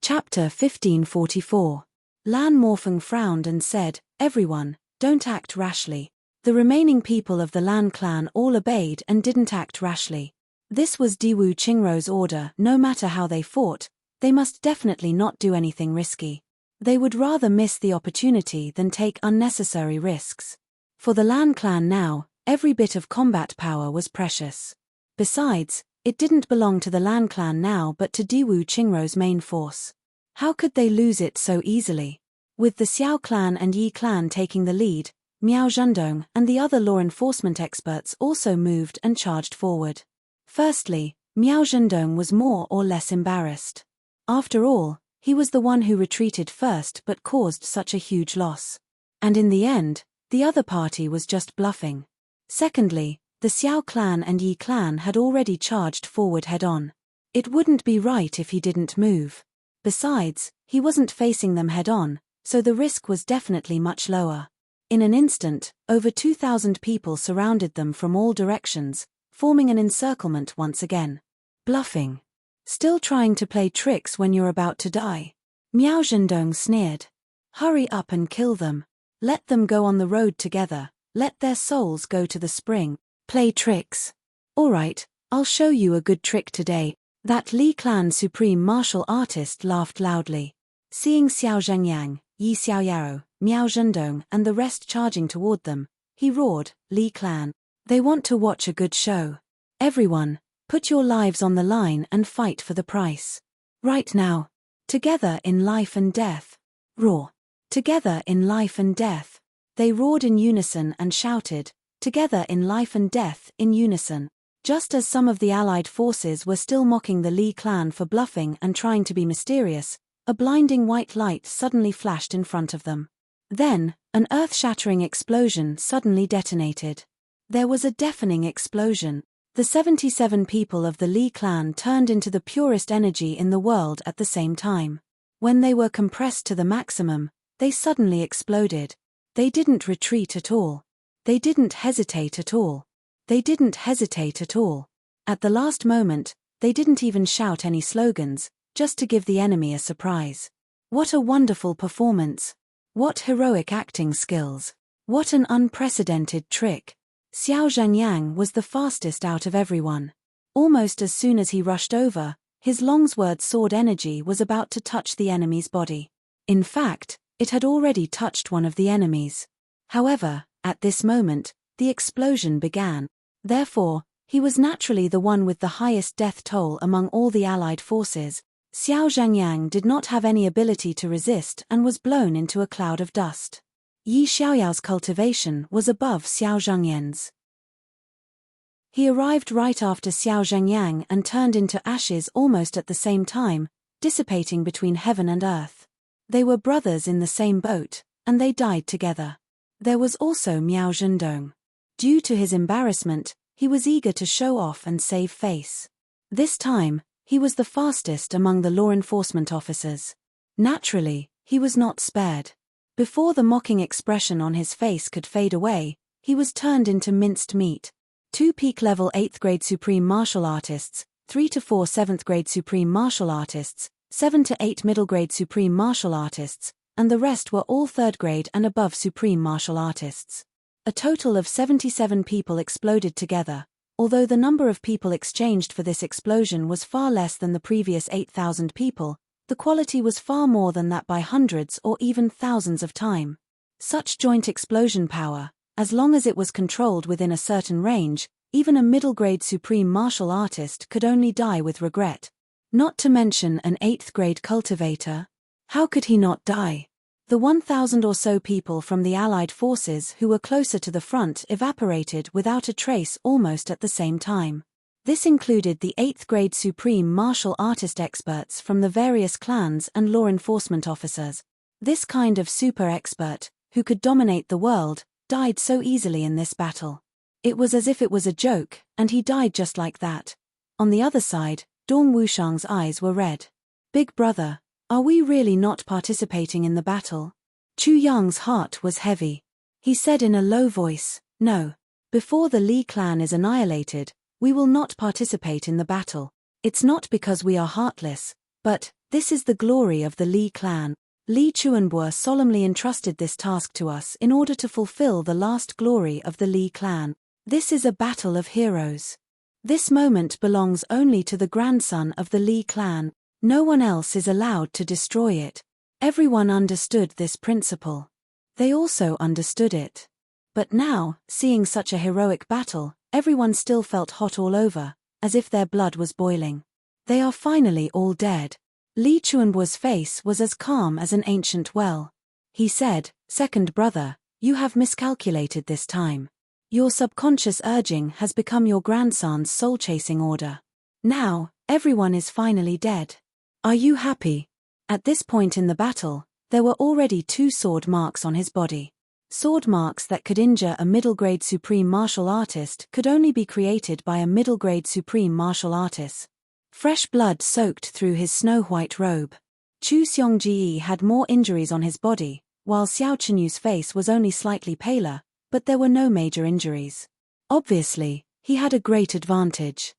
Chapter 1544. Lan Morfeng frowned and said, "Everyone, don't act rashly." The remaining people of the Lan clan all obeyed and didn't act rashly. This was Diwu Qingrou's order. No matter how they fought, they must definitely not do anything risky. They would rather miss the opportunity than take unnecessary risks. For the Lan clan now, every bit of combat power was precious. Besides, it didn't belong to the Lan clan now but to Diwu Qingrou's main force. How could they lose it so easily? With the Xiao clan and Yi clan taking the lead, Miao Zhendong and the other law enforcement experts also moved and charged forward. Firstly, Miao Zhendong was more or less embarrassed. After all, he was the one who retreated first but caused such a huge loss. And in the end, the other party was just bluffing. Secondly, the Xiao clan and Yi clan had already charged forward head-on. It wouldn't be right if he didn't move. Besides, he wasn't facing them head-on, so the risk was definitely much lower. In an instant, over 2,000 people surrounded them from all directions, forming an encirclement once again. Bluffing. Still trying to play tricks when you're about to die? Miao Zhendong sneered. Hurry up and kill them. Let them go on the road together, let their souls go to the spring. Play tricks. All right, I'll show you a good trick today. That Li clan supreme martial artist laughed loudly. Seeing Xiao Zhengyang, Yi Xiaoyao, Miao Zhendong and the rest charging toward them, he roared, "Li clan. They want to watch a good show. Everyone, put your lives on the line and fight for the price. Right now. Together in life and death. Roar. Together in life and death." They roared in unison and shouted, "Together in life and death," in unison. Just as some of the allied forces were still mocking the Li clan for bluffing and trying to be mysterious, a blinding white light suddenly flashed in front of them. Then, an earth-shattering explosion suddenly detonated. There was a deafening explosion. The 77 people of the Li clan turned into the purest energy in the world at the same time. When they were compressed to the maximum, they suddenly exploded. They didn't retreat at all. They didn't hesitate at all. They didn't hesitate at all. At the last moment, they didn't even shout any slogans, just to give the enemy a surprise. What a wonderful performance. What heroic acting skills. What an unprecedented trick. Xiao Zhengyang was the fastest out of everyone. Almost as soon as he rushed over, his longsword sword energy was about to touch the enemy's body. In fact, it had already touched one of the enemies. However, at this moment, the explosion began. Therefore, he was naturally the one with the highest death toll among all the allied forces. Xiao Zhengyang did not have any ability to resist and was blown into a cloud of dust. Yi Xiaoyao's cultivation was above Xiao Zhengyan's. He arrived right after Xiao Zhengyang and turned into ashes almost at the same time, dissipating between heaven and earth. They were brothers in the same boat, and they died together. There was also Miao Zhendong. Due to his embarrassment, he was eager to show off and save face. This time, he was the fastest among the law enforcement officers. Naturally, he was not spared. Before the mocking expression on his face could fade away, he was turned into minced meat. 2 peak-level 8th grade supreme martial artists, 3 to 4 7th grade supreme martial artists, 7 to 8 middle grade supreme martial artists, and the rest were all 3rd grade and above supreme martial artists. A total of 77 people exploded together. Although the number of people exchanged for this explosion was far less than the previous 8,000 people, the quality was far more than that by hundreds or even thousands of times. Such joint explosion power, as long as it was controlled within a certain range, even a middle-grade supreme martial artist could only die with regret. Not to mention an 8th grade cultivator. How could he not die? The 1,000 or so people from the Allied forces who were closer to the front evaporated without a trace almost at the same time. This included the 8th grade supreme martial artist experts from the various clans and law enforcement officers. This kind of super expert, who could dominate the world, died so easily in this battle. It was as if it was a joke, and he died just like that. On the other side, Dong Wushang's eyes were red. "Big brother, are we really not participating in the battle?" Chu Yang's heart was heavy. He said in a low voice, "No. Before the Li clan is annihilated, we will not participate in the battle. It's not because we are heartless, but This is the glory of the Li clan. Li Chuanbo solemnly entrusted this task to us in order to fulfill the last glory of the Li clan. This is a battle of heroes. This moment belongs only to the grandson of the Li clan. No one else is allowed to destroy it. Everyone understood this principle. They also understood it. But now, seeing such a heroic battle, everyone still felt hot all over, as if their blood was boiling. They are finally all dead. Li Chuanbo's face was as calm as an ancient well. He said, "Second brother, you have miscalculated this time. Your subconscious urging has become your grandson's soul-chasing order. Now, everyone is finally dead. Are you happy?" At this point in the battle, there were already 2 sword marks on his body. Sword marks that could injure a middle-grade supreme martial artist could only be created by a middle-grade supreme martial artist. Fresh blood soaked through his snow-white robe. Chu Xiongji had more injuries on his body, while Xiao Chenyu's face was only slightly paler, but there were no major injuries. Obviously, he had a great advantage.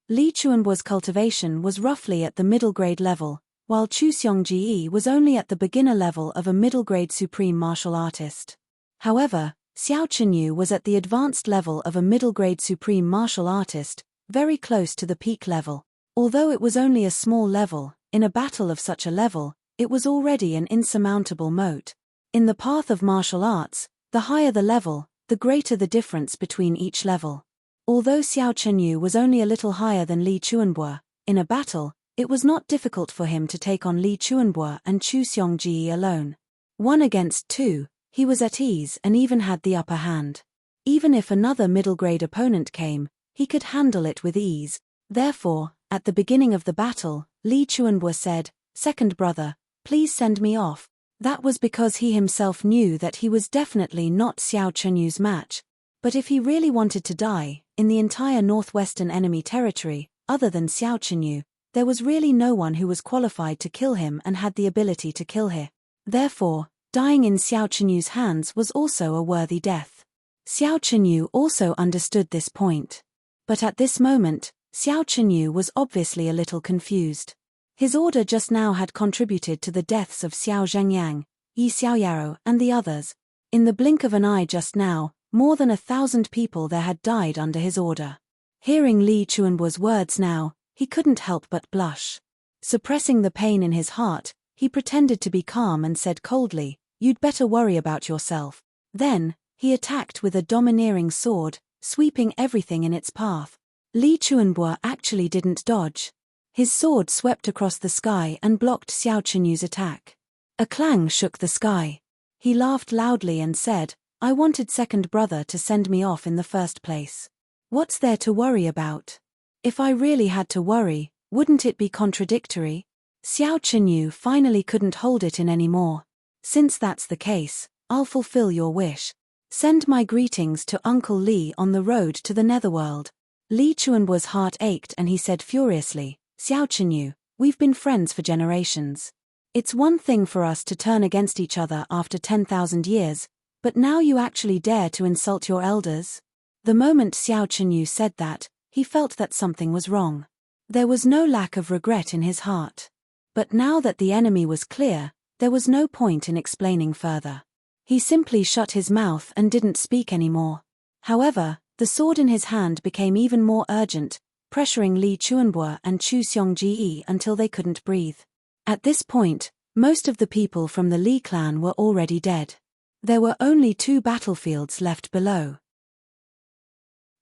Li Chuanbo's cultivation was roughly at the middle-grade level, while Chu Xiongji was only at the beginner level of a middle-grade supreme martial artist. However, Xiao Chenyu was at the advanced level of a middle-grade supreme martial artist, very close to the peak level. Although it was only a small level, in a battle of such a level, it was already an insurmountable moat. In the path of martial arts, the higher the level, the greater the difference between each level. Although Xiao Chenyu was only a little higher than Li Chuanbo, in a battle, it was not difficult for him to take on Li Chuanbo and Chu Xiongji alone. 1 against 2, he was at ease and even had the upper hand. Even if another middle-grade opponent came, he could handle it with ease. Therefore, at the beginning of the battle, Li Chuanbo said, "Second brother, please send me off." That was because he himself knew that he was definitely not Xiao Chenyu's match. But if he really wanted to die, in the entire northwestern enemy territory, other than Xiao Chenyu, there was really no one who was qualified to kill him and had the ability to kill him. Therefore, dying in Xiao Chenyu's hands was also a worthy death. Xiao Chenyu also understood this point. But at this moment, Xiao Chenyu was obviously a little confused. His order just now had contributed to the deaths of Xiao Zhengyang, Yi Xiaoyaro, and the others. In the blink of an eye just now, more than 1,000 people there had died under his order. Hearing Li Chuanbo's words now, he couldn't help but blush. Suppressing the pain in his heart, he pretended to be calm and said coldly, "You'd better worry about yourself." Then, he attacked with a domineering sword, sweeping everything in its path. Li Chuanbo actually didn't dodge. His sword swept across the sky and blocked Xiao Chenyu's attack. A clang shook the sky. He laughed loudly and said, "I wanted second brother to send me off in the first place. What's there to worry about? If I really had to worry, wouldn't it be contradictory?" Xiao Chenyu finally couldn't hold it in anymore. "Since that's the case, I'll fulfill your wish. Send my greetings to Uncle Li on the road to the netherworld." Li Chuanbo's heart ached and he said furiously, "Xiao Chenyu, we've been friends for generations. It's one thing for us to turn against each other after 10,000 years, but now you actually dare to insult your elders?" The moment Xiao Chenyu said that, he felt that something was wrong. There was no lack of regret in his heart. But now that the enemy was clear, there was no point in explaining further. He simply shut his mouth and didn't speak anymore. However, the sword in his hand became even more urgent, pressuring Li Chuanbo and Chu Xiongji until they couldn't breathe. At this point, most of the people from the Li clan were already dead. There were only 2 battlefields left below.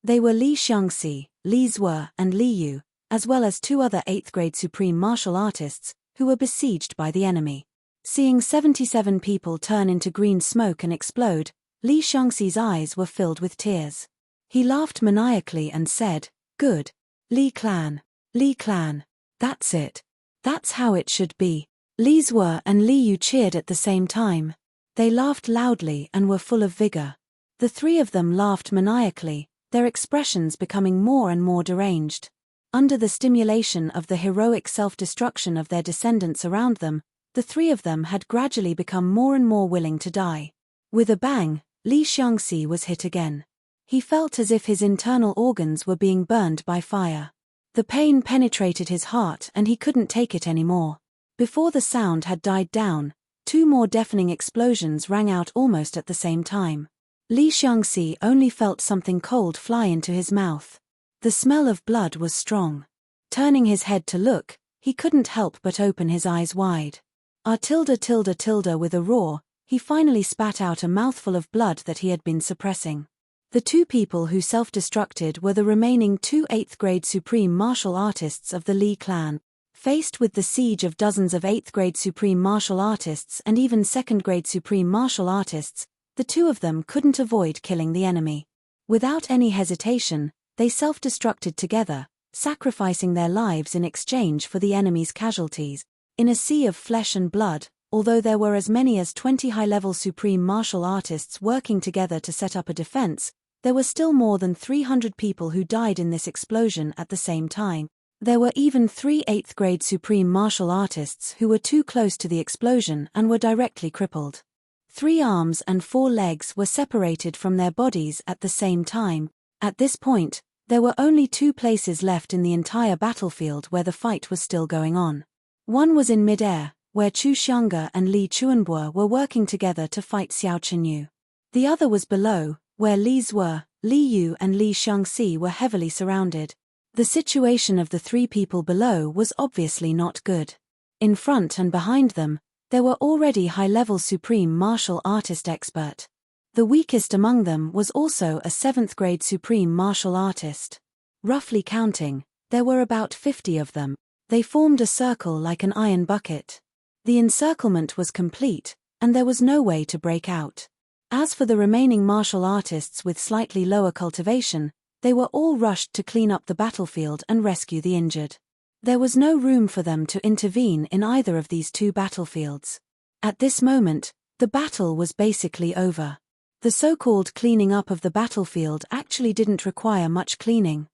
They were Li Xiangxi, Li Zue, and Li Yu, as well as 2 other 8th-grade supreme martial artists, who were besieged by the enemy. Seeing 77 people turn into green smoke and explode, Li Xiangxi's eyes were filled with tears. He laughed maniacally and said, "Good. Li clan. Li clan. That's it. That's how it should be." Li Zue and Li Yu cheered at the same time. They laughed loudly and were full of vigor. The 3 of them laughed maniacally, their expressions becoming more and more deranged. Under the stimulation of the heroic self-destruction of their descendants around them, the 3 of them had gradually become more and more willing to die. With a bang, Li Xiangxi was hit again. He felt as if his internal organs were being burned by fire. The pain penetrated his heart and he couldn't take it anymore. Before the sound had died down, 2 more deafening explosions rang out almost at the same time. Li Xiangxi only felt something cold fly into his mouth. The smell of blood was strong. Turning his head to look, he couldn't help but open his eyes wide. With a roar, he finally spat out a mouthful of blood that he had been suppressing. The 2 people who self-destructed were the remaining 2 8th-grade supreme martial artists of the Li clan. Faced with the siege of dozens of 8th-grade supreme martial artists and even 2nd-grade supreme martial artists, the 2 of them couldn't avoid killing the enemy. Without any hesitation, they self-destructed together, sacrificing their lives in exchange for the enemy's casualties. In a sea of flesh and blood, although there were as many as 20 high-level supreme martial artists working together to set up a defense, there were still more than 300 people who died in this explosion at the same time. There were even 3 8th-grade supreme martial artists who were too close to the explosion and were directly crippled. 3 arms and 4 legs were separated from their bodies at the same time. At this point, there were only 2 places left in the entire battlefield where the fight was still going on. One was in mid-air, where Chu Xiangge and Li Chuanbo were working together to fight Xiao Chenyu. The other was below, where Li Zhe, Li Yu and Li Xiangxi were heavily surrounded. The situation of the 3 people below was obviously not good. In front and behind them, there were already high-level supreme martial artist expert. The weakest among them was also a 7th-grade supreme martial artist. Roughly counting, there were about 50 of them. They formed a circle like an iron bucket. The encirclement was complete, and there was no way to break out. As for the remaining martial artists with slightly lower cultivation, they were all rushed to clean up the battlefield and rescue the injured. There was no room for them to intervene in either of these 2 battlefields. At this moment, the battle was basically over. The so-called cleaning up of the battlefield actually didn't require much cleaning.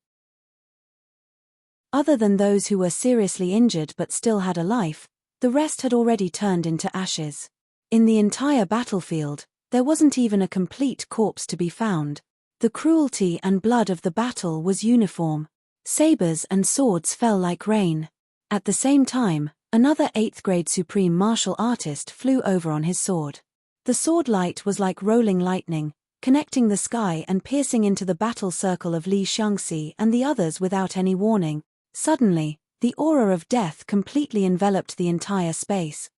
Other than those who were seriously injured but still had a life, the rest had already turned into ashes. In the entire battlefield, there wasn't even a complete corpse to be found. The cruelty and blood of the battle was uniform. Sabers and swords fell like rain. At the same time, another 8th-grade supreme martial artist flew over on his sword. The sword light was like rolling lightning, connecting the sky and piercing into the battle circle of Li Xiangxi and the others without any warning. Suddenly, the aura of death completely enveloped the entire space.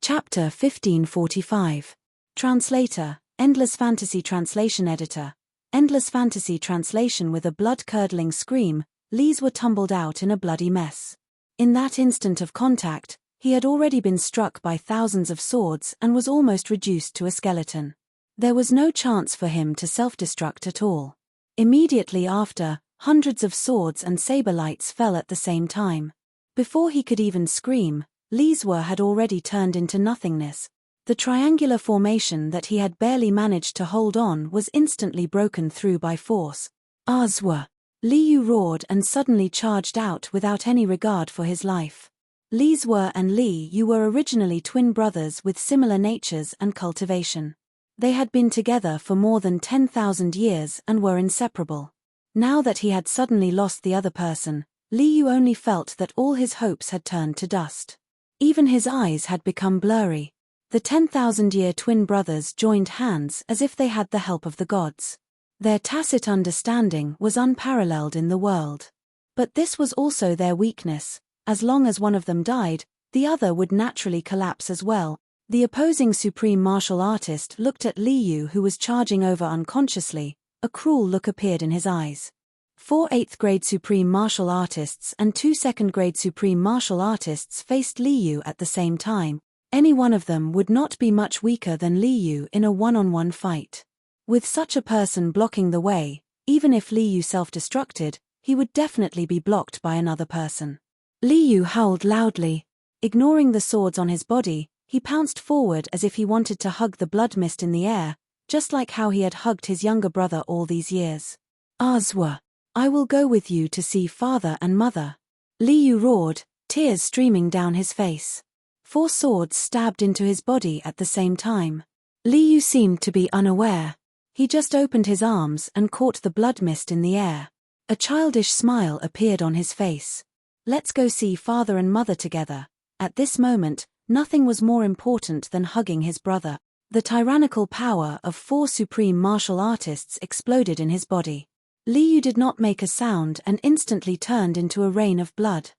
Chapter 1545. Translator, Endless Fantasy Translation Editor. Endless Fantasy Translation. With a blood-curdling scream, Li's were tumbled out in a bloody mess. In that instant of contact, he had already been struck by thousands of swords and was almost reduced to a skeleton. There was no chance for him to self-destruct at all. Immediately after, hundreds of swords and saber lights fell at the same time. Before he could even scream, Li Zhe had already turned into nothingness. The triangular formation that he had barely managed to hold on was instantly broken through by force. Zhe! Li Yu roared and suddenly charged out without any regard for his life. Li Zhe and Li Yu were originally twin brothers with similar natures and cultivation. They had been together for more than 10,000 years and were inseparable. Now that he had suddenly lost the other person, Li Yu only felt that all his hopes had turned to dust. Even his eyes had become blurry. The 10,000-year twin brothers joined hands as if they had the help of the gods. Their tacit understanding was unparalleled in the world. But this was also their weakness. As long as one of them died, the other would naturally collapse as well. The opposing supreme martial artist looked at Li Yu, who was charging over unconsciously. A cruel look appeared in his eyes. 4 8th-grade supreme martial artists and 2 2nd-grade supreme martial artists faced Li Yu at the same time. Any one of them would not be much weaker than Li Yu in a one-on-one fight. With such a person blocking the way, even if Li Yu self-destructed, he would definitely be blocked by another person. Li Yu howled loudly. Ignoring the swords on his body, he pounced forward as if he wanted to hug the blood mist in the air, just like how he had hugged his younger brother all these years. Zhe! I will go with you to see father and mother. Li Yu roared, tears streaming down his face. 4 swords stabbed into his body at the same time. Li Yu seemed to be unaware. He just opened his arms and caught the blood mist in the air. A childish smile appeared on his face. Let's go see father and mother together. At this moment, nothing was more important than hugging his brother. The tyrannical power of 4 supreme martial artists exploded in his body. Li Yu did not make a sound and instantly turned into a rain of blood.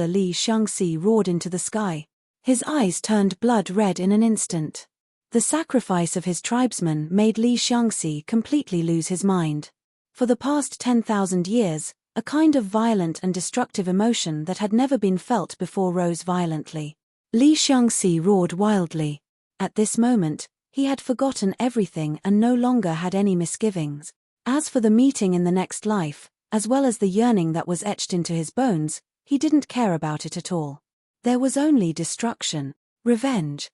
Li Xiangxi roared into the sky. His eyes turned blood red in an instant. The sacrifice of his tribesmen made Li Xiangxi completely lose his mind. For the past 10,000 years, a kind of violent and destructive emotion that had never been felt before rose violently. Li Xiangxi roared wildly. At this moment, he had forgotten everything and no longer had any misgivings. As for the meeting in the next life, as well as the yearning that was etched into his bones, he didn't care about it at all. There was only destruction, revenge.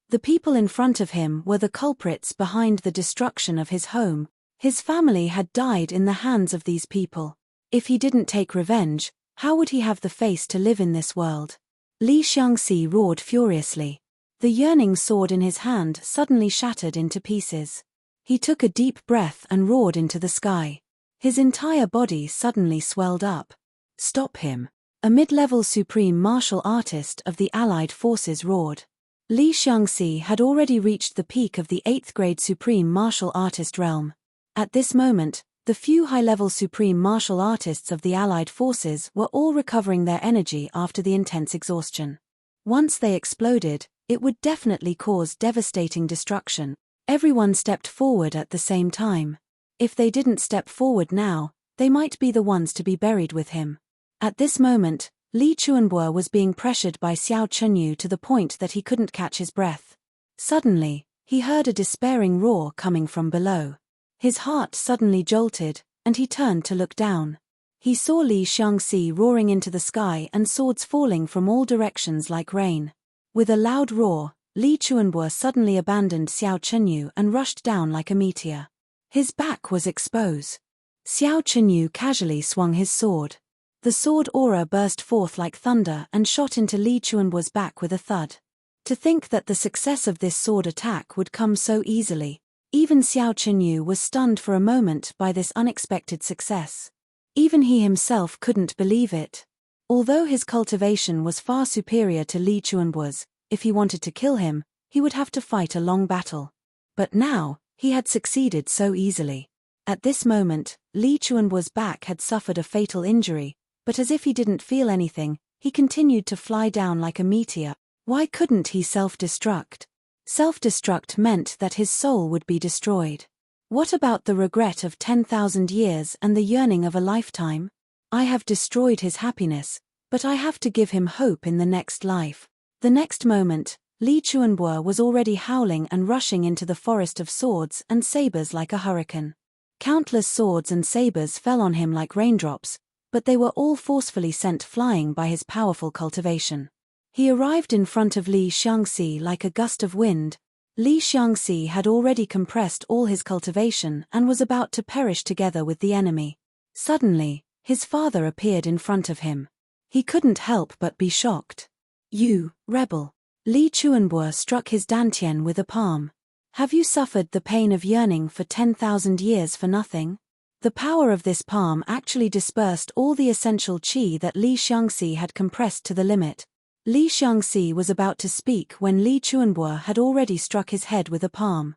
The people in front of him were the culprits behind the destruction of his home. His family had died in the hands of these people. If he didn't take revenge, how would he have the face to live in this world? Li Xiangxi roared furiously. The yearning sword in his hand suddenly shattered into pieces. He took a deep breath and roared into the sky. His entire body suddenly swelled up. Stop him! A mid-level supreme martial artist of the allied forces roared. Li Xiangxi had already reached the peak of the 8th grade supreme martial artist realm. At this moment, the few high-level supreme martial artists of the allied forces were all recovering their energy after the intense exhaustion. Once they exploded, it would definitely cause devastating destruction. Everyone stepped forward at the same time. If they didn't step forward now, they might be the ones to be buried with him. At this moment, Li Chuanbo was being pressured by Xiao Chenyu to the point that he couldn't catch his breath. Suddenly, he heard a despairing roar coming from below. His heart suddenly jolted, and he turned to look down. He saw Li Xiangxi roaring into the sky and swords falling from all directions like rain. With a loud roar, Li Chuanbo suddenly abandoned Xiao Chenyu and rushed down like a meteor. His back was exposed. Xiao Chenyu casually swung his sword. The sword aura burst forth like thunder and shot into Li Chuanbo's back with a thud. To think that the success of this sword attack would come so easily. Even Xiao Chenyu was stunned for a moment by this unexpected success. Even he himself couldn't believe it. Although his cultivation was far superior to Li Chuanbo's, if he wanted to kill him, he would have to fight a long battle. But now, he had succeeded so easily. At this moment, Li Chuanbo's back had suffered a fatal injury, but as if he didn't feel anything, he continued to fly down like a meteor. Why couldn't he self-destruct? Self-destruct meant that his soul would be destroyed. What about the regret of 10,000 years and the yearning of a lifetime? I have destroyed his happiness, but I have to give him hope in the next life. The next moment, Li Chuanbo was already howling and rushing into the forest of swords and sabers like a hurricane. Countless swords and sabers fell on him like raindrops, but they were all forcefully sent flying by his powerful cultivation. He arrived in front of Li Xiangxi like a gust of wind. Li Xiangxi had already compressed all his cultivation and was about to perish together with the enemy. Suddenly, his father appeared in front of him. He couldn't help but be shocked. You, rebel! Li Chuanbo struck his dantian with a palm. Have you suffered the pain of yearning for 10,000 years for nothing? The power of this palm actually dispersed all the essential qi that Li Xiangxi had compressed to the limit. Li Xiangxi was about to speak when Li Chuanbo had already struck his head with a palm.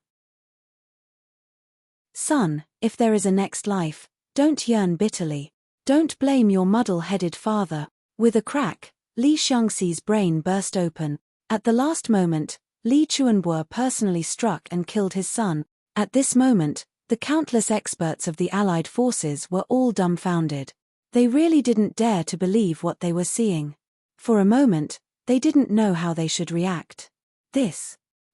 Son, if there is a next life, don't yearn bitterly. Don't blame your muddle-headed father. With a crack, Li Xiangxi's brain burst open. At the last moment, Li Chuanbo personally struck and killed his son. At this moment, the countless experts of the allied forces were all dumbfounded. They really didn't dare to believe what they were seeing. For a moment, they didn't know how they should react.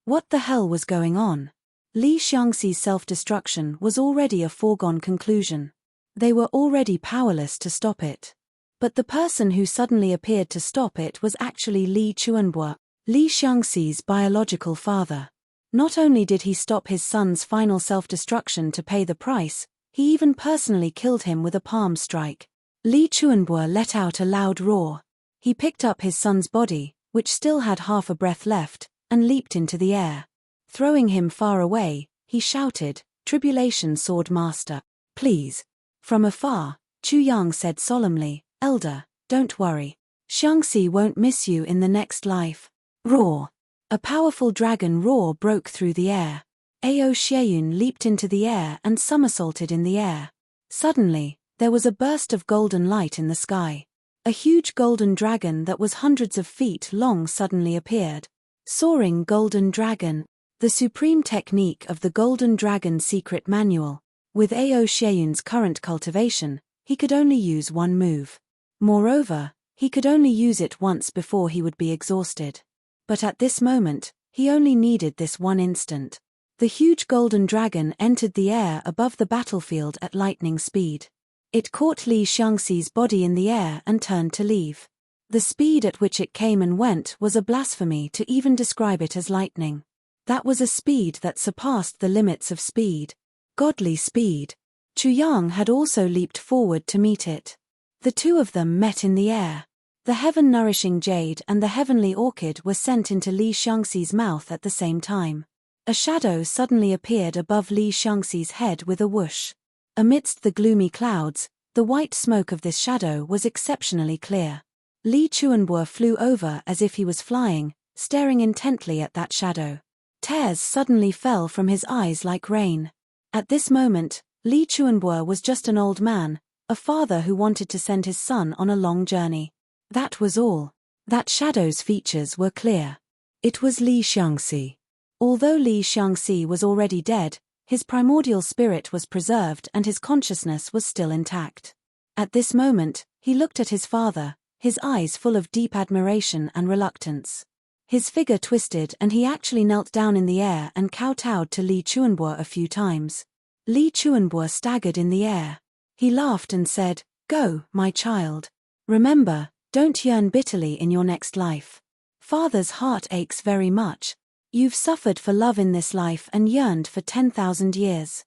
What the hell was going on? Li Xiangxi's self-destruction was already a foregone conclusion. They were already powerless to stop it. But the person who suddenly appeared to stop it was actually Li Chuanbo, Li Xiangxi's biological father. Not only did he stop his son's final self-destruction to pay the price, he even personally killed him with a palm strike. Li Chuanbo let out a loud roar. He picked up his son's body, which still had half a breath left, and leaped into the air. Throwing him far away, he shouted, "Tribulation Sword Master, please." From afar, Chu Yang said solemnly, "Elder, don't worry. Xiangxi won't miss you in the next life." Roar! A powerful dragon roar broke through the air. Ao Xieyun leaped into the air and somersaulted in the air. Suddenly, there was a burst of golden light in the sky. A huge golden dragon that was hundreds of feet long suddenly appeared. Soaring Golden Dragon. The supreme technique of the Golden Dragon Secret Manual. With Ao Xieyun's current cultivation, he could only use one move. Moreover, he could only use it once before he would be exhausted. But at this moment, he only needed this one instant. The huge golden dragon entered the air above the battlefield at lightning speed. It caught Li Xiangxi's body in the air and turned to leave. The speed at which it came and went was a blasphemy to even describe it as lightning. That was a speed that surpassed the limits of speed. Godly speed. Chu Yang had also leaped forward to meet it. The two of them met in the air. The heaven-nourishing jade and the heavenly orchid were sent into Li Xiangxi's mouth at the same time. A shadow suddenly appeared above Li Xiangxi's head with a whoosh. Amidst the gloomy clouds, the white smoke of this shadow was exceptionally clear. Li Chuanbo flew over as if he was flying, staring intently at that shadow. Tears suddenly fell from his eyes like rain. At this moment, Li Chuanbo was just an old man, a father who wanted to send his son on a long journey. That was all. That shadow's features were clear. It was Li Xiangxi. Although Li Xiangxi was already dead, his primordial spirit was preserved and his consciousness was still intact. At this moment, he looked at his father, his eyes full of deep admiration and reluctance. His figure twisted and he actually knelt down in the air and kowtowed to Li Chuanbo a few times. Li Chuanbo staggered in the air. He laughed and said, "Go, my child. Remember, don't yearn bitterly in your next life. Father's heart aches very much. You've suffered for love in this life and yearned for 10,000 years.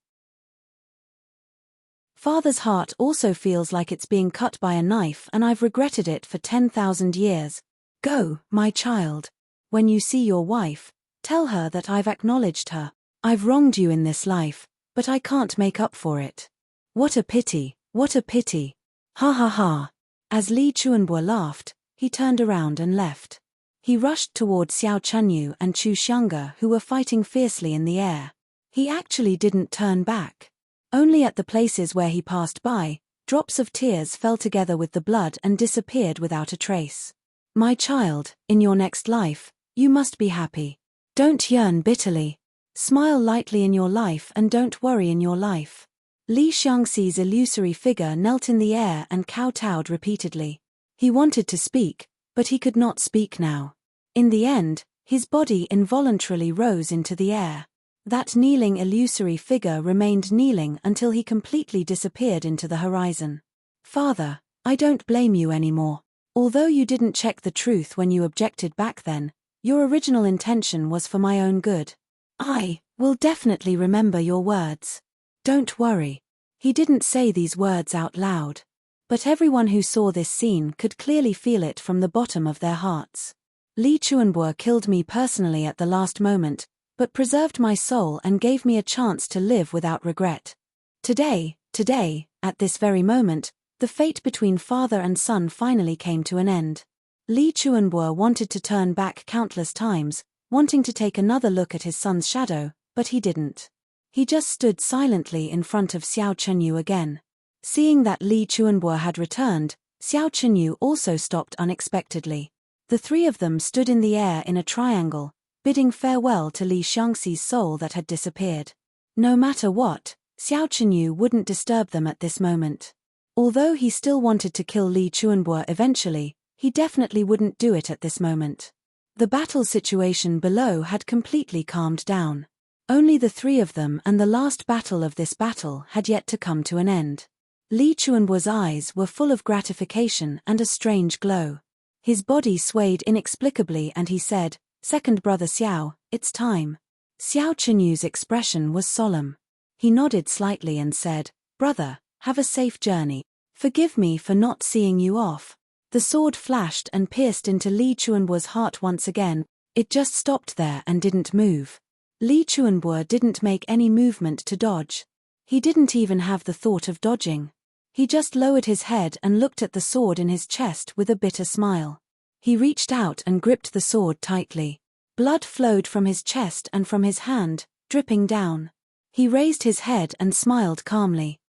Father's heart also feels like it's being cut by a knife and I've regretted it for 10,000 years. Go, my child. When you see your wife, tell her that I've acknowledged her. I've wronged you in this life, but I can't make up for it. What a pity, what a pity. Ha ha ha." As Li Chuanbo laughed, he turned around and left. He rushed toward Xiao Chunyu and Chu Xiangge who were fighting fiercely in the air. He actually didn't turn back. Only at the places where he passed by, drops of tears fell together with the blood and disappeared without a trace. My child, in your next life, you must be happy. Don't yearn bitterly. Smile lightly in your life and don't worry in your life. Li Xiangxi's illusory figure knelt in the air and kowtowed repeatedly. He wanted to speak, but he could not speak now. In the end, his body involuntarily rose into the air. That kneeling illusory figure remained kneeling until he completely disappeared into the horizon. Father, I don't blame you anymore. Although you didn't check the truth when you objected back then, your original intention was for my own good. I will definitely remember your words. Don't worry. He didn't say these words out loud. But everyone who saw this scene could clearly feel it from the bottom of their hearts. Li Chuanbo killed me personally at the last moment, but preserved my soul and gave me a chance to live without regret. Today, at this very moment, the fate between father and son finally came to an end. Li Chuanbo wanted to turn back countless times, wanting to take another look at his son's shadow, but he didn't. He just stood silently in front of Xiao Chunyu again. Seeing that Li Chuanbo had returned, Xiao Chunyu also stopped unexpectedly. The three of them stood in the air in a triangle, bidding farewell to Li Xiangxi's soul that had disappeared. No matter what, Xiao Chunyu wouldn't disturb them at this moment. Although he still wanted to kill Li Chuanbo eventually, he definitely wouldn't do it at this moment. The battle situation below had completely calmed down. Only the three of them and the last battle of this battle had yet to come to an end. Li Chuanbo's eyes were full of gratification and a strange glow. His body swayed inexplicably and he said, "Second brother Xiao, it's time." Xiao Chunyu's expression was solemn. He nodded slightly and said, "Brother, have a safe journey. Forgive me for not seeing you off." The sword flashed and pierced into Li Chuanbo's heart once again. It just stopped there and didn't move. Li Chuanbo didn't make any movement to dodge. He didn't even have the thought of dodging. He just lowered his head and looked at the sword in his chest with a bitter smile. He reached out and gripped the sword tightly. Blood flowed from his chest and from his hand, dripping down. He raised his head and smiled calmly.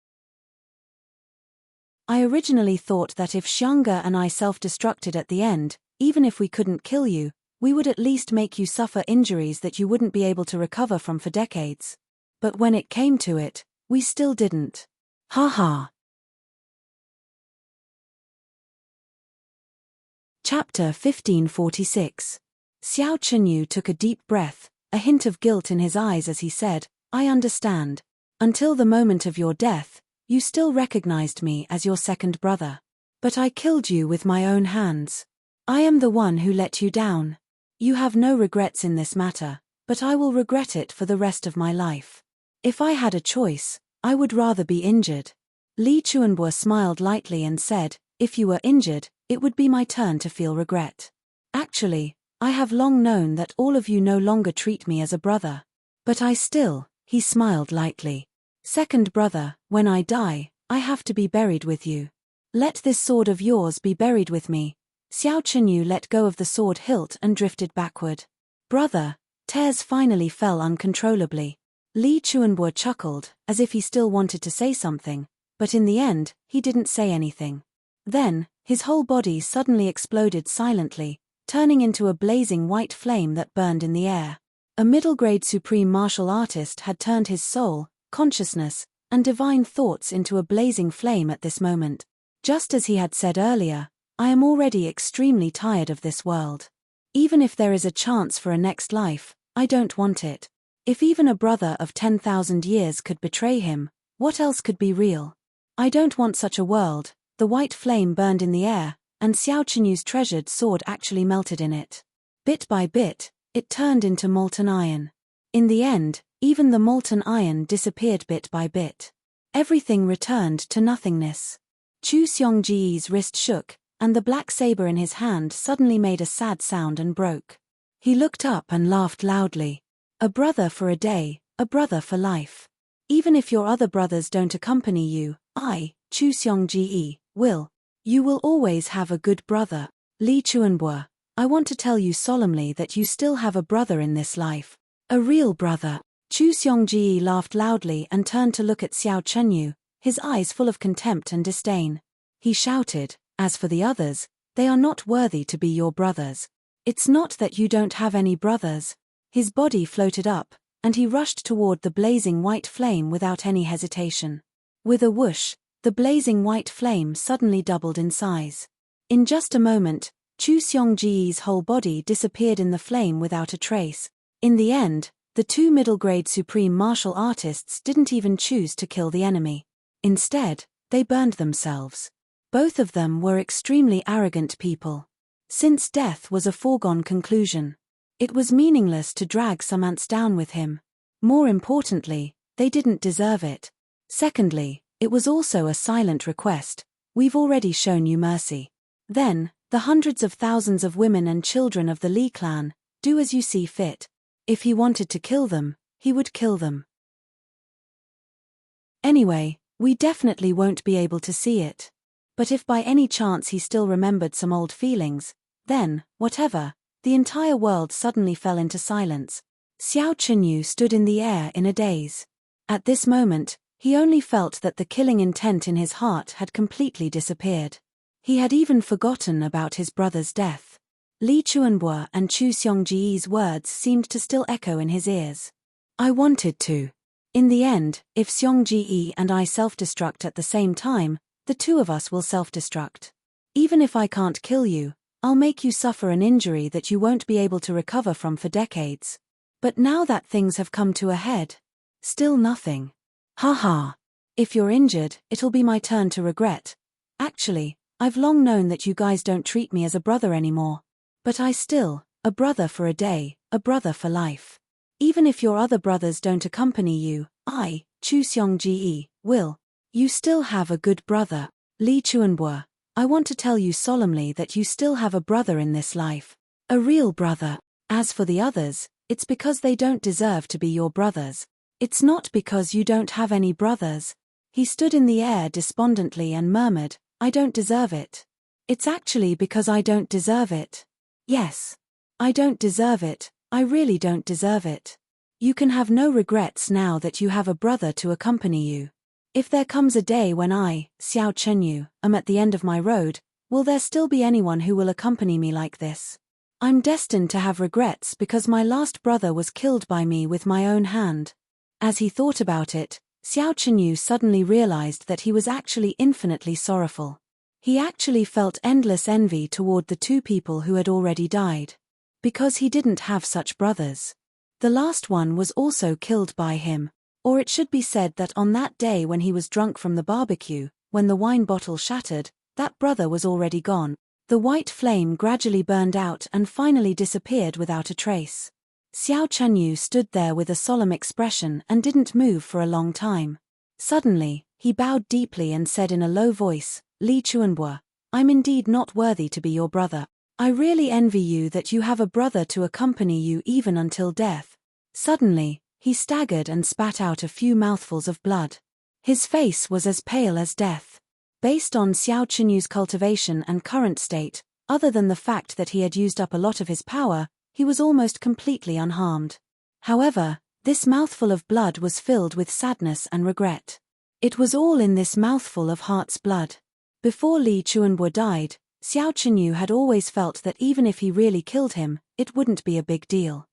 I originally thought that if Xiangge and I self-destructed at the end, even if we couldn't kill you, we would at least make you suffer injuries that you wouldn't be able to recover from for decades. But when it came to it, we still didn't. Ha ha. Chapter 1546. Xiao Chenyu took a deep breath, a hint of guilt in his eyes as he said, I understand. Until the moment of your death, you still recognized me as your second brother. But I killed you with my own hands. I am the one who let you down. You have no regrets in this matter, but I will regret it for the rest of my life. If I had a choice, I would rather be injured. Li Chuanbo smiled lightly and said, if you were injured, it would be my turn to feel regret. Actually, I have long known that all of you no longer treat me as a brother. But he smiled lightly. Second brother, when I die, I have to be buried with you. Let this sword of yours be buried with me. Xiao Chenyu let go of the sword hilt and drifted backward. Brother, tears finally fell uncontrollably. Li Chuanbo chuckled, as if he still wanted to say something, but in the end, he didn't say anything. Then, his whole body suddenly exploded silently, turning into a blazing white flame that burned in the air. A middle-grade supreme martial artist had turned his soul, consciousness, and divine thoughts into a blazing flame at this moment. Just as he had said earlier, I am already extremely tired of this world. Even if there is a chance for a next life, I don't want it. If even a brother of 10,000 years could betray him, what else could be real? I don't want such a world. The white flame burned in the air, and Xiao Chenyu's treasured sword actually melted in it. Bit by bit, it turned into molten iron. In the end, even the molten iron disappeared bit by bit. Everything returned to nothingness. Chu Xiongji's wrist shook, and the black saber in his hand suddenly made a sad sound and broke. He looked up and laughed loudly. A brother for a day, a brother for life. Even if your other brothers don't accompany you, I, Chu Xiongji, will. You will always have a good brother. Li Chuanbo, I want to tell you solemnly that you still have a brother in this life. A real brother. Chu Xiongji laughed loudly and turned to look at Xiao Chenyu, his eyes full of contempt and disdain. He shouted, as for the others, they are not worthy to be your brothers. It's not that you don't have any brothers. His body floated up, and he rushed toward the blazing white flame without any hesitation. With a whoosh, the blazing white flame suddenly doubled in size. In just a moment, Chu Xiongji's whole body disappeared in the flame without a trace. In the end, the two middle-grade supreme martial artists didn't even choose to kill the enemy. Instead, they burned themselves. Both of them were extremely arrogant people. Since death was a foregone conclusion, it was meaningless to drag some ants down with him. More importantly, they didn't deserve it. Secondly, it was also a silent request. We've already shown you mercy. Then, the hundreds of thousands of women and children of the Li clan, do as you see fit. If he wanted to kill them, he would kill them. Anyway, we definitely won't be able to see it. But if by any chance he still remembered some old feelings, then, whatever, the entire world suddenly fell into silence. Xiao Chenyu stood in the air in a daze. At this moment, he only felt that the killing intent in his heart had completely disappeared. He had even forgotten about his brother's death. Li Chuanbo and Chu Xiongji's words seemed to still echo in his ears. I wanted to. In the end, if Xiongji and I self-destruct at the same time, the two of us will self-destruct. Even if I can't kill you, I'll make you suffer an injury that you won't be able to recover from for decades. But now that things have come to a head, still nothing. Ha ha. If you're injured, it'll be my turn to regret. Actually, I've long known that you guys don't treat me as a brother anymore. But a brother for a day, a brother for life. Even if your other brothers don't accompany you, I, Chu Xiongji, will. You still have a good brother. Li Chuanbo, I want to tell you solemnly that you still have a brother in this life. A real brother. As for the others, It's because they don't deserve to be your brothers. It's not because you don't have any brothers. He stood in the air despondently and murmured, I don't deserve it. It's actually because I don't deserve it. Yes. I don't deserve it, I really don't deserve it. You can have no regrets now that you have a brother to accompany you. If there comes a day when I, Xiao Chenyu, am at the end of my road, will there still be anyone who will accompany me like this? I'm destined to have regrets because my last brother was killed by me with my own hand. As he thought about it, Xiao Chenyu suddenly realized that he was actually infinitely sorrowful. He actually felt endless envy toward the two people who had already died. Because he didn't have such brothers. The last one was also killed by him, or it should be said that on that day when he was drunk from the barbecue, when the wine bottle shattered, that brother was already gone. The white flame gradually burned out and finally disappeared without a trace. Xiao Chenyu stood there with a solemn expression and didn't move for a long time. Suddenly, he bowed deeply and said in a low voice, Li Chuanbo, I'm indeed not worthy to be your brother. I really envy you that you have a brother to accompany you even until death. Suddenly, he staggered and spat out a few mouthfuls of blood. His face was as pale as death. Based on Xiao Chenyu's cultivation and current state, other than the fact that he had used up a lot of his power, he was almost completely unharmed. However, this mouthful of blood was filled with sadness and regret. It was all in this mouthful of heart's blood. Before Li Chuanbo died, Xiao Chenyu had always felt that even if he really killed him, it wouldn't be a big deal.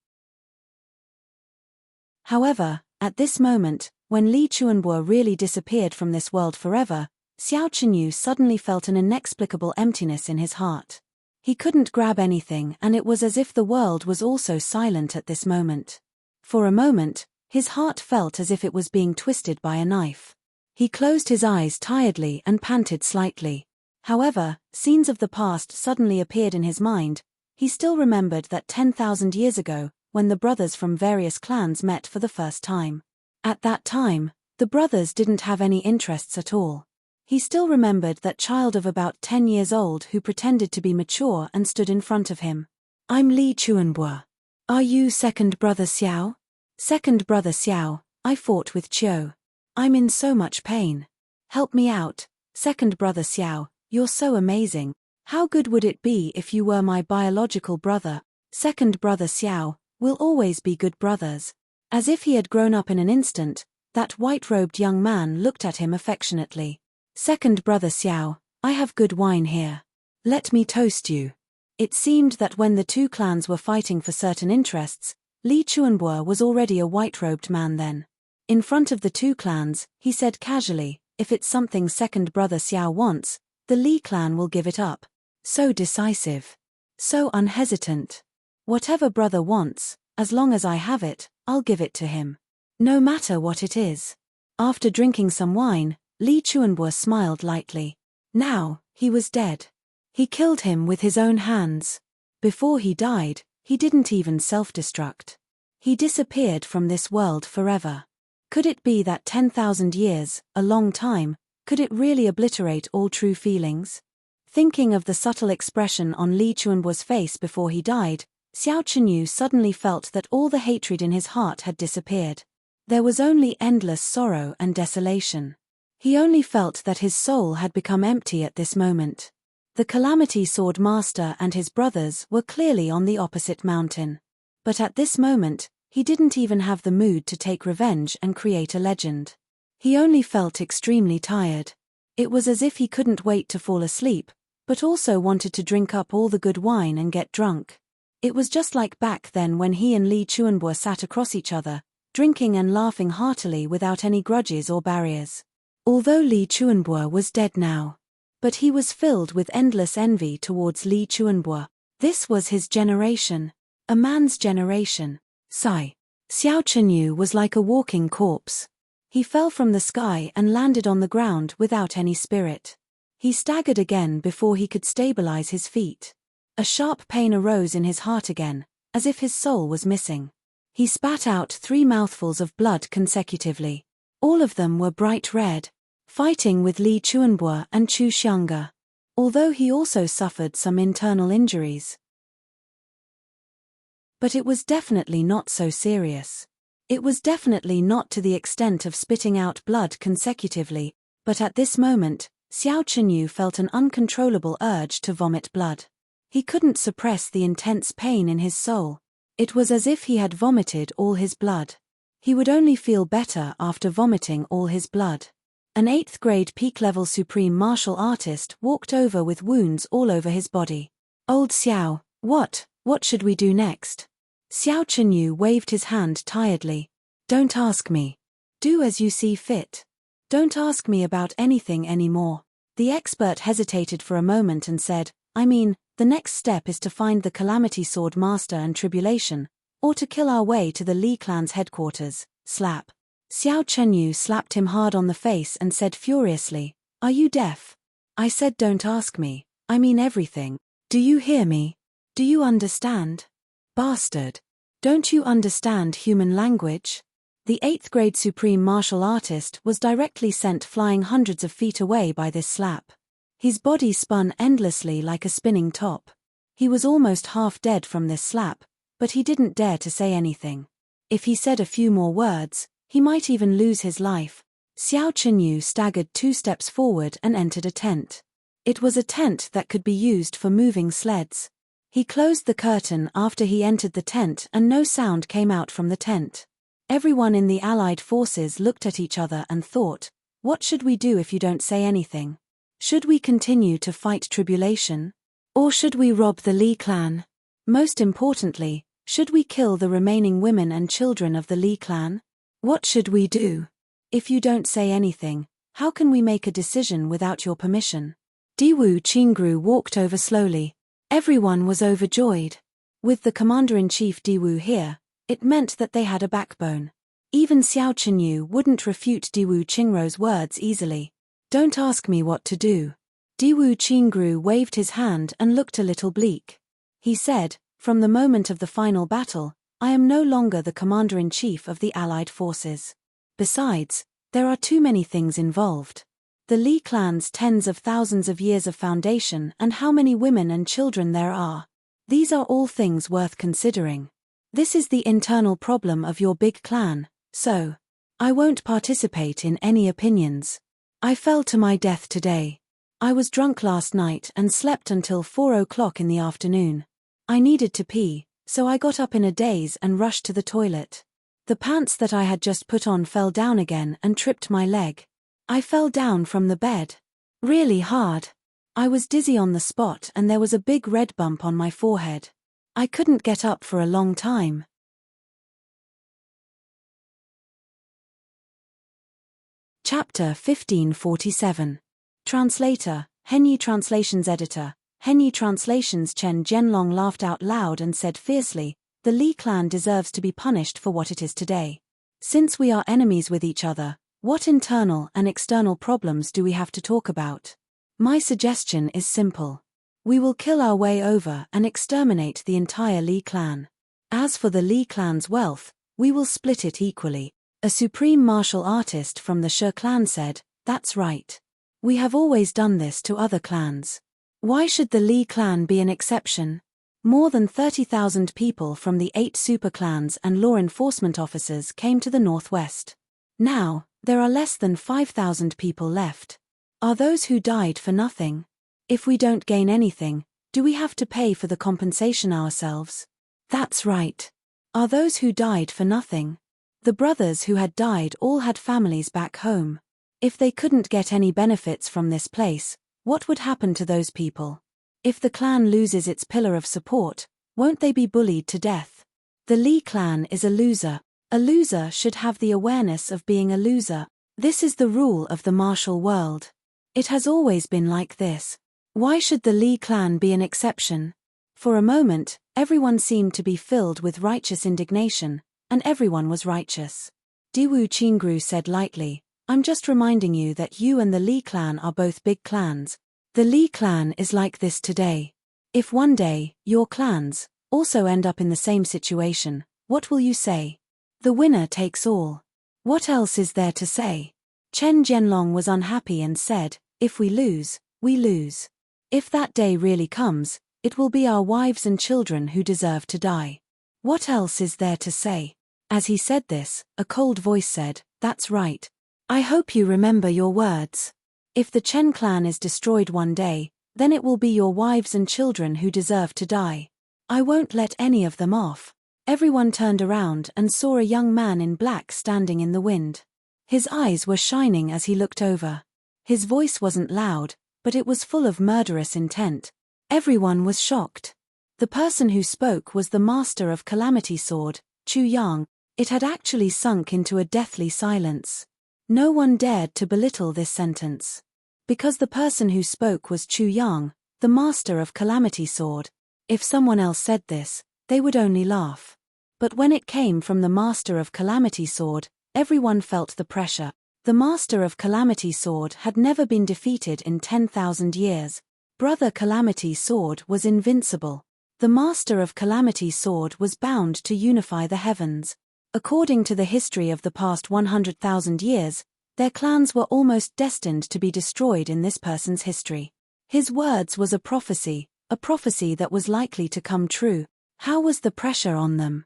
However, at this moment, when Li Chuanbo really disappeared from this world forever, Xiao Chenyu suddenly felt an inexplicable emptiness in his heart. He couldn't grab anything and it was as if the world was also silent at this moment. For a moment, his heart felt as if it was being twisted by a knife. He closed his eyes tiredly and panted slightly. However, scenes of the past suddenly appeared in his mind. He still remembered that 10,000 years ago, when the brothers from various clans met for the first time. At that time, the brothers didn't have any interests at all. He still remembered that child of about 10 years old who pretended to be mature and stood in front of him. I'm Li Chuanbo. Are you second brother Xiao? Second brother Xiao, I fought with Qiu. I'm in so much pain. Help me out, second brother Xiao. You're so amazing. How good would it be if you were my biological brother? Second brother Xiao, we'll always be good brothers. As if he had grown up in an instant, that white-robed young man looked at him affectionately. Second brother Xiao, I have good wine here. Let me toast you. It seemed that when the two clans were fighting for certain interests, Li Chuanbo was already a white-robed man then. In front of the two clans, he said casually, if it's something second brother Xiao wants, the Li clan will give it up. So decisive. So unhesitant. Whatever brother wants, as long as I have it, I'll give it to him. No matter what it is. After drinking some wine, Li Chuanbo smiled lightly. Now, he was dead. He killed him with his own hands. Before he died, he didn't even self-destruct. He disappeared from this world forever. Could it be that 10,000 years, a long time, could it really obliterate all true feelings? Thinking of the subtle expression on Li Chuanbo's face before he died, Xiao Chenyu suddenly felt that all the hatred in his heart had disappeared. There was only endless sorrow and desolation. He only felt that his soul had become empty at this moment. The Calamity Sword Master and his brothers were clearly on the opposite mountain. But at this moment, he didn't even have the mood to take revenge and create a legend. He only felt extremely tired. It was as if he couldn't wait to fall asleep, but also wanted to drink up all the good wine and get drunk. It was just like back then when he and Li Chuanbo sat across each other, drinking and laughing heartily without any grudges or barriers. Although Li Chuanbo was dead now. But he was filled with endless envy towards Li Chuanbo. This was his generation. A man's generation. Sigh. Xiao Chenyu was like a walking corpse. He fell from the sky and landed on the ground without any spirit. He staggered again before he could stabilize his feet. A sharp pain arose in his heart again, as if his soul was missing. He spat out 3 mouthfuls of blood consecutively. All of them were bright red. Fighting with Li Chuanbo and Chu Xiangge. Although he also suffered some internal injuries. But it was definitely not so serious. It was definitely not to the extent of spitting out blood consecutively, but at this moment, Xiao Chenyu felt an uncontrollable urge to vomit blood. He couldn't suppress the intense pain in his soul. It was as if he had vomited all his blood. He would only feel better after vomiting all his blood. An 8th grade peak-level supreme martial artist walked over with wounds all over his body. Old Xiao, what should we do next? Xiao Chenyu waved his hand tiredly. Don't ask me. Do as you see fit. Don't ask me about anything anymore. The expert hesitated for a moment and said, the next step is to find the Calamity Sword Master and Tribulation, or to kill our way to the Li clan's headquarters. Slap. Xiao Chenyu slapped him hard on the face and said furiously, Are you deaf? I said don't ask me, everything. Do you hear me? Do you understand? Bastard. Don't you understand human language? The 8th grade supreme martial artist was directly sent flying hundreds of feet away by this slap. His body spun endlessly like a spinning top. He was almost half dead from this slap, but he didn't dare to say anything. If he said a few more words, he might even lose his life. Xiao Chenyu staggered 2 steps forward and entered a tent. It was a tent that could be used for moving sleds. He closed the curtain after he entered the tent and no sound came out from the tent. Everyone in the Allied forces looked at each other and thought, what should we do if you don't say anything? Should we continue to fight tribulation? Or should we rob the Li clan? Most importantly, should we kill the remaining women and children of the Li clan? What should we do? If you don't say anything, how can we make a decision without your permission? Diwu Qingru walked over slowly. Everyone was overjoyed. With the Commander-in-Chief Diwu here, it meant that they had a backbone. Even Xiao Chenyu wouldn't refute Diwu Qingru's words easily. Don't ask me what to do. Diwu Qingru waved his hand and looked a little bleak. He said, from the moment of the final battle, I am no longer the Commander-in-Chief of the Allied forces. Besides, there are too many things involved. The Li clan's tens of thousands of years of foundation and how many women and children there are. These are all things worth considering. This is the internal problem of your big clan, so I won't participate in any opinions. I fell to my death today. I was drunk last night and slept until 4 o'clock in the afternoon. I needed to pee, so I got up in a daze and rushed to the toilet. The pants that I had just put on fell down again and tripped my leg. I fell down from the bed. Really hard. I was dizzy on the spot and there was a big red bump on my forehead. I couldn't get up for a long time. Chapter 1547. Translator, Henyi Translations Editor. Henyi Translations Chen Jianlong laughed out loud and said fiercely, the Li clan deserves to be punished for what it is today. Since we are enemies with each other, what internal and external problems do we have to talk about? My suggestion is simple. We will kill our way over and exterminate the entire Li clan. As for the Li clan's wealth, we will split it equally. A supreme martial artist from the Shi clan said, that's right. We have always done this to other clans. Why should the Li clan be an exception? More than 30,000 people from the 8 super clans and law enforcement officers came to the northwest. Now, there are less than 5,000 people left. Are those who died for nothing? If we don't gain anything, do we have to pay for the compensation ourselves? That's right. Are those who died for nothing? The brothers who had died all had families back home. If they couldn't get any benefits from this place, what would happen to those people? If the clan loses its pillar of support, won't they be bullied to death? The Li clan is a loser. A loser should have the awareness of being a loser. This is the rule of the martial world. It has always been like this. Why should the Li clan be an exception? For a moment, everyone seemed to be filled with righteous indignation, and everyone was righteous. Diwu Qingru said lightly, I'm just reminding you that you and the Li clan are both big clans. The Li clan is like this today. If one day, your clans, also end up in the same situation, what will you say? The winner takes all. What else is there to say? Chen Jianlong was unhappy and said, if we lose, we lose. If that day really comes, it will be our wives and children who deserve to die. What else is there to say? As he said this, a cold voice said, "That's right. I hope you remember your words. If the Chen clan is destroyed one day, then it will be your wives and children who deserve to die. I won't let any of them off." Everyone turned around and saw a young man in black standing in the wind. His eyes were shining as he looked over. His voice wasn't loud, but it was full of murderous intent. Everyone was shocked. The person who spoke was the master of Calamity Sword, Chu Yang. It had actually sunk into a deathly silence. No one dared to belittle this sentence. Because the person who spoke was Chu Yang, the master of Calamity Sword. If someone else said this, they would only laugh. But when it came from the master of Calamity Sword, everyone felt the pressure. The master of Calamity Sword had never been defeated in 10,000 years. Brother Calamity Sword was invincible. The master of Calamity Sword was bound to unify the heavens. According to the history of the past 100,000 years, their clans were almost destined to be destroyed in this person's history. His words was a prophecy that was likely to come true. How was the pressure on them?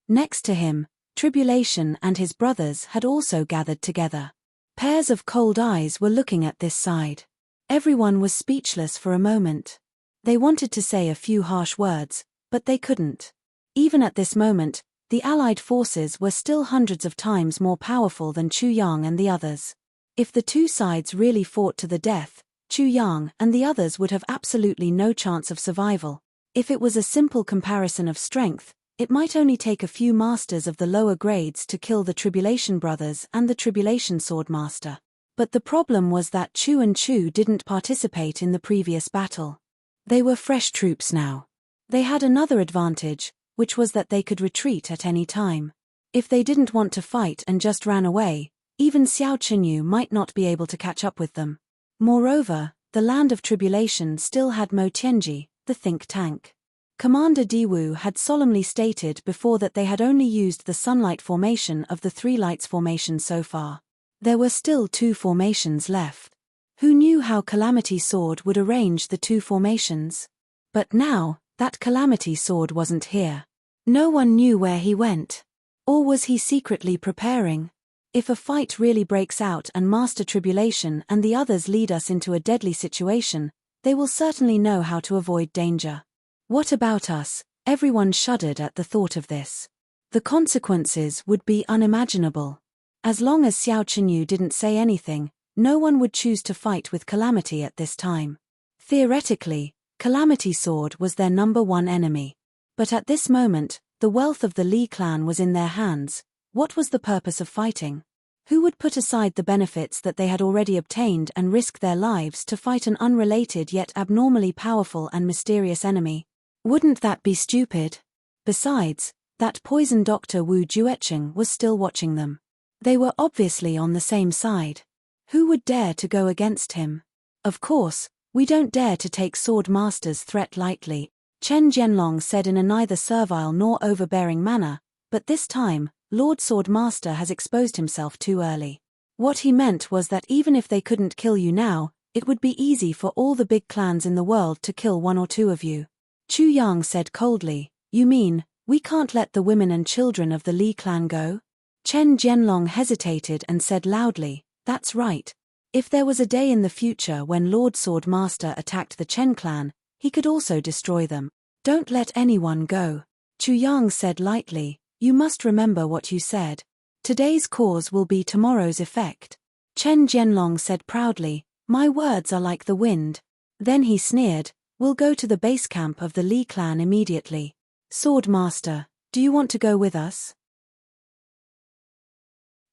Next to him, Tribulation and his brothers had also gathered together. Pairs of cold eyes were looking at this side. Everyone was speechless for a moment. They wanted to say a few harsh words, but they couldn't. Even at this moment, the Allied forces were still hundreds of times more powerful than Chu Yang and the others. If the two sides really fought to the death, Chu Yang and the others would have absolutely no chance of survival. If it was a simple comparison of strength, it might only take a few masters of the lower grades to kill the Tribulation brothers and the Tribulation Swordmaster. But the problem was that Chu and Chu didn't participate in the previous battle. They were fresh troops now. They had another advantage, which was that they could retreat at any time. If they didn't want to fight and just ran away, even Xiao Chenyu might not be able to catch up with them. Moreover, the land of Tribulation still had Mo Tianji, the think tank. Commander Diwu had solemnly stated before that they had only used the Sunlight Formation of the Three Lights Formation so far. There were still 2 formations left. Who knew how Calamity Sword would arrange the 2 formations? But now, that Calamity Sword wasn't here. No one knew where he went. Or was he secretly preparing? If a fight really breaks out and Master Tribulation and the others lead us into a deadly situation, they will certainly know how to avoid danger. What about us? Everyone shuddered at the thought of this. The consequences would be unimaginable. As long as Xiao Chenyu didn't say anything, no one would choose to fight with Calamity at this time. Theoretically, Calamity Sword was their #1 enemy. But at this moment, the wealth of the Li clan was in their hands. What was the purpose of fighting? Who would put aside the benefits that they had already obtained and risk their lives to fight an unrelated yet abnormally powerful and mysterious enemy? Wouldn't that be stupid? Besides, that poison Dr. Wu Juecheng was still watching them. They were obviously on the same side. Who would dare to go against him? Of course, we don't dare to take Sword Master's threat lightly, Chen Jianlong said in a neither servile nor overbearing manner, but this time, Lord Sword Master has exposed himself too early. What he meant was that even if they couldn't kill you now, it would be easy for all the big clans in the world to kill 1 or 2 of you. Chu Yang said coldly, "You mean, we can't let the women and children of the Li clan go?" Chen Jianlong hesitated and said loudly, "That's right. If there was a day in the future when Lord Sword Master attacked the Chen clan, he could also destroy them. Don't let anyone go." Chu Yang said lightly, "You must remember what you said. Today's cause will be tomorrow's effect." Chen Jianlong said proudly, "My words are like the wind." Then he sneered, "We'll go to the base camp of the Li clan immediately. Sword Master, do you want to go with us?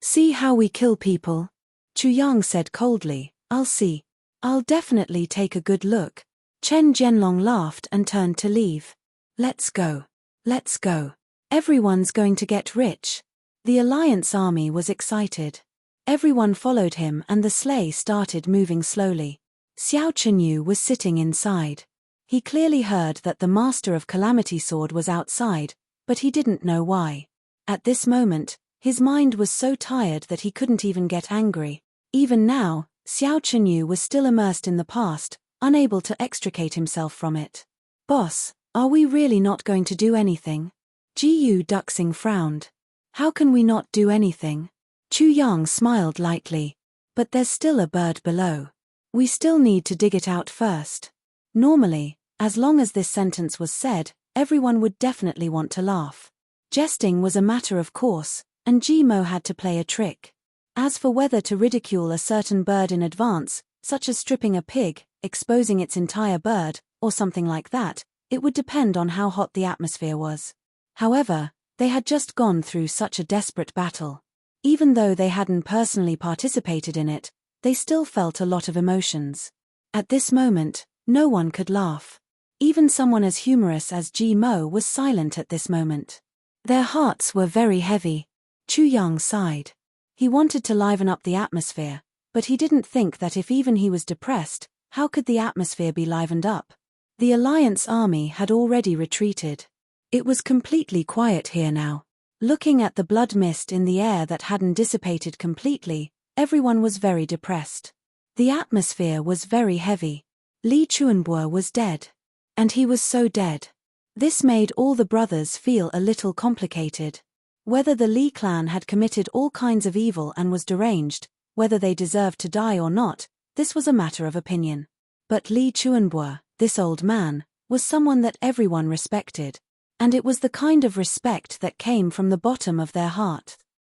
See how we kill people?" Chu Yang said coldly, "I'll see. I'll definitely take a good look." Chen Jianlong laughed and turned to leave. "Let's go. Let's go. Everyone's going to get rich." The Alliance army was excited. Everyone followed him and the sleigh started moving slowly. Xiao Chenyu was sitting inside. He clearly heard that the Master of Calamity Sword was outside, but he didn't know why. At this moment, his mind was so tired that he couldn't even get angry. Even now, Xiao Chenyu was still immersed in the past, unable to extricate himself from it. "Boss, Are we really not going to do anything? Gu Duxing frowned. How can we not do anything? Chu Yang smiled lightly. But there's still a bird below. We still need to dig it out first. Normally, as long as this sentence was said, everyone would definitely want to laugh. Jesting was a matter of course, and Jimo had to play a trick. As for whether to ridicule a certain bird in advance, such as stripping a pig, exposing its entire bird, or something like that, it would depend on how hot the atmosphere was. However, they had just gone through such a desperate battle. Even though they hadn't personally participated in it, they still felt a lot of emotions. At this moment, no one could laugh. Even someone as humorous as Ji Mo was silent at this moment. Their hearts were very heavy. Chu Yang sighed. He wanted to liven up the atmosphere, but he didn't think that if even he was depressed, how could the atmosphere be livened up? The Alliance army had already retreated. It was completely quiet here now. Looking at the blood mist in the air that hadn't dissipated completely, everyone was very depressed. The atmosphere was very heavy. Li Chuanbo was dead. And he was so dead. This made all the brothers feel a little complicated. Whether the Li clan had committed all kinds of evil and was deranged, whether they deserved to die or not, this was a matter of opinion. But Li Chuanbo, this old man, was someone that everyone respected. And it was the kind of respect that came from the bottom of their heart.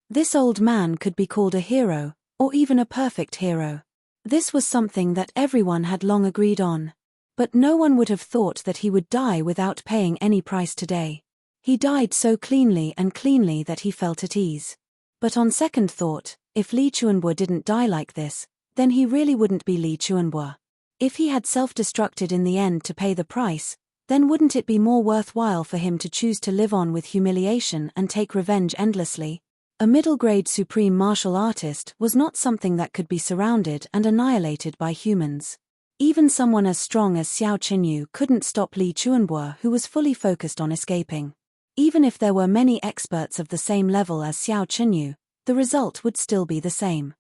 This old man could be called a hero, or even a perfect hero. This was something that everyone had long agreed on. But no one would have thought that he would die without paying any price today. He died so cleanly that he felt at ease. But on second thought, if Li Chuanbo didn't die like this, then he really wouldn't be Li Chuanbo. If he had self-destructed in the end to pay the price, then wouldn't it be more worthwhile for him to choose to live on with humiliation and take revenge endlessly? A middle-grade supreme martial artist was not something that could be surrounded and annihilated by humans. Even someone as strong as Xiao Qinyu couldn't stop Li Chuanbo, who was fully focused on escaping. Even if there were many experts of the same level as Xiao Qinyu, the result would still be the same.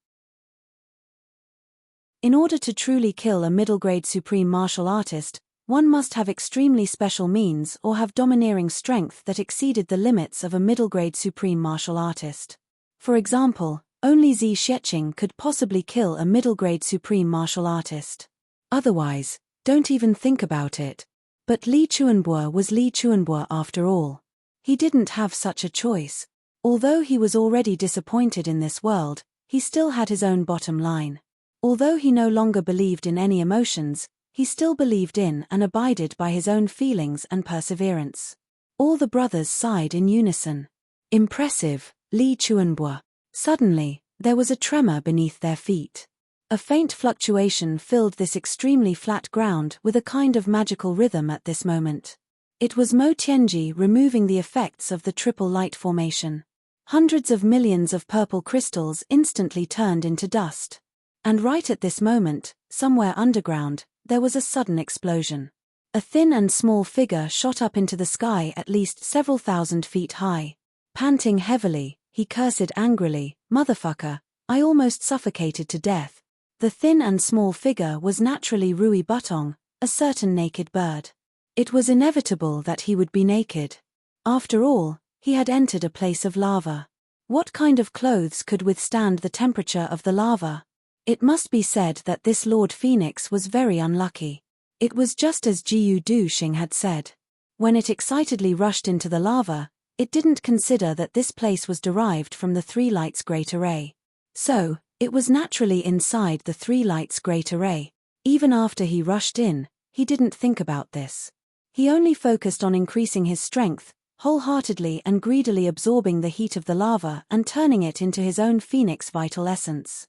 In order to truly kill a middle-grade supreme martial artist, one must have extremely special means or have domineering strength that exceeded the limits of a middle-grade supreme martial artist. For example, only Zi Xieching could possibly kill a middle-grade supreme martial artist. Otherwise, don't even think about it. But Li Chuanbo was Li Chuanbo after all. He didn't have such a choice. Although he was already disappointed in this world, he still had his own bottom line. Although he no longer believed in any emotions, he still believed in and abided by his own feelings and perseverance. All the brothers sighed in unison. Impressive, Li Chuanbo. Suddenly, there was a tremor beneath their feet. A faint fluctuation filled this extremely flat ground with a kind of magical rhythm at this moment. It was Mo Tianji removing the effects of the triple light formation. Hundreds of millions of purple crystals instantly turned into dust. And right at this moment, somewhere underground, there was a sudden explosion. A thin and small figure shot up into the sky at least several thousand feet high. Panting heavily, he cursed angrily, "Motherfucker, I almost suffocated to death." The thin and small figure was naturally Rui Butong, a certain naked bird. It was inevitable that he would be naked. After all, he had entered a place of lava. What kind of clothes could withstand the temperature of the lava? It must be said that this Lord Phoenix was very unlucky. It was just as Jiu Duxing had said. When it excitedly rushed into the lava, it didn't consider that this place was derived from the Three Lights Great Array. So, it was naturally inside the Three Lights Great Array. Even after he rushed in, he didn't think about this. He only focused on increasing his strength, wholeheartedly and greedily absorbing the heat of the lava and turning it into his own phoenix vital essence.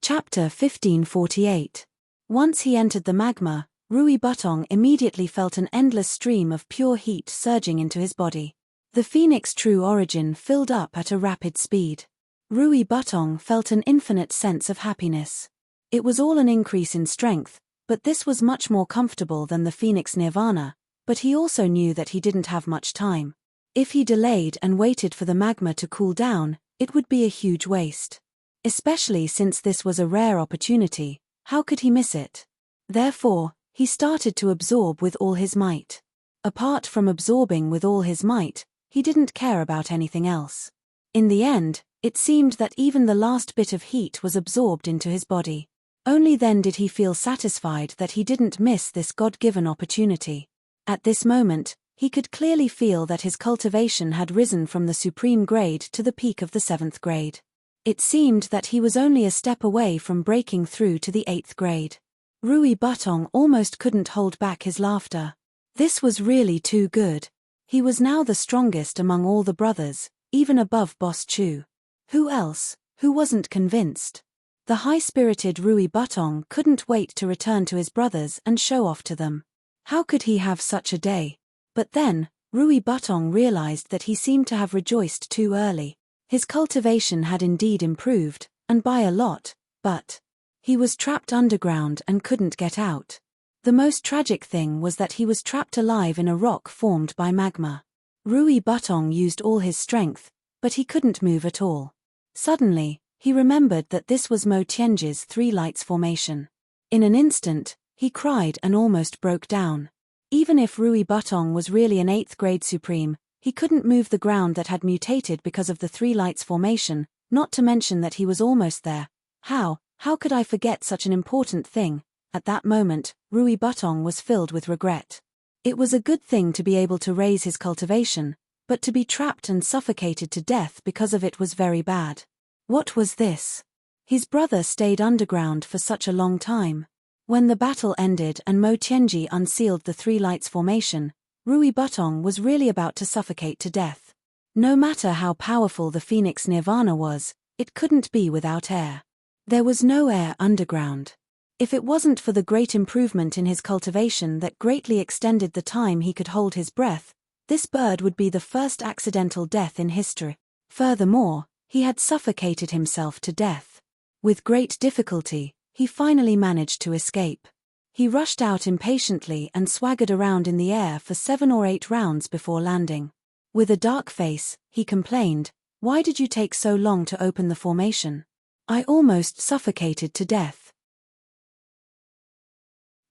Chapter 1548. Once he entered the magma, Rui Butong immediately felt an endless stream of pure heat surging into his body. The phoenix true origin filled up at a rapid speed. Rui Butong felt an infinite sense of happiness. It was all an increase in strength, but this was much more comfortable than the Phoenix Nirvana, but he also knew that he didn't have much time. If he delayed and waited for the magma to cool down, it would be a huge waste. Especially since this was a rare opportunity, How could he miss it? Therefore, he started to absorb with all his might. Apart from absorbing with all his might, he didn't care about anything else. In the end, it seemed that even the last bit of heat was absorbed into his body. Only then did he feel satisfied that he didn't miss this God-given opportunity. At this moment, he could clearly feel that his cultivation had risen from the supreme grade to the peak of the 7th grade. It seemed that he was only a step away from breaking through to the 8th grade. Rui Butong almost couldn't hold back his laughter. This was really too good. He was now the strongest among all the brothers, even above Boss Chu. Who else, who wasn't convinced? The high-spirited Rui Butong couldn't wait to return to his brothers and show off to them. How could he have such a day? But then, Rui Butong realized that he seemed to have rejoiced too early. His cultivation had indeed improved, and by a lot, but he was trapped underground and couldn't get out. The most tragic thing was that he was trapped alive in a rock formed by magma. Rui Butong used all his strength, but he couldn't move at all. Suddenly, he remembered that this was Mo Tianji's 3 lights formation. In an instant, he cried and almost broke down. Even if Rui Butong was really an 8th grade supreme, he couldn't move the ground that had mutated because of the 3 lights formation, not to mention that he was almost there. How could I forget such an important thing? At that moment, Rui Butong was filled with regret. It was a good thing to be able to raise his cultivation, but to be trapped and suffocated to death because of it was very bad. What was this? His brother stayed underground for such a long time. When the battle ended and Mo Tianji unsealed the 3 lights formation, Rui Butong was really about to suffocate to death. No matter how powerful the Phoenix Nirvana was, it couldn't be without air. There was no air underground. If it wasn't for the great improvement in his cultivation that greatly extended the time he could hold his breath, this bird would be the first accidental death in history. Furthermore, he had suffocated himself to death. With great difficulty, he finally managed to escape. He rushed out impatiently and swaggered around in the air for 7 or 8 rounds before landing. With a dark face, he complained, "Why did you take so long to open the formation? I almost suffocated to death."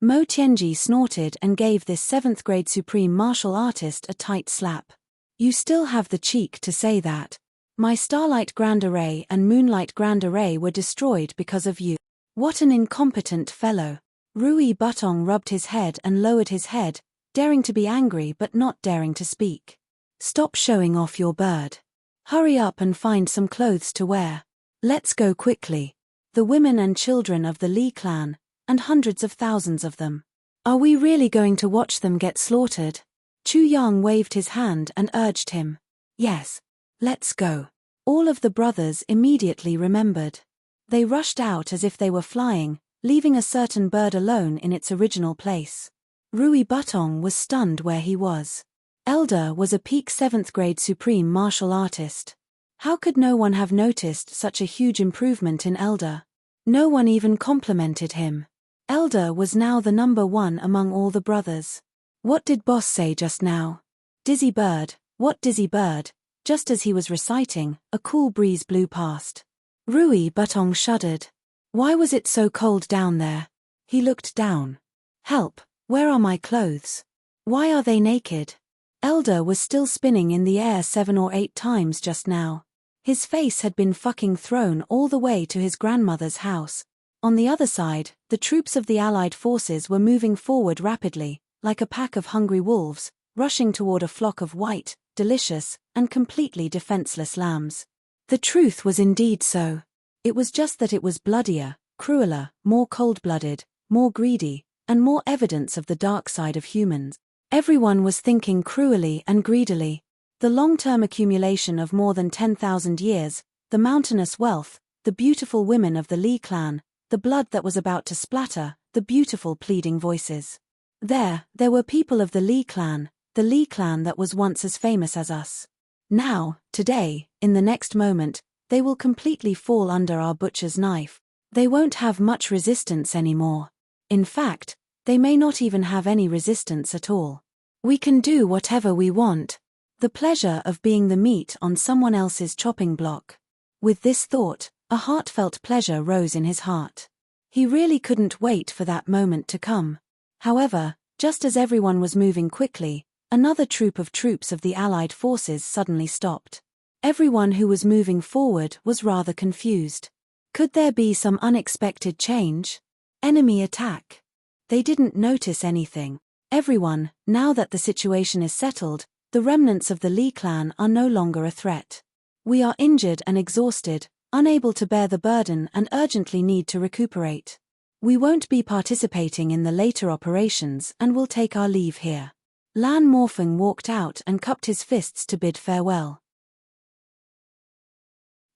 Mo Tianji snorted and gave this 7th grade supreme martial artist a tight slap. "You still have the cheek to say that? My Starlight Grand Array and Moonlight Grand Array were destroyed because of you. What an incompetent fellow." Rui Butong rubbed his head and lowered his head, daring to be angry but not daring to speak. "Stop showing off your bird. Hurry up and find some clothes to wear. Let's go quickly. The women and children of the Li clan, and hundreds of thousands of them. Are we really going to watch them get slaughtered?" Chu Yang waved his hand and urged him. "Yes. Let's go." All of the brothers immediately remembered. They rushed out as if they were flying, leaving a certain bird alone in its original place. Rui Butong was stunned where he was. Elder was a peak 7th grade supreme martial artist. How could no one have noticed such a huge improvement in Elder? No one even complimented him. Elder was now the number 1 among all the brothers. What did Boss say just now? Dizzy bird, what dizzy bird? Just as he was reciting, a cool breeze blew past. Rui Butong shuddered. Why was it so cold down there? He looked down. Help, where are my clothes? Why are they naked? Elder was still spinning in the air 7 or 8 times just now. His face had been fucking thrown all the way to his grandmother's house. On the other side, the troops of the Allied forces were moving forward rapidly, like a pack of hungry wolves, rushing toward a flock of white, delicious, and completely defenseless lambs. The truth was indeed so. It was just that it was bloodier, crueler, more cold-blooded, more greedy, and more evidence of the dark side of humans. Everyone was thinking cruelly and greedily. The long-term accumulation of more than 10,000 years, the mountainous wealth, the beautiful women of the Li clan, the blood that was about to splatter, the beautiful pleading voices. There were people of the Li clan that was once as famous as us. Now, today, in the next moment, they will completely fall under our butcher's knife. They won't have much resistance anymore. In fact, they may not even have any resistance at all. We can do whatever we want. The pleasure of being the meat on someone else's chopping block. With this thought, a heartfelt pleasure rose in his heart. He really couldn't wait for that moment to come. However, just as everyone was moving quickly, another troop of troops of the Allied forces suddenly stopped. Everyone who was moving forward was rather confused. Could there be some unexpected change? Enemy attack? They didn't notice anything. Everyone, now that the situation is settled, the remnants of the Li clan are no longer a threat. We are injured and exhausted, unable to bear the burden and urgently need to recuperate. We won't be participating in the later operations and will take our leave here. Lan Morfeng walked out and cupped his fists to bid farewell.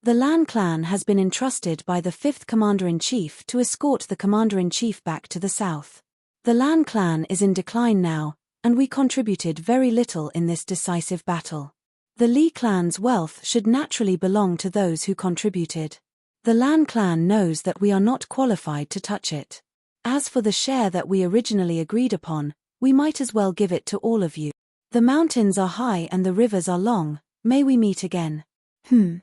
The Lan clan has been entrusted by the 5th Commander-in-Chief to escort the Commander-in-Chief back to the south. The Lan clan is in decline now, and we contributed very little in this decisive battle. The Li clan's wealth should naturally belong to those who contributed. The Lan clan knows that we are not qualified to touch it. As for the share that we originally agreed upon, we might as well give it to all of you. The mountains are high and the rivers are long, may we meet again. Chen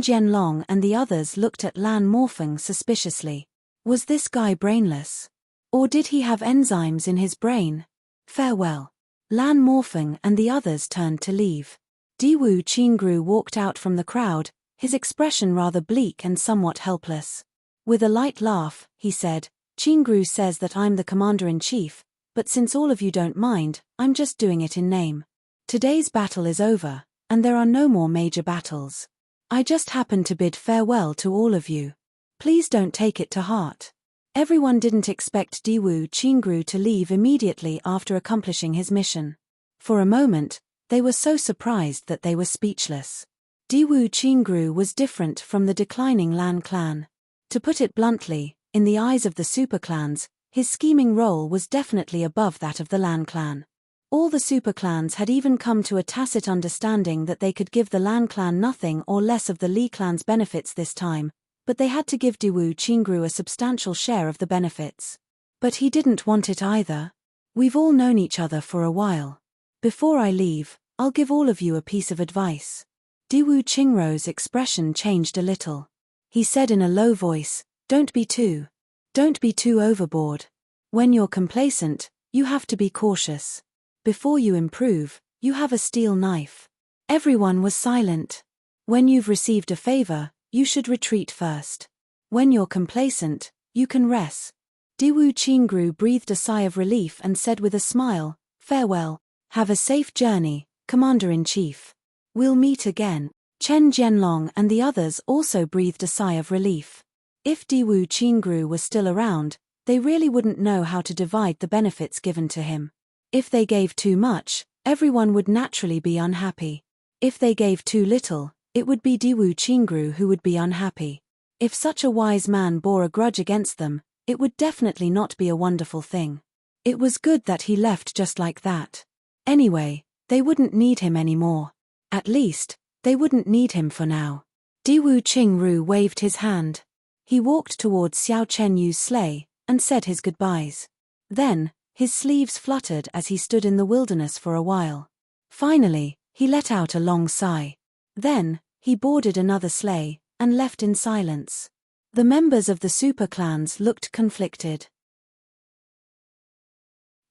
Jianlong and the others looked at Lan Morfeng suspiciously. Was this guy brainless? Or did he have enzymes in his brain? Farewell. Lan Morfeng and the others turned to leave. Diwu Qingru walked out from the crowd, his expression rather bleak and somewhat helpless. With a light laugh, he said, Qingru says that I'm the Commander-in-Chief, but since all of you don't mind, I'm just doing it in name. Today's battle is over, and there are no more major battles. I just happen to bid farewell to all of you. Please don't take it to heart. Everyone didn't expect Diwu Qingru to leave immediately after accomplishing his mission. For a moment, they were so surprised that they were speechless. Diwu Qingru was different from the declining Lan clan. To put it bluntly, in the eyes of the superclans, his scheming role was definitely above that of the Lan clan. All the superclans had even come to a tacit understanding that they could give the Lan clan nothing or less of the Li clan's benefits this time, but they had to give Diwu Qingru a substantial share of the benefits. But he didn't want it either. We've all known each other for a while. Before I leave, I'll give all of you a piece of advice. Diwu Qingru's expression changed a little. He said in a low voice, Don't be too overboard. When you're complacent, you have to be cautious. Before you improve, you have a steel knife. Everyone was silent. When you've received a favor, you should retreat first. When you're complacent, you can rest. Diwu Qingru breathed a sigh of relief and said with a smile, Farewell. Have a safe journey, Commander-in-Chief. We'll meet again. Chen Jianlong and the others also breathed a sigh of relief. If Diwu Qingru was still around, they really wouldn't know how to divide the benefits given to him. If they gave too much, everyone would naturally be unhappy. If they gave too little, it would be Diwu Qingru who would be unhappy. If such a wise man bore a grudge against them, it would definitely not be a wonderful thing. It was good that he left just like that. Anyway, they wouldn't need him anymore. At least, they wouldn't need him for now. Diwu Qingru waved his hand. He walked towards Xiao Chenyu's sleigh, and said his goodbyes. Then, his sleeves fluttered as he stood in the wilderness for a while. Finally, he let out a long sigh. Then, he boarded another sleigh, and left in silence. The members of the superclans looked conflicted.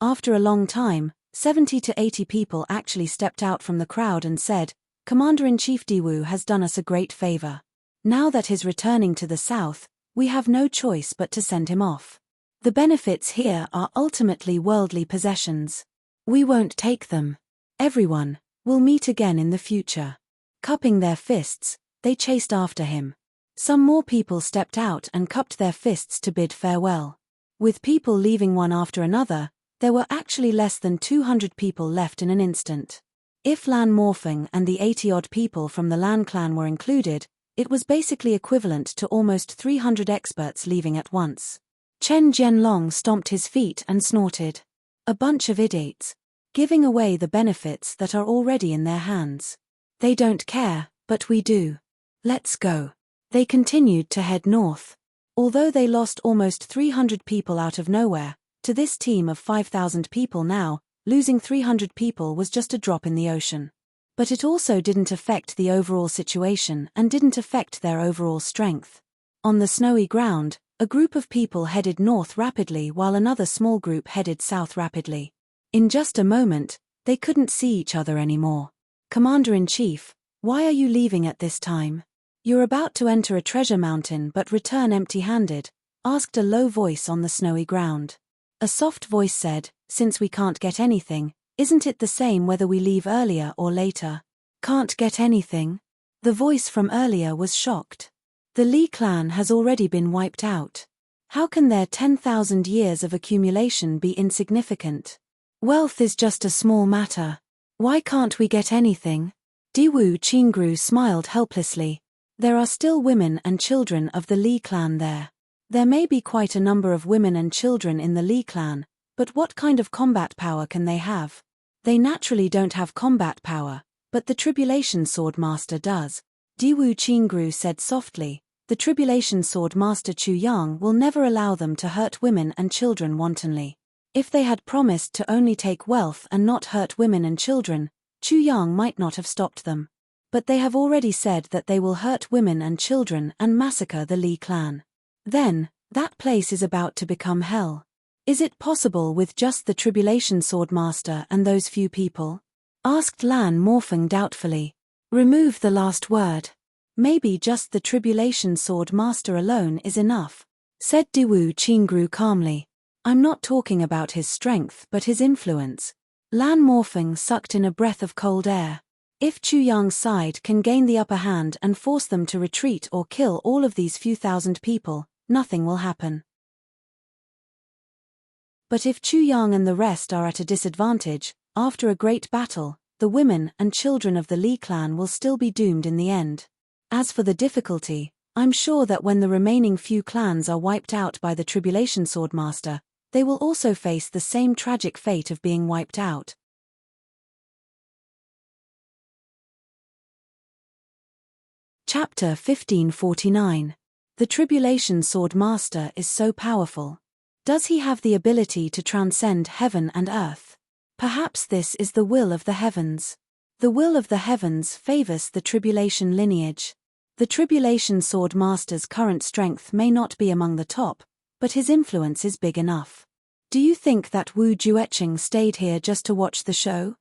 After a long time, 70 to 80 people actually stepped out from the crowd and said, Commander-in-Chief Diwu has done us a great favor. Now that he's returning to the south, we have no choice but to send him off. The benefits here are ultimately worldly possessions. We won't take them. Everyone will meet again in the future. Cupping their fists, they chased after him. Some more people stepped out and cupped their fists to bid farewell. With people leaving one after another, there were actually less than 200 people left in an instant. If Lan Morfeng and the 80-odd people from the Lan clan were included, it was basically equivalent to almost 300 experts leaving at once. Chen Jianlong stomped his feet and snorted. A bunch of idiots. Giving away the benefits that are already in their hands. They don't care, but we do. Let's go. They continued to head north. Although they lost almost 300 people out of nowhere, to this team of 5,000 people now, losing 300 people was just a drop in the ocean. But it also didn't affect the overall situation and didn't affect their overall strength. On the snowy ground, A group of people headed north rapidly while another small group headed south rapidly. In just a moment, they couldn't see each other anymore. Commander-in-Chief, why are you leaving at this time? You're about to enter a treasure mountain but return empty-handed, asked a low voice on the snowy ground. A soft voice said, since we can't get anything, isn't it the same whether we leave earlier or later? Can't get anything? The voice from earlier was shocked. The Li clan has already been wiped out. How can their 10,000 years of accumulation be insignificant? Wealth is just a small matter. Why can't we get anything? Diwu Qingru smiled helplessly. There are still women and children of the Li clan there. There may be quite a number of women and children in the Li clan, but what kind of combat power can they have? They naturally don't have combat power, but the Tribulation Sword Master does. Diwu Qingru said softly, the Tribulation Sword Master Chu Yang will never allow them to hurt women and children wantonly. If they had promised to only take wealth and not hurt women and children, Chu Yang might not have stopped them. But they have already said that they will hurt women and children and massacre the Li clan. Then, that place is about to become hell. Is it possible with just the Tribulation Sword Master and those few people? Asked Lan Morfeng doubtfully. Remove the last word. Maybe just the Tribulation Sword Master alone is enough, said Diwu Qingru calmly. I'm not talking about his strength but his influence. Lan Morfeng sucked in a breath of cold air. If Chu Yang's side can gain the upper hand and force them to retreat or kill all of these few thousand people, nothing will happen. But if Chu Yang and the rest are at a disadvantage, after a great battle, the women and children of the Li clan will still be doomed in the end. As for the difficulty, I'm sure that when the remaining few clans are wiped out by the Tribulation Sword Master, they will also face the same tragic fate of being wiped out. Chapter 1549. The Tribulation Sword Master is so powerful. Does he have the ability to transcend heaven and earth? Perhaps this is the will of the heavens. The will of the heavens favors the Tribulation lineage. The Tribulation Sword Master's current strength may not be among the top, but his influence is big enough. Do you think that Wu Jueqing stayed here just to watch the show?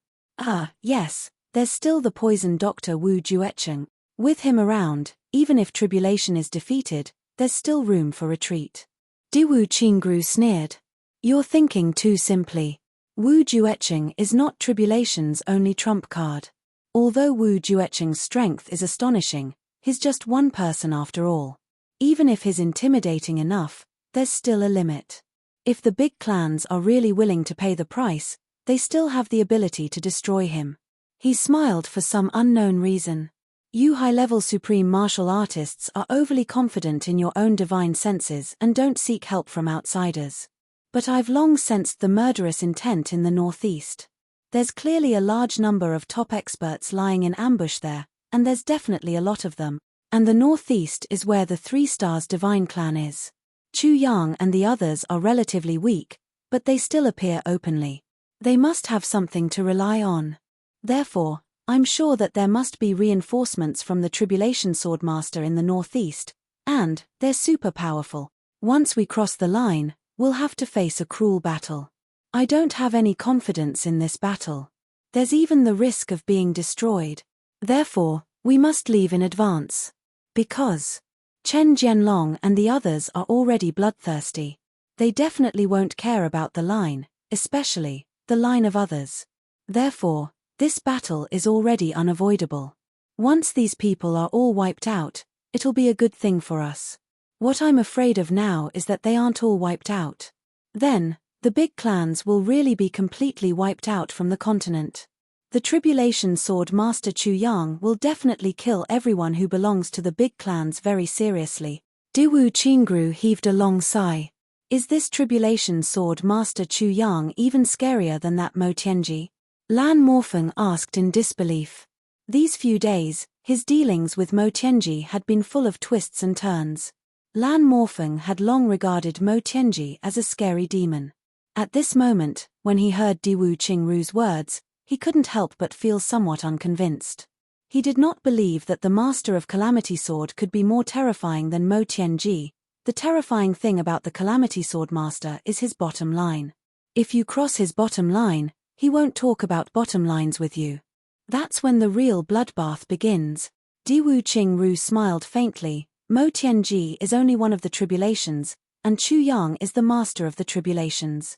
Yes, there's still the poison doctor Wu Jueqing. With him around, even if Tribulation is defeated, there's still room for retreat. Diwu Qingru sneered. You're thinking too simply. Wu Jueqing is not Tribulation's only trump card. Although Wu Jueqing's strength is astonishing, he's just one person after all. Even if he's intimidating enough, there's still a limit. If the big clans are really willing to pay the price, they still have the ability to destroy him. He smiled for some unknown reason. You high-level supreme martial artists are overly confident in your own divine senses and don't seek help from outsiders. But I've long sensed the murderous intent in the northeast. There's clearly a large number of top experts lying in ambush there, and there's definitely a lot of them. And the northeast is where the 3 Stars Divine clan is. Chu Yang and the others are relatively weak, but they still appear openly. They must have something to rely on. Therefore, I'm sure that there must be reinforcements from the Tribulation Sword Master in the northeast, and they're super powerful. Once we cross the line, we'll have to face a cruel battle. I don't have any confidence in this battle. There's even the risk of being destroyed. Therefore, we must leave in advance. Because Chen Jianlong and the others are already bloodthirsty. They definitely won't care about the line, especially the line of others. Therefore, this battle is already unavoidable. Once these people are all wiped out, it'll be a good thing for us. What I'm afraid of now is that they aren't all wiped out. Then, the big clans will really be completely wiped out from the continent. The Tribulation Sword Master Chu Yang will definitely kill everyone who belongs to the big clans very seriously. Diwu Qingru heaved a long sigh. Is this Tribulation Sword Master Chu Yang even scarier than that Mo Tianji? Lan Morfeng asked in disbelief. These few days, his dealings with Mo Tianji had been full of twists and turns. Lan Morfeng had long regarded Mo Tianji as a scary demon. At this moment, when he heard Diwu Qingru's words, he couldn't help but feel somewhat unconvinced. He did not believe that the Master of Calamity Sword could be more terrifying than Mo Tianji, The terrifying thing about the Calamity Swordmaster is his bottom line. If you cross his bottom line, he won't talk about bottom lines with you. That's when the real bloodbath begins. Diwu Qingru smiled faintly. Mo Tianji is only one of the tribulations, and Chu Yang is the master of the tribulations.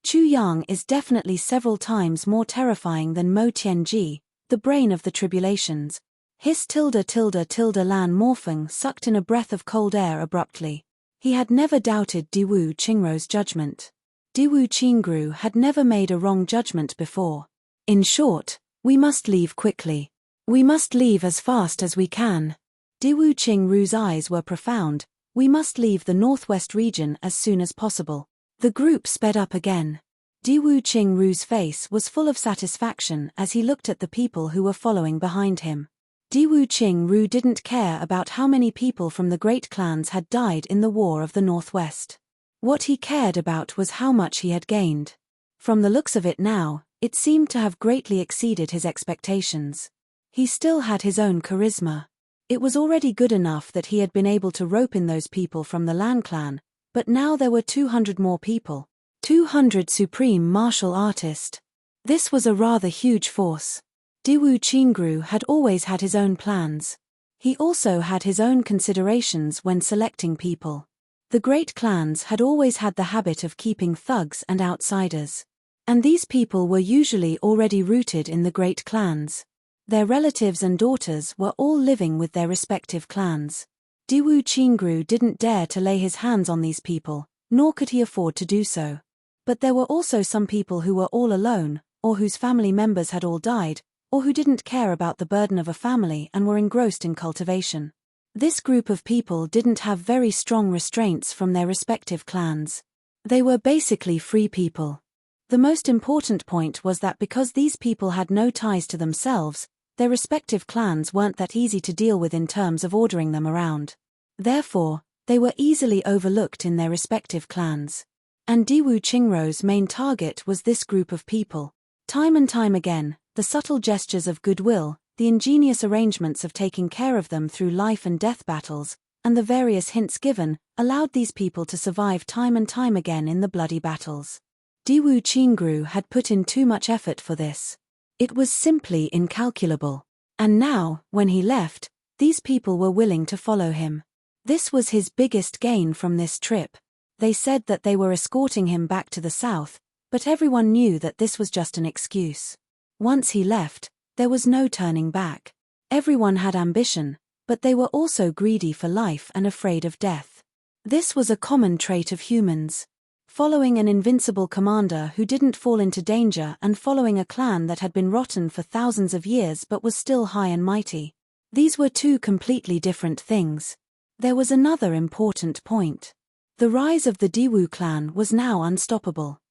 Chu Yang is definitely several times more terrifying than Mo Tianji, the brain of the tribulations. His Lan Morfeng sucked in a breath of cold air abruptly. He had never doubted Diwu Qingru's judgment. Diwu Qingru had never made a wrong judgment before. In short, we must leave quickly. We must leave as fast as we can. Diwu Qingru's eyes were profound. We must leave the northwest region as soon as possible. The group sped up again. Diwu Qingru's face was full of satisfaction as he looked at the people who were following behind him. Diwu Qingru didn't care about how many people from the great clans had died in the War of the Northwest. What he cared about was how much he had gained. From the looks of it now, it seemed to have greatly exceeded his expectations. He still had his own charisma. It was already good enough that he had been able to rope in those people from the Lan clan, but now there were 200 more people. 200 supreme martial artists. This was a rather huge force. Diwu Qingru had always had his own plans. He also had his own considerations when selecting people. The great clans had always had the habit of keeping thugs and outsiders. And these people were usually already rooted in the great clans. Their relatives and daughters were all living with their respective clans. Diwu Qingru didn't dare to lay his hands on these people, nor could he afford to do so. But there were also some people who were all alone, or whose family members had all died, or who didn't care about the burden of a family and were engrossed in cultivation. This group of people didn't have very strong restraints from their respective clans. They were basically free people. The most important point was that because these people had no ties to themselves, their respective clans weren't that easy to deal with in terms of ordering them around. Therefore, they were easily overlooked in their respective clans. And Diwu Qingru's main target was this group of people. Time and time again, the subtle gestures of goodwill, the ingenious arrangements of taking care of them through life and death battles, and the various hints given, allowed these people to survive time and time again in the bloody battles. Diwu Qingru had put in too much effort for this. It was simply incalculable. And now, when he left, these people were willing to follow him. This was his biggest gain from this trip. They said that they were escorting him back to the south, but everyone knew that this was just an excuse. Once he left, there was no turning back. Everyone had ambition, but they were also greedy for life and afraid of death. This was a common trait of humans. Following an invincible commander who didn't fall into danger and following a clan that had been rotten for thousands of years but was still high and mighty. These were two completely different things. There was another important point. The rise of the Diwu clan was now unstoppable.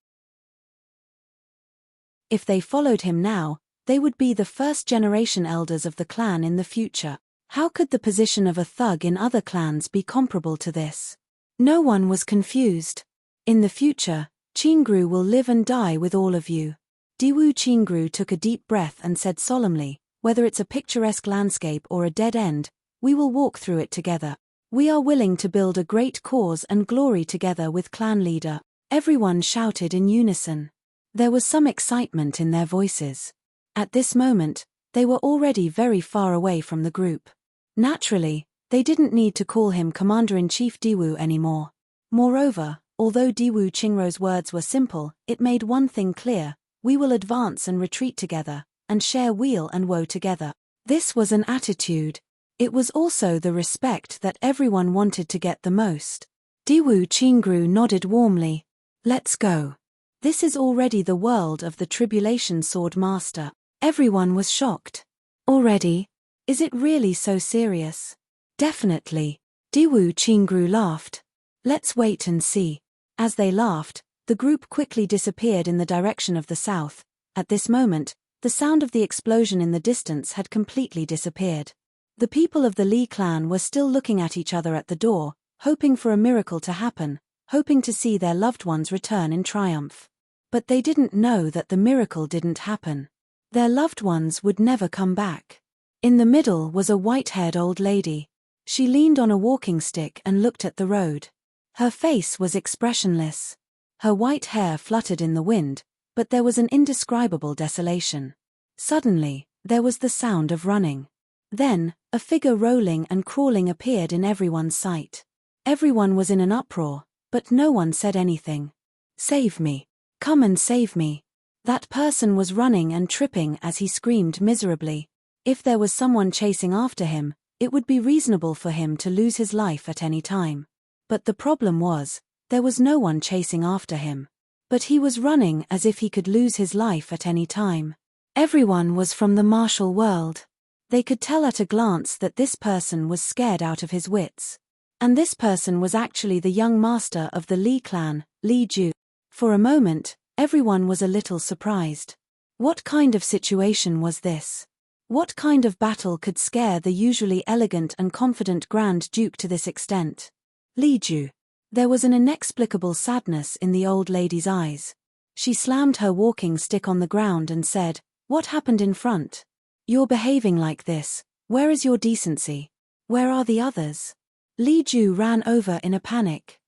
If they followed him now, they would be the first-generation elders of the clan in the future. How could the position of a thug in other clans be comparable to this? No one was confused. In the future, Qingru will live and die with all of you. Diwu Qingru took a deep breath and said solemnly, whether it's a picturesque landscape or a dead end, we will walk through it together. We are willing to build a great cause and glory together with clan leader. Everyone shouted in unison. There was some excitement in their voices. At this moment, they were already very far away from the group. Naturally, they didn't need to call him Commander-in-Chief Diwu anymore. Moreover, although Diwu Qingru's words were simple, it made one thing clear: we will advance and retreat together, and share weal and woe together. This was an attitude. It was also the respect that everyone wanted to get the most. Diwu Qingru nodded warmly. Let's go. This is already the world of the Tribulation Sword Master. Everyone was shocked. Already? Is it really so serious? Definitely. Diwu Qingru laughed. Let's wait and see. As they laughed, the group quickly disappeared in the direction of the south. At this moment, the sound of the explosion in the distance had completely disappeared. The people of the Li clan were still looking at each other at the door, hoping for a miracle to happen, hoping to see their loved ones return in triumph. But they didn't know that the miracle didn't happen. Their loved ones would never come back. In the middle was a white-haired old lady. She leaned on a walking stick and looked at the road. Her face was expressionless. Her white hair fluttered in the wind, but there was an indescribable desolation. Suddenly, there was the sound of running. Then, a figure rolling and crawling appeared in everyone's sight. Everyone was in an uproar, but no one said anything. "Save me! Come and save me!" That person was running and tripping as he screamed miserably. If there was someone chasing after him, it would be reasonable for him to lose his life at any time. But the problem was, there was no one chasing after him. But he was running as if he could lose his life at any time. Everyone was from the martial world. They could tell at a glance that this person was scared out of his wits. And this person was actually the young master of the Li clan, Li Ju. For a moment, everyone was a little surprised. What kind of situation was this? What kind of battle could scare the usually elegant and confident Grand Duke to this extent? Li Ju. There was an inexplicable sadness in the old lady's eyes. She slammed her walking stick on the ground and said, "What happened in front? You're behaving like this. Where is your decency? Where are the others?" Li Ju ran over in a panic.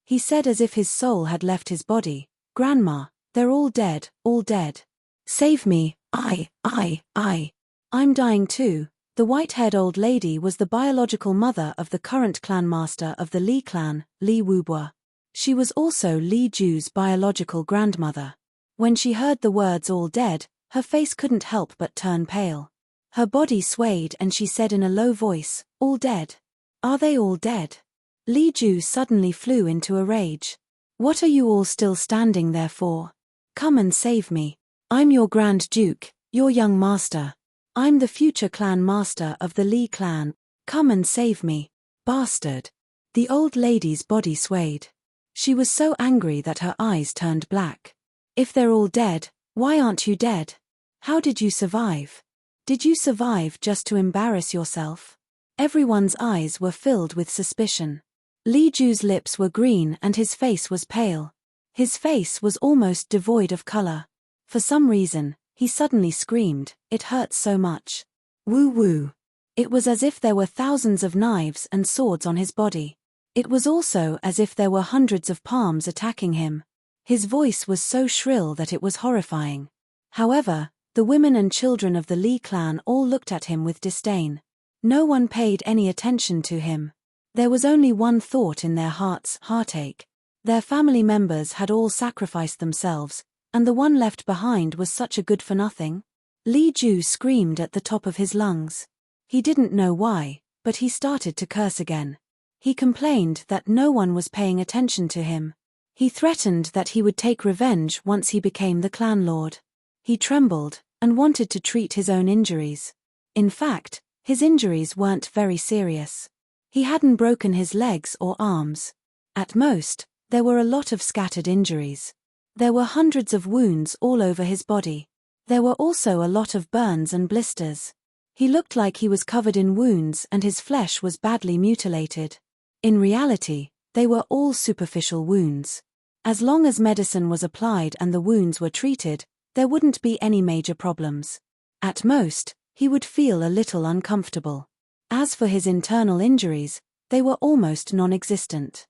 He said as if his soul had left his body, "Grandma, they're all dead, all dead. Save me, I'm dying too." The white-haired old lady was the biological mother of the current clan master of the Li clan, Li Wubua. She was also Li Ju's biological grandmother. When she heard the words "all dead," her face couldn't help but turn pale. Her body swayed and she said in a low voice, "All dead? Are they all dead?" Li Ju suddenly flew into a rage. "What are you all still standing there for? Come and save me. I'm your Grand Duke, your young master. I'm the future clan master of the Li clan. Come and save me, bastard." The old lady's body swayed. She was so angry that her eyes turned black. "If they're all dead, why aren't you dead? How did you survive? Did you survive just to embarrass yourself?" Everyone's eyes were filled with suspicion. Li Ju's lips were green and his face was pale. His face was almost devoid of color. For some reason, he suddenly screamed, "It hurts so much. Woo woo." It was as if there were thousands of knives and swords on his body. It was also as if there were hundreds of palms attacking him. His voice was so shrill that it was horrifying. However, the women and children of the Li clan all looked at him with disdain. No one paid any attention to him. There was only one thought in their hearts: heartache. Their family members had all sacrificed themselves, and the one left behind was such a good-for-nothing. Li Ju screamed at the top of his lungs. He didn't know why, but he started to curse again. He complained that no one was paying attention to him. He threatened that he would take revenge once he became the clan lord. He trembled and wanted to treat his own injuries. In fact, his injuries weren't very serious. He hadn't broken his legs or arms. At most, there were a lot of scattered injuries. There were hundreds of wounds all over his body. There were also a lot of burns and blisters. He looked like he was covered in wounds and his flesh was badly mutilated. In reality, they were all superficial wounds. As long as medicine was applied and the wounds were treated, there wouldn't be any major problems. At most, he would feel a little uncomfortable. As for his internal injuries, they were almost non-existent.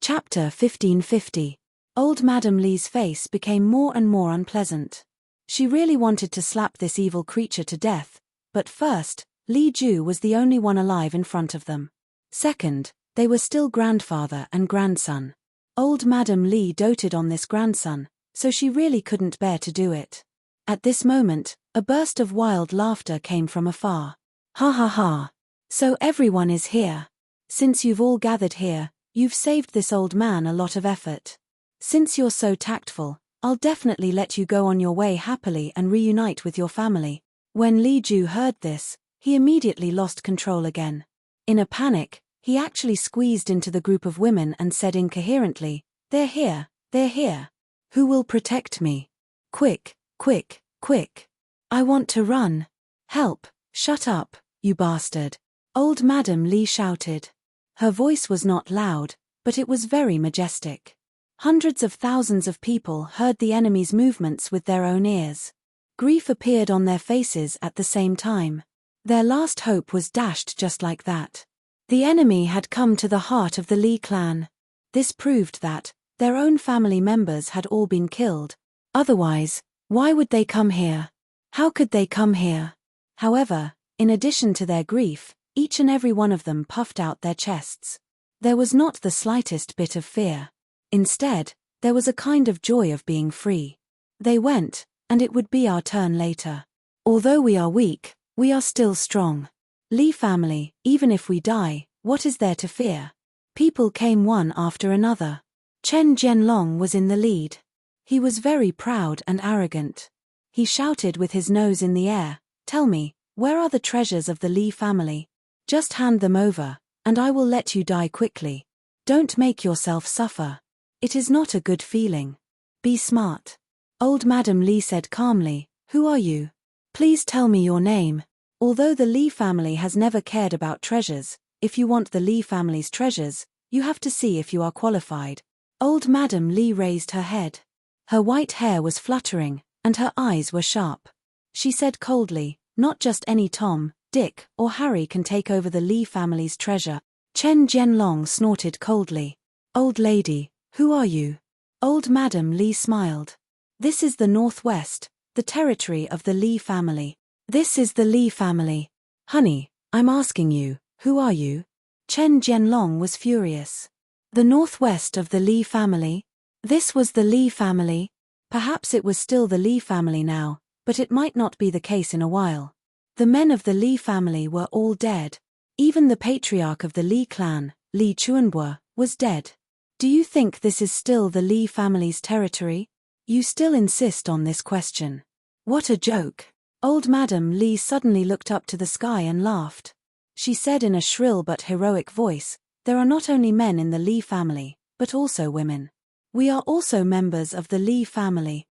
Chapter 1550. Old Madame Li's face became more and more unpleasant. She really wanted to slap this evil creature to death, but first, Li Ju was the only one alive in front of them. Second, they were still grandfather and grandson. Old Madame Li doted on this grandson, so she really couldn't bear to do it. At this moment, a burst of wild laughter came from afar. "Ha ha ha! So everyone is here. Since you've all gathered here, you've saved this old man a lot of effort. Since you're so tactful, I'll definitely let you go on your way happily and reunite with your family." When Li Ju heard this, he immediately lost control again. In a panic, he actually squeezed into the group of women and said incoherently, "They're here, they're here. Who will protect me? Quick, quick, quick. I want to run. Help, shut up, you bastard." Old Madame Li shouted. Her voice was not loud, but it was very majestic. Hundreds of thousands of people heard the enemy's movements with their own ears. Grief appeared on their faces at the same time. Their last hope was dashed just like that. The enemy had come to the heart of the Lee clan. This proved that their own family members had all been killed. Otherwise, why would they come here? How could they come here? However, in addition to their grief, each and every one of them puffed out their chests. There was not the slightest bit of fear. Instead, there was a kind of joy of being free. They went, and it would be our turn later. Although we are weak, we are still strong. Lee family, even if we die, what is there to fear? People came one after another. Chen Jianlong was in the lead. He was very proud and arrogant. He shouted with his nose in the air, "Tell me, where are the treasures of the Lee family? Just hand them over, and I will let you die quickly. Don't make yourself suffer. It is not a good feeling. Be smart." Old Madam Lee said calmly, "Who are you? Please tell me your name." Although the Lee family has never cared about treasures, if you want the Lee family's treasures, you have to see if you are qualified. Old Madam Lee raised her head. Her white hair was fluttering, and her eyes were sharp. She said coldly, "Not just any Tom, Dick, or Harry can take over the Lee family's treasure." Chen Jianlong snorted coldly. "Old lady, who are you?" Old Madam Lee smiled. "This is the Northwest, the territory of the Lee family. This is the Lee family. Honey, I'm asking you, who are you?" Chen Jianlong was furious. The Northwest of the Lee family? This was the Lee family? Perhaps it was still the Lee family now, but it might not be the case in a while. The men of the Lee family were all dead. Even the patriarch of the Lee clan, Lee Chuanbua, was dead. Do you think this is still the Lee family's territory? You still insist on this question. What a joke. Old Madam Lee suddenly looked up to the sky and laughed. She said in a shrill but heroic voice, "There are not only men in the Lee family, but also women. We are also members of the Lee family.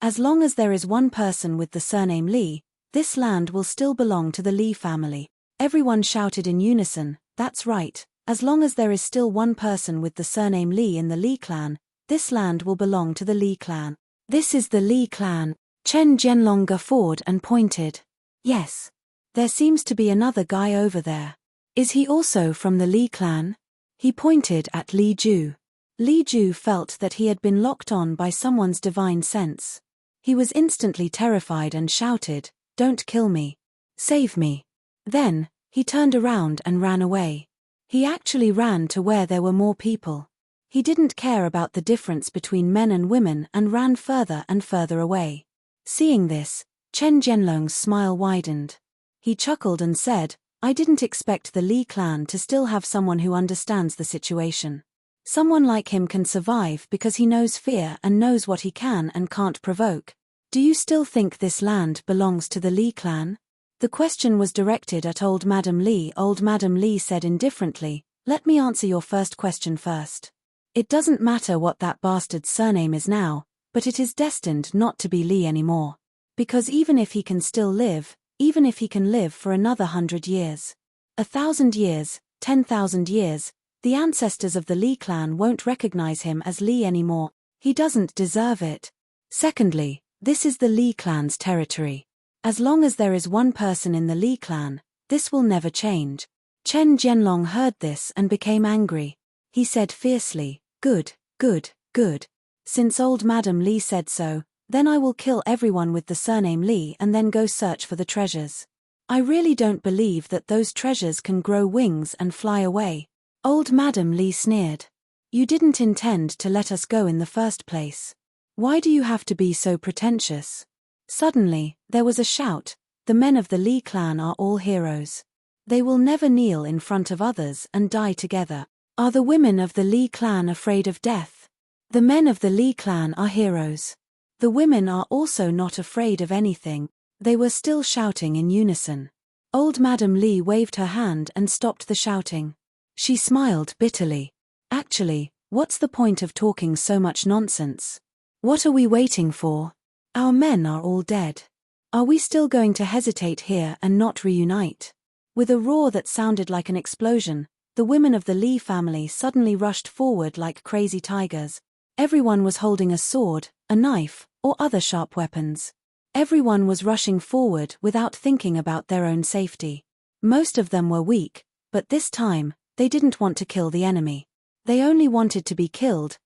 As long as there is one person with the surname Lee, this land will still belong to the Lee family." Everyone shouted in unison, "That's right, as long as there is still one person with the surname Lee in the Lee clan, this land will belong to the Lee clan. This is the Lee clan." Chen Jianlong guffawed and pointed. "Yes. There seems to be another guy over there. Is he also from the Lee clan?" He pointed at Li Ju. Li Ju felt that he had been locked on by someone's divine sense. He was instantly terrified and shouted, "Don't kill me. Save me." Then, he turned around and ran away. He actually ran to where there were more people. He didn't care about the difference between men and women and ran further and further away. Seeing this, Chen Jianlong's smile widened. He chuckled and said, "I didn't expect the Lee clan to still have someone who understands the situation. Someone like him can survive because he knows fear and knows what he can and can't provoke. Do you still think this land belongs to the Lee clan?" The question was directed at Old Madam Lee. Old Madam Lee said indifferently, "Let me answer your first question first. It doesn't matter what that bastard's surname is now, but it is destined not to be Lee anymore. Because even if he can still live, even if he can live for another 100 years, 1,000 years, 10,000 years, the ancestors of the Lee clan won't recognize him as Lee anymore. He doesn't deserve it. Secondly, this is the Lee clan's territory. As long as there is one person in the Lee clan, this will never change." Chen Jianlong heard this and became angry. He said fiercely, "Good, good, good. Since Old Madam Lee said so, then I will kill everyone with the surname Lee and then go search for the treasures. I really don't believe that those treasures can grow wings and fly away." Old Madam Lee sneered. "You didn't intend to let us go in the first place. Why do you have to be so pretentious?" Suddenly, there was a shout, "The men of the Lee clan are all heroes. They will never kneel in front of others and die together. Are the women of the Lee clan afraid of death? The men of the Lee clan are heroes. The women are also not afraid of anything." They were still shouting in unison. Old Madam Lee waved her hand and stopped the shouting. She smiled bitterly. "Actually, what's the point of talking so much nonsense? What are we waiting for? Our men are all dead. Are we still going to hesitate here and not reunite?" With a roar that sounded like an explosion, the women of the Li family suddenly rushed forward like crazy tigers. Everyone was holding a sword, a knife, or other sharp weapons. Everyone was rushing forward without thinking about their own safety. Most of them were weak, but this time, they didn't want to kill the enemy. They only wanted to be killed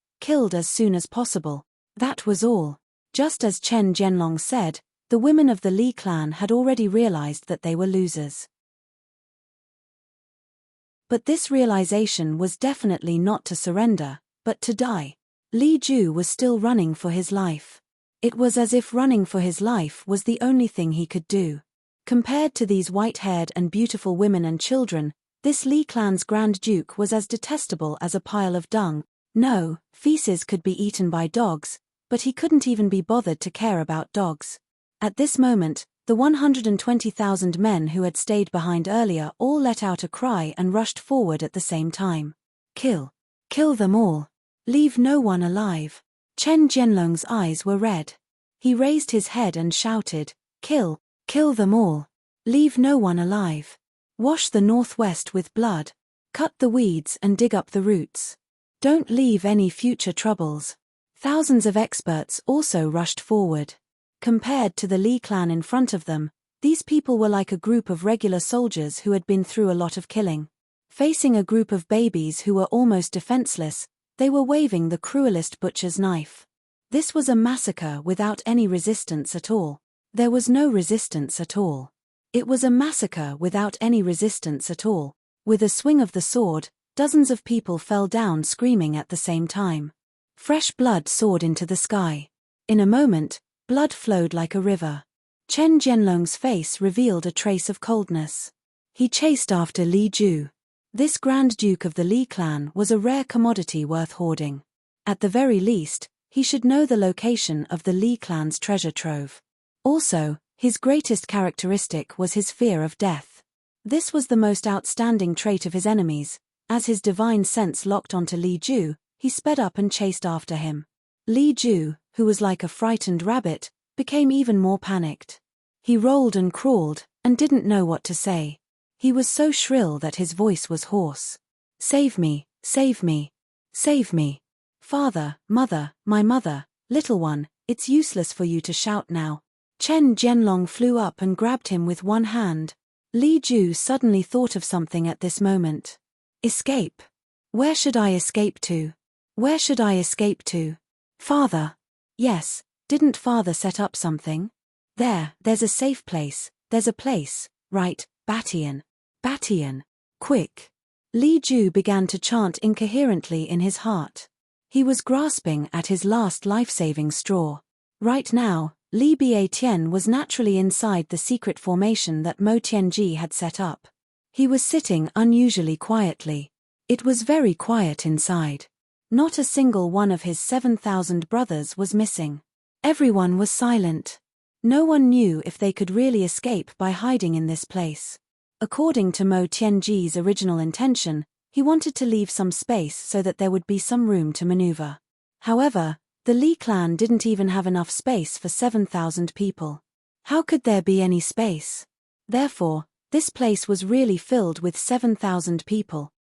as soon as possible. That was all. Just as Chen Jianlong said, the women of the Li clan had already realized that they were losers. But this realization was definitely not to surrender, but to die. Li Ju was still running for his life. It was as if running for his life was the only thing he could do. Compared to these white-haired and beautiful women and children, this Li clan's Grand Duke was as detestable as a pile of dung. No, feces could be eaten by dogs, but he couldn't even be bothered to care about dogs. At this moment, the 120,000 men who had stayed behind earlier all let out a cry and rushed forward at the same time. Kill. Kill them all. Leave no one alive. Chen Jianlong's eyes were red. He raised his head and shouted, Kill. Kill them all. Leave no one alive. Wash the northwest with blood. Cut the weeds and dig up the roots. Don't leave any future troubles. Thousands of experts also rushed forward. Compared to the Li clan in front of them, these people were like a group of regular soldiers who had been through a lot of killing. Facing a group of babies who were almost defenseless, they were waving the cruelest butcher's knife. This was a massacre without any resistance at all. There was no resistance at all. It was a massacre without any resistance at all. With a swing of the sword, dozens of people fell down screaming at the same time. Fresh blood soared into the sky. In a moment, blood flowed like a river. Chen Jianlong's face revealed a trace of coldness. He chased after Li Ju. This Grand Duke of the Li clan was a rare commodity worth hoarding. At the very least, he should know the location of the Li clan's treasure trove. Also, his greatest characteristic was his fear of death. This was the most outstanding trait of his enemies. As his divine sense locked onto Li Ju, he sped up and chased after him. Li Ju, who was like a frightened rabbit, became even more panicked. He rolled and crawled, and didn't know what to say. He was so shrill that his voice was hoarse. Save me, save me, save me. Father, mother, my mother, little one, it's useless for you to shout now. Chen Jianlong flew up and grabbed him with one hand. Li Ju suddenly thought of something at this moment. Escape. Where should I escape to? Where should I escape to? Father. Yes, didn't father set up something? There's a safe place, there's a place, right, Batian. Batian. Quick. Li Ju began to chant incoherently in his heart. He was grasping at his last life-saving straw. Right now, Li Biatian was naturally inside the secret formation that Mo Tianji had set up. He was sitting unusually quietly. It was very quiet inside. Not a single one of his 7,000 brothers was missing. Everyone was silent. No one knew if they could really escape by hiding in this place. According to Mo Tianji's original intention, he wanted to leave some space so that there would be some room to maneuver. However, the Li clan didn't even have enough space for 7,000 people. How could there be any space? Therefore, this place was really filled with 7,000 people.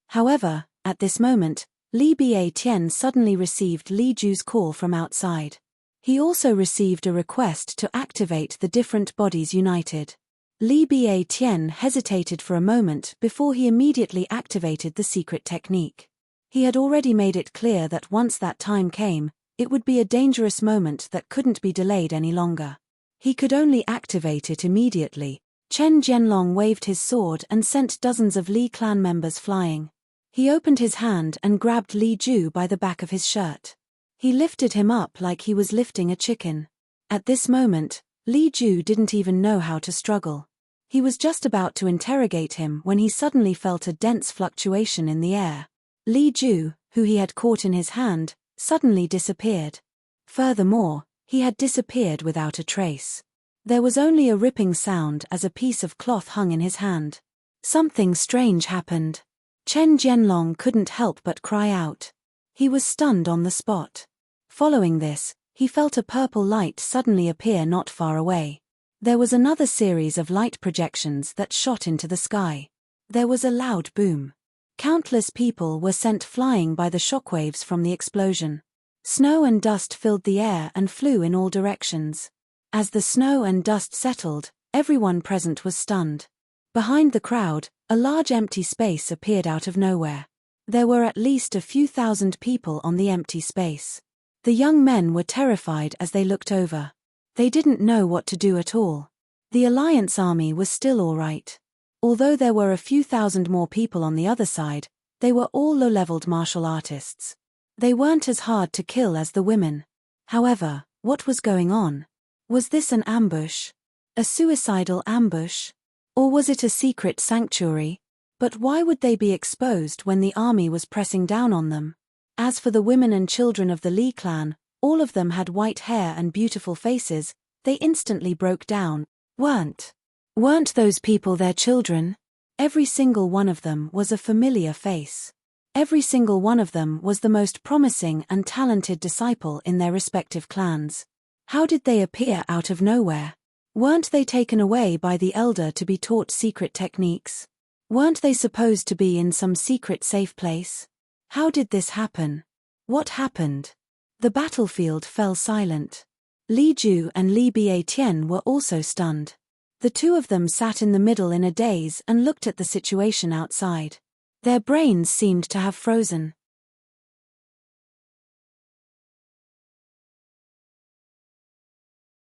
However, at this moment, Li Biatian suddenly received Li Ju's call from outside. He also received a request to activate the different bodies united. Li Biatian hesitated for a moment before he immediately activated the secret technique. He had already made it clear that once that time came, it would be a dangerous moment that couldn't be delayed any longer. He could only activate it immediately. Chen Jianlong waved his sword and sent dozens of Li clan members flying. He opened his hand and grabbed Li Ju by the back of his shirt. He lifted him up like he was lifting a chicken. At this moment, Li Ju didn't even know how to struggle. He was just about to interrogate him when he suddenly felt a dense fluctuation in the air. Li Ju, who he had caught in his hand, suddenly disappeared. Furthermore, he had disappeared without a trace. There was only a ripping sound as a piece of cloth hung in his hand. Something strange happened. Chen Jianlong couldn't help but cry out. He was stunned on the spot. Following this, he felt a purple light suddenly appear not far away. There was another series of light projections that shot into the sky. There was a loud boom. Countless people were sent flying by the shockwaves from the explosion. Snow and dust filled the air and flew in all directions. As the snow and dust settled, everyone present was stunned. Behind the crowd, a large empty space appeared out of nowhere. There were at least a few thousand people on the empty space. The young men were terrified as they looked over. They didn't know what to do at all. The Alliance army was still all right. Although there were a few thousand more people on the other side, they were all low-leveled martial artists. They weren't as hard to kill as the women. However, what was going on? Was this an ambush? A suicidal ambush? Or was it a secret sanctuary? But why would they be exposed when the army was pressing down on them? As for the women and children of the Lee clan, all of them had white hair and beautiful faces. They instantly broke down. Weren't those people their children? Every single one of them was a familiar face. Every single one of them was the most promising and talented disciple in their respective clans. How did they appear out of nowhere? Weren't they taken away by the elder to be taught secret techniques? Weren't they supposed to be in some secret safe place? How did this happen? What happened? The battlefield fell silent. Li Ju and Li Bietian were also stunned. The two of them sat in the middle in a daze and looked at the situation outside. Their brains seemed to have frozen.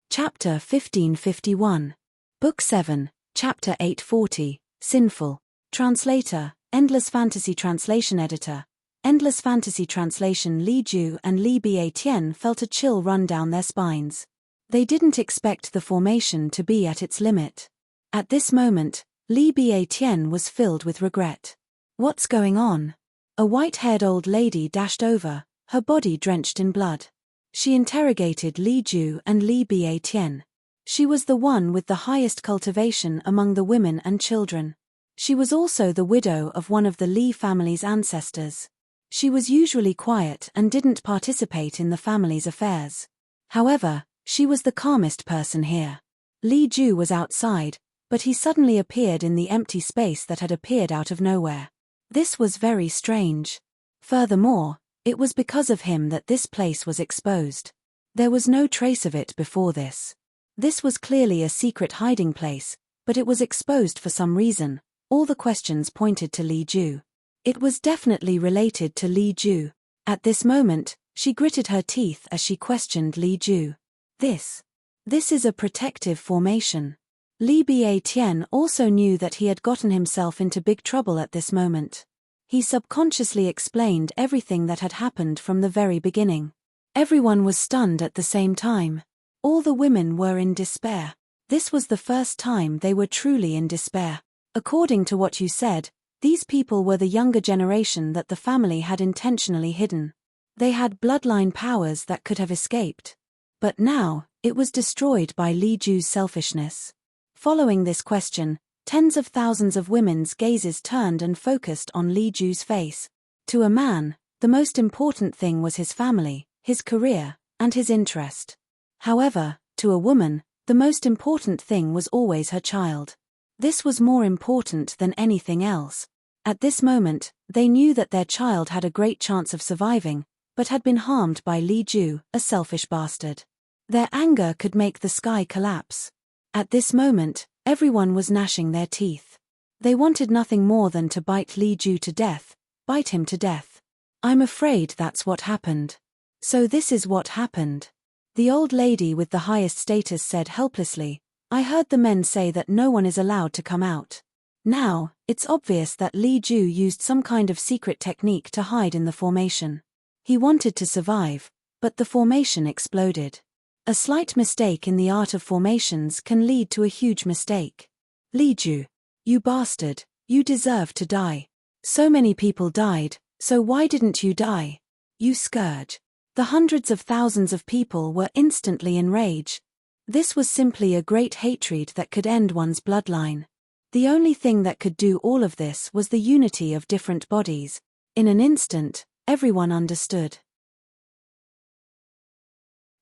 Chapter 1551. Book 7, Chapter 840, Sinful. Translator, Endless Fantasy Translation Editor. Endless Fantasy Translation. Li Ju and Li Bietian felt a chill run down their spines. They didn't expect the formation to be at its limit. At this moment, Li Bietian was filled with regret. What's going on? A white-haired old lady dashed over, her body drenched in blood. She interrogated Li Ju and Li Bietian. She was the one with the highest cultivation among the women and children. She was also the widow of one of the Li family's ancestors. She was usually quiet and didn't participate in the family's affairs. However, she was the calmest person here. Li Ju was outside, but he suddenly appeared in the empty space that had appeared out of nowhere. This was very strange. Furthermore, it was because of him that this place was exposed. There was no trace of it before this. This was clearly a secret hiding place, but it was exposed for some reason. All the questions pointed to Li Ju. It was definitely related to Li Ju. At this moment, she gritted her teeth as she questioned Li Ju. This is a protective formation. Li Bietian also knew that he had gotten himself into big trouble at this moment. He subconsciously explained everything that had happened from the very beginning. Everyone was stunned at the same time. All the women were in despair. This was the first time they were truly in despair. According to what you said, these people were the younger generation that the family had intentionally hidden. They had bloodline powers that could have escaped. But now, it was destroyed by Li Ju's selfishness. Following this question, tens of thousands of women's gazes turned and focused on Li Ju's face. To a man, the most important thing was his family, his career, and his interest. However, to a woman, the most important thing was always her child. This was more important than anything else. At this moment, they knew that their child had a great chance of surviving, but had been harmed by Li Ju, a selfish bastard. Their anger could make the sky collapse. At this moment, everyone was gnashing their teeth. They wanted nothing more than to bite Li Ju to death, bite him to death. I'm afraid that's what happened. So this is what happened. The old lady with the highest status said helplessly, I heard the men say that no one is allowed to come out. Now, it's obvious that Li Ju used some kind of secret technique to hide in the formation. He wanted to survive, but the formation exploded. A slight mistake in the art of formations can lead to a huge mistake. Li Ju, you bastard, you deserve to die. So many people died, so why didn't you die? You scourge. The hundreds of thousands of people were instantly enraged. This was simply a great hatred that could end one's bloodline. The only thing that could do all of this was the unity of different bodies. In an instant, everyone understood.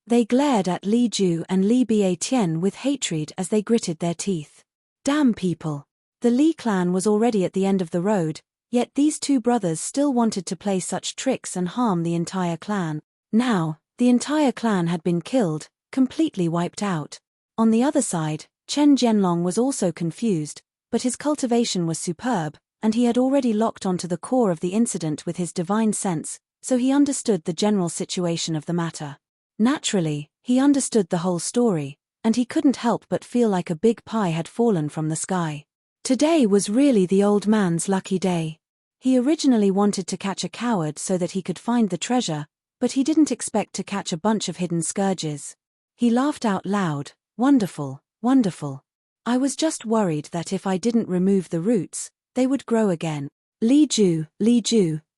They glared at Li Ju and Li Bietian with hatred as they gritted their teeth. Damn people. The Li clan was already at the end of the road, yet these two brothers still wanted to play such tricks and harm the entire clan. Now, the entire clan had been killed, completely wiped out. On the other side, Chen Jianlong was also confused, but his cultivation was superb, and he had already locked onto the core of the incident with his divine sense, so he understood the general situation of the matter. Naturally, he understood the whole story, and he couldn't help but feel like a big pie had fallen from the sky. Today was really the old man's lucky day. He originally wanted to catch a coward so that he could find the treasure, but he didn't expect to catch a bunch of hidden scourges. He laughed out loud. Wonderful, wonderful. I was just worried that if I didn't remove the roots, they would grow again. Li Ju,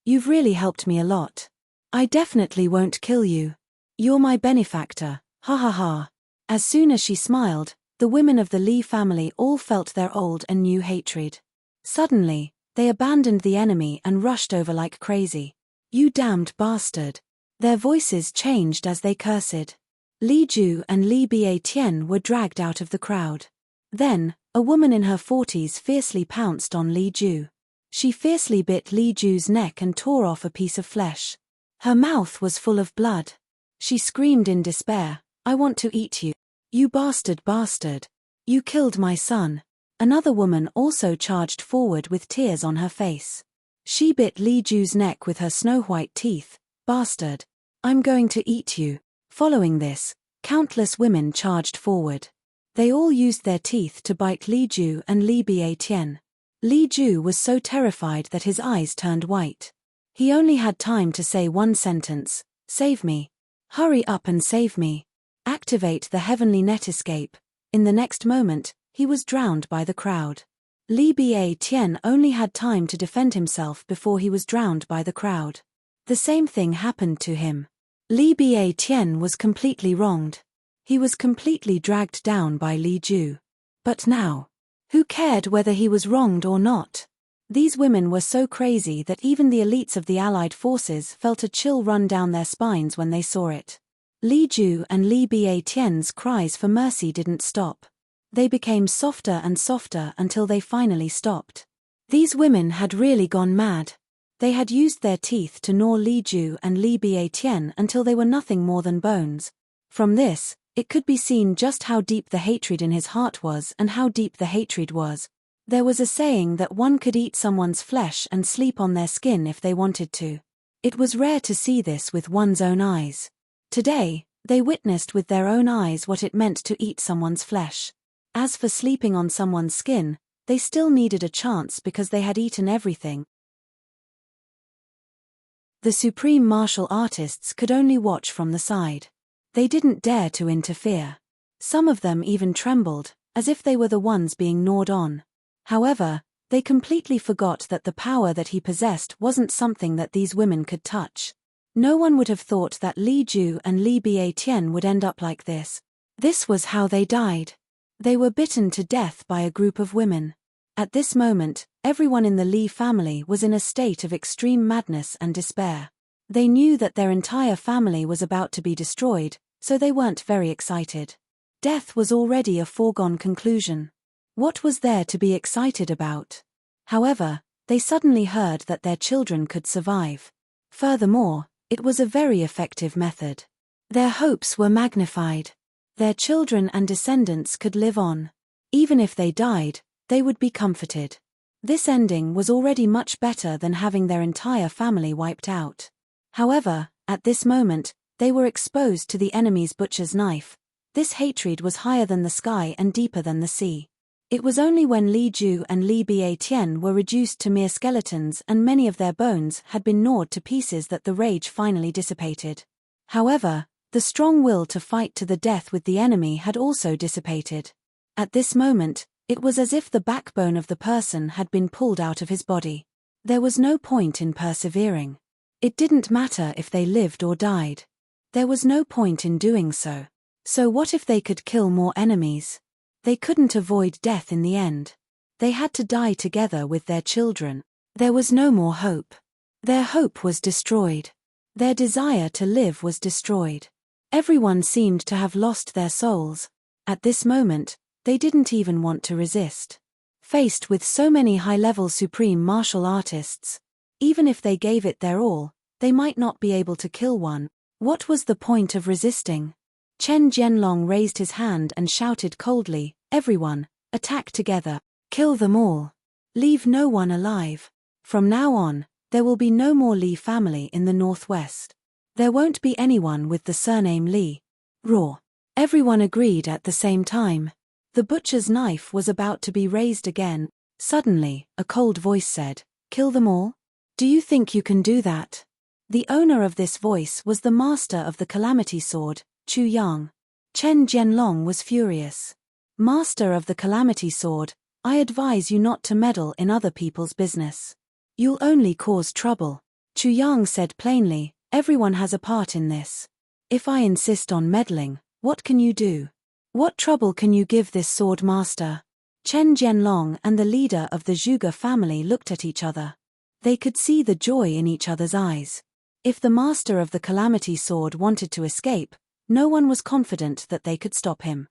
you've really helped me a lot. I definitely won't kill you. You're my benefactor, ha ha ha. As soon as she smiled, the women of the Li family all felt their old and new hatred. Suddenly, they abandoned the enemy and rushed over like crazy. You damned bastard. Their voices changed as they cursed. Li Ju and Li Bietian were dragged out of the crowd. Then, a woman in her 40s fiercely pounced on Li Ju. She fiercely bit Li Ju's neck and tore off a piece of flesh. Her mouth was full of blood. She screamed in despair, I want to eat you. You bastard. You killed my son. Another woman also charged forward with tears on her face. She bit Li Ju's neck with her snow-white teeth. Bastard. I'm going to eat you. Following this, countless women charged forward. They all used their teeth to bite Li Ju and Li Bietian. Li Ju was so terrified that his eyes turned white. He only had time to say one sentence, save me. Hurry up and save me. Activate the heavenly net escape. In the next moment, he was drowned by the crowd. Li Bietian only had time to defend himself before he was drowned by the crowd. The same thing happened to him. Li Bietian was completely wronged. He was completely dragged down by Li Ju. But now, who cared whether he was wronged or not? These women were so crazy that even the elites of the Allied forces felt a chill run down their spines when they saw it. Li Ju and Li Bietian's cries for mercy didn't stop. They became softer and softer until they finally stopped. These women had really gone mad. They had used their teeth to gnaw Li Ju and Li Bietian until they were nothing more than bones. From this, it could be seen just how deep the hatred in his heart was and how deep the hatred was. There was a saying that one could eat someone's flesh and sleep on their skin if they wanted to. It was rare to see this with one's own eyes. Today, they witnessed with their own eyes what it meant to eat someone's flesh. As for sleeping on someone's skin, they still needed a chance because they had eaten everything. The supreme martial artists could only watch from the side. They didn't dare to interfere. Some of them even trembled, as if they were the ones being gnawed on. However, they completely forgot that the power that he possessed wasn't something that these women could touch. No one would have thought that Li Ju and Li Bietian would end up like this. This was how they died. They were bitten to death by a group of women. At this moment, everyone in the Li family was in a state of extreme madness and despair. They knew that their entire family was about to be destroyed, so they weren't very excited. Death was already a foregone conclusion. What was there to be excited about? However, they suddenly heard that their children could survive. Furthermore, it was a very effective method. Their hopes were magnified. Their children and descendants could live on. Even if they died, they would be comforted. This ending was already much better than having their entire family wiped out. However, at this moment, they were exposed to the enemy's butcher's knife. This hatred was higher than the sky and deeper than the sea. It was only when Li Ju and Li Bietian were reduced to mere skeletons and many of their bones had been gnawed to pieces that the rage finally dissipated. However, the strong will to fight to the death with the enemy had also dissipated. At this moment, it was as if the backbone of the person had been pulled out of his body. There was no point in persevering. It didn't matter if they lived or died. There was no point in doing so. So what if they could kill more enemies? They couldn't avoid death in the end. They had to die together with their children. There was no more hope. Their hope was destroyed. Their desire to live was destroyed. Everyone seemed to have lost their souls. At this moment, they didn't even want to resist. Faced with so many high-level supreme martial artists, even if they gave it their all, they might not be able to kill one. What was the point of resisting? Chen Jianlong raised his hand and shouted coldly, "Everyone, attack together. Kill them all. Leave no one alive. From now on, there will be no more Li family in the northwest. There won't be anyone with the surname Li." Roar. Everyone agreed at the same time. The butcher's knife was about to be raised again. Suddenly, a cold voice said, "Kill them all? Do you think you can do that?" The owner of this voice was the master of the Calamity Sword, Chu Yang. Chen Jianlong was furious. "Master of the Calamity Sword, I advise you not to meddle in other people's business. You'll only cause trouble." Chu Yang said plainly, "Everyone has a part in this. If I insist on meddling, what can you do? What trouble can you give this sword master?" Chen Jianlong and the leader of the Zhuge family looked at each other. They could see the joy in each other's eyes. If the master of the Calamity Sword wanted to escape, no one was confident that they could stop him.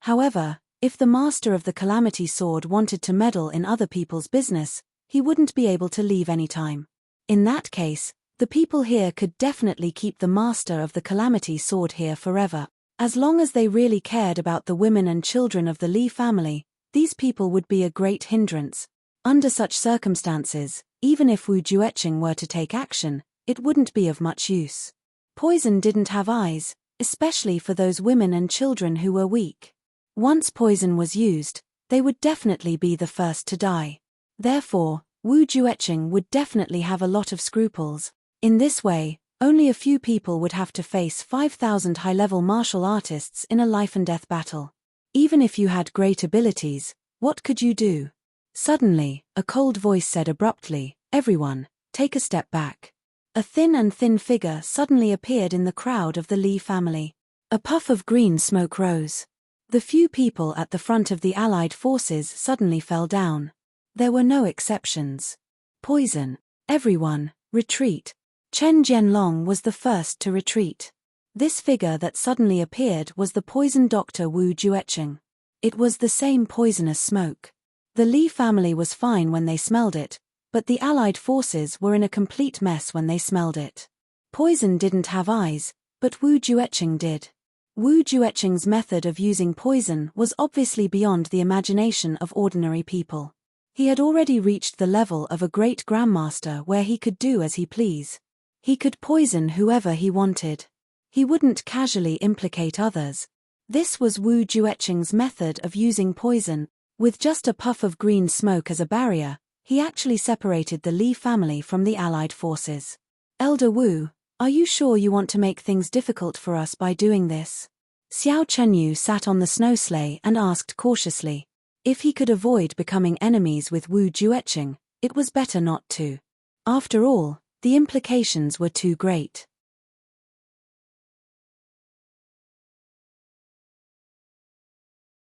However, if the master of the Calamity Sword wanted to meddle in other people's business, he wouldn't be able to leave any time. In that case, the people here could definitely keep the master of the Calamity Sword here forever. As long as they really cared about the women and children of the Li family, these people would be a great hindrance. Under such circumstances, even if Wu Jueqing were to take action, it wouldn't be of much use. Poison didn't have eyes, especially for those women and children who were weak. Once poison was used, they would definitely be the first to die. Therefore, Wu Jueqing would definitely have a lot of scruples. In this way, only a few people would have to face 5,000 high-level martial artists in a life-and-death battle. Even if you had great abilities, what could you do? Suddenly, a cold voice said abruptly, "Everyone, take a step back." A thin figure suddenly appeared in the crowd of the Li family. A puff of green smoke rose. The few people at the front of the allied forces suddenly fell down. There were no exceptions. Poison. Everyone, retreat. Chen Jianlong was the first to retreat. This figure that suddenly appeared was the poison doctor Wu Jueqing. It was the same poisonous smoke. The Li family was fine when they smelled it, but the allied forces were in a complete mess when they smelled it. Poison didn't have eyes, but Wu Jueqing did. Wu Jueqing's method of using poison was obviously beyond the imagination of ordinary people. He had already reached the level of a great grandmaster where he could do as he pleased. He could poison whoever he wanted. He wouldn't casually implicate others. This was Wu Jueqing's method of using poison. With just a puff of green smoke as a barrier, he actually separated the Li family from the allied forces. "Elder Wu, are you sure you want to make things difficult for us by doing this?" Xiao Chenyu sat on the snow sleigh and asked cautiously. If he could avoid becoming enemies with Wu Jueqing, it was better not to. After all, the implications were too great.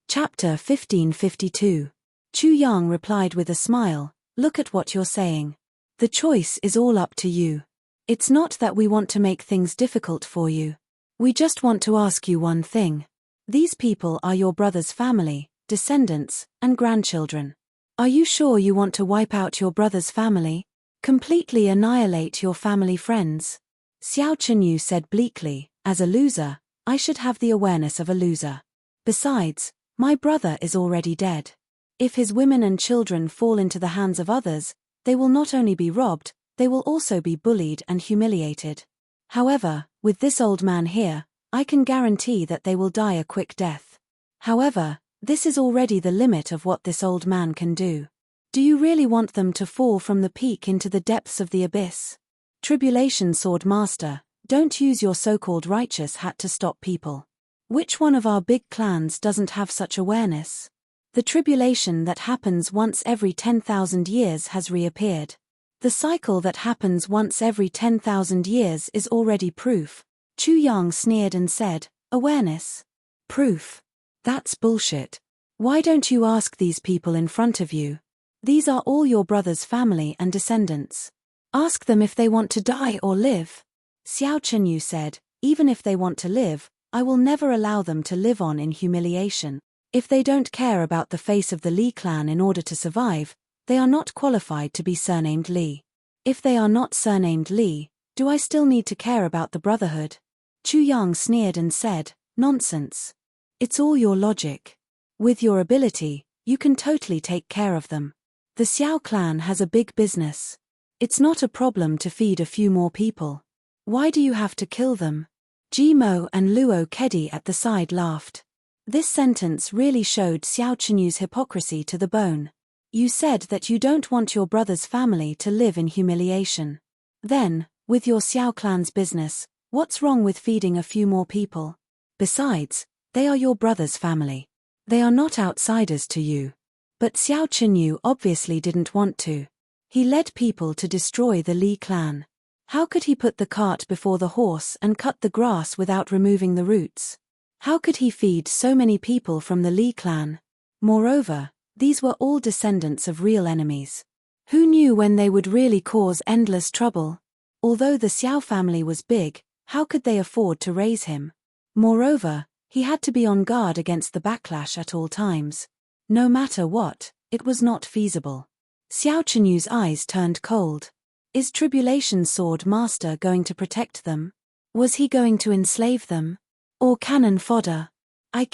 Chapter 1552. Chu Yang replied with a smile, "Look at what you're saying. The choice is all up to you. It's not that we want to make things difficult for you. We just want to ask you one thing. These people are your brother's family, descendants, and grandchildren. Are you sure you want to wipe out your brother's family? Completely annihilate your family friends?" Xiao Chenyu said bleakly, "As a loser, I should have the awareness of a loser. Besides, my brother is already dead. If his women and children fall into the hands of others, they will not only be robbed, they will also be bullied and humiliated. However, with this old man here, I can guarantee that they will die a quick death. However, this is already the limit of what this old man can do. Do you really want them to fall from the peak into the depths of the abyss? Tribulation Sword Master, don't use your so-called righteous hat to stop people. Which one of our big clans doesn't have such awareness? The tribulation that happens once every 10,000 years has reappeared. The cycle that happens once every 10,000 years is already proof." Chu Yang sneered and said, "Awareness? Proof? That's bullshit. Why don't you ask these people in front of you? These are all your brother's family and descendants. Ask them if they want to die or live." Xiao Chenyu said, "Even if they want to live, I will never allow them to live on in humiliation. If they don't care about the face of the Li clan in order to survive, they are not qualified to be surnamed Li. If they are not surnamed Li, do I still need to care about the brotherhood? Chu Yang sneered and said, nonsense. It's all your logic. With your ability, you can totally take care of them. The Xiao clan has a big business. It's not a problem to feed a few more people. Why do you have to kill them? Ji Mo and Luo Kedi at the side laughed. This sentence really showed Xiao Chenyu's hypocrisy to the bone. You said that you don't want your brother's family to live in humiliation. Then, with your Xiao clan's business, what's wrong with feeding a few more people? Besides, they are your brother's family. They are not outsiders to you. But Xiao Chenyu obviously didn't want to. He led people to destroy the Li clan. How could he put the cart before the horse and cut the grass without removing the roots? How could he feed so many people from the Li clan? Moreover, these were all descendants of real enemies. Who knew when they would really cause endless trouble? Although the Xiao family was big, how could they afford to raise him? Moreover, he had to be on guard against the backlash at all times. No matter what, it was not feasible. Xiao Chenyu's eyes turned cold. Is Tribulation's sword master going to protect them? Was he going to enslave them? Or cannon fodder? I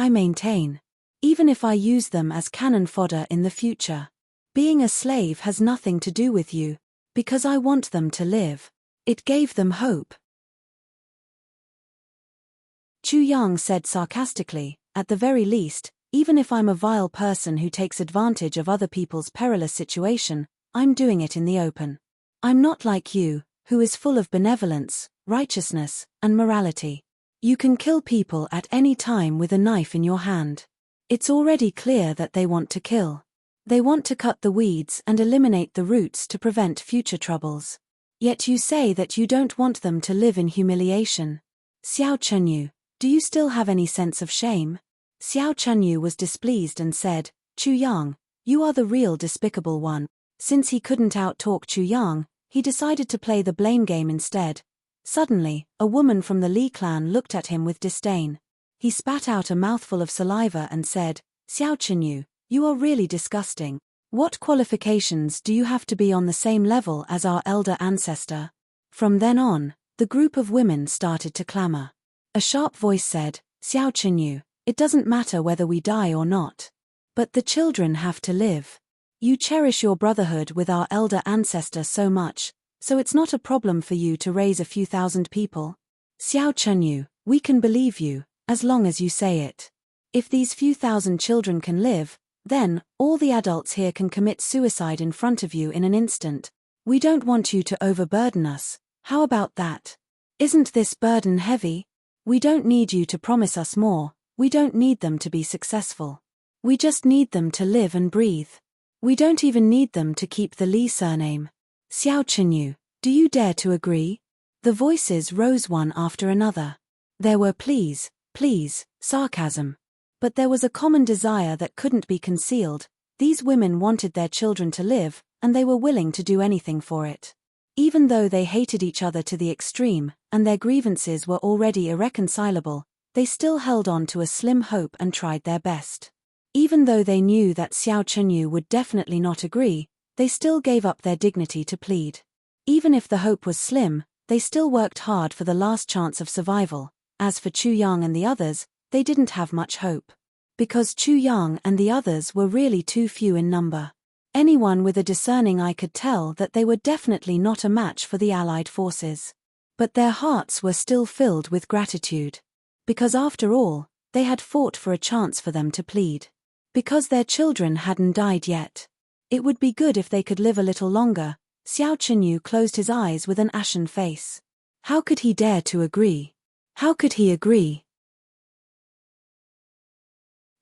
maintain. Even if I use them as cannon fodder in the future. Being a slave has nothing to do with you, because I want them to live. It gave them hope. Chu Yang said sarcastically, at the very least, even if I'm a vile person who takes advantage of other people's perilous situation, I'm doing it in the open. I'm not like you, who is full of benevolence, righteousness, and morality. You can kill people at any time with a knife in your hand. It's already clear that they want to kill. They want to cut the weeds and eliminate the roots to prevent future troubles. Yet you say that you don't want them to live in humiliation. Xiao Chenyu, do you still have any sense of shame? Xiao Chenyu was displeased and said, Chu Yang, you are the real despicable one. Since he couldn't out-talk Chu Yang, he decided to play the blame game instead. Suddenly, a woman from the Li clan looked at him with disdain. He spat out a mouthful of saliva and said, Xiao Chenyu, you are really disgusting. What qualifications do you have to be on the same level as our elder ancestor? From then on, the group of women started to clamor. A sharp voice said, Xiao Chenyu, it doesn't matter whether we die or not. But the children have to live. You cherish your brotherhood with our elder ancestor so much, so it's not a problem for you to raise a few thousand people. Xiao Chenyu, we can believe you, as long as you say it. If these few thousand children can live, then, all the adults here can commit suicide in front of you in an instant. We don't want you to overburden us. How about that? Isn't this burden heavy? We don't need you to promise us more, we don't need them to be successful. We just need them to live and breathe. We don't even need them to keep the Li surname. Xiao Chenyu, do you dare to agree? The voices rose one after another. There were pleas, sarcasm. But there was a common desire that couldn't be concealed. These women wanted their children to live, and they were willing to do anything for it. Even though they hated each other to the extreme, and their grievances were already irreconcilable, they still held on to a slim hope and tried their best. Even though they knew that Xiao Chenyu would definitely not agree, they still gave up their dignity to plead. Even if the hope was slim, they still worked hard for the last chance of survival. As for Chu Yang and the others, they didn't have much hope. Because Chu Yang and the others were really too few in number. Anyone with a discerning eye could tell that they were definitely not a match for the Allied forces. But their hearts were still filled with gratitude. Because after all, they had fought for a chance for them to plead. Because their children hadn't died yet. It would be good if they could live a little longer. Xiao Chenyu closed his eyes with an ashen face. How could he dare to agree? How could he agree?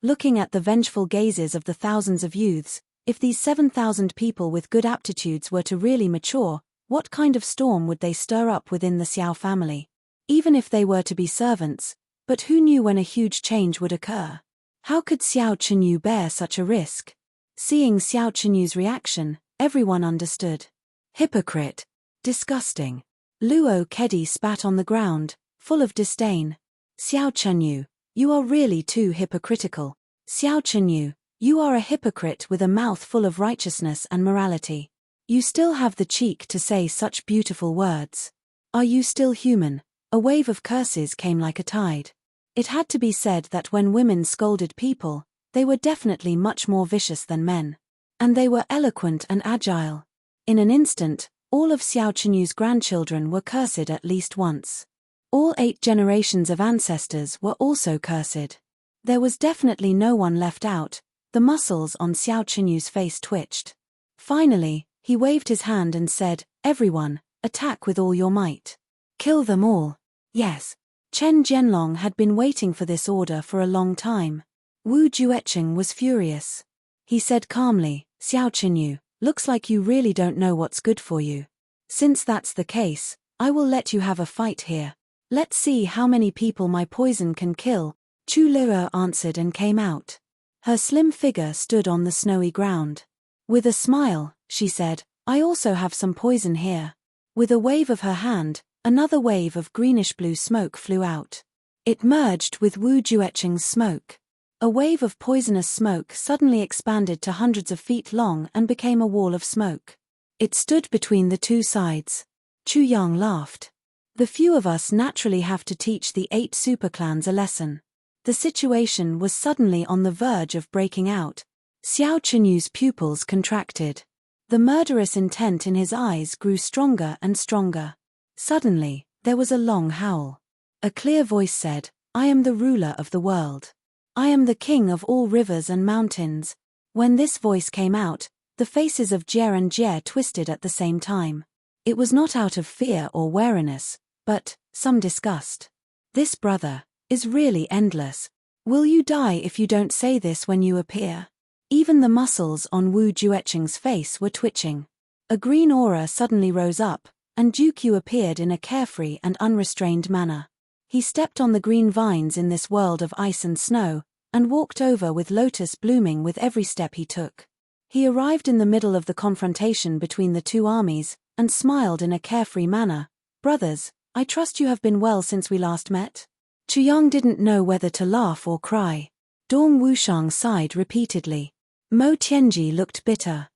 Looking at the vengeful gazes of the thousands of youths, if these 7,000 people with good aptitudes were to really mature, what kind of storm would they stir up within the Xiao family? Even if they were to be servants, but who knew when a huge change would occur? How could Xiao Chenyu bear such a risk? Seeing Xiao Chenyu's reaction, everyone understood. Hypocrite. Disgusting. Luo Kedi spat on the ground, full of disdain. Xiao Chenyu, you are really too hypocritical. Xiao Chenyu, you are a hypocrite with a mouth full of righteousness and morality. You still have the cheek to say such beautiful words. Are you still human? A wave of curses came like a tide. It had to be said that when women scolded people, they were definitely much more vicious than men. And they were eloquent and agile. In an instant, all of Xiao Chenyu's grandchildren were cursed at least once. All 8 generations of ancestors were also cursed. There was definitely no one left out. The muscles on Xiao Chenyu's face twitched. Finally, he waved his hand and said, "Everyone, attack with all your might. Kill them all." Yes. Chen Jianlong had been waiting for this order for a long time. Wu Jueqing was furious. He said calmly, "Xiao Chenyu, looks like you really don't know what's good for you. Since that's the case, I will let you have a fight here. Let's see how many people my poison can kill." Chu Luo answered and came out. Her slim figure stood on the snowy ground. With a smile, she said, "I also have some poison here." With a wave of her hand, another wave of greenish-blue smoke flew out. It merged with Wu Jueqing's smoke. A wave of poisonous smoke suddenly expanded to hundreds of feet long and became a wall of smoke. It stood between the two sides. Chu Yang laughed. "The few of us naturally have to teach the 8 superclans a lesson." The situation was suddenly on the verge of breaking out. Xiao Chenyu's pupils contracted. The murderous intent in his eyes grew stronger and stronger. Suddenly, there was a long howl. A clear voice said, "I am the ruler of the world. I am the king of all rivers and mountains." When this voice came out, the faces of Jie and Jie twisted at the same time. It was not out of fear or wariness, but some disgust. This brother is really endless. Will you die if you don't say this when you appear? Even the muscles on Wu Jueqing's face were twitching. A green aura suddenly rose up, and Jukyu appeared in a carefree and unrestrained manner. He stepped on the green vines in this world of ice and snow, and walked over with lotus blooming with every step he took. He arrived in the middle of the confrontation between the two armies, and smiled in a carefree manner. "Brothers, I trust you have been well since we last met?" Chuyang didn't know whether to laugh or cry. Dong Wushang sighed repeatedly. Mo Tianji looked bitter.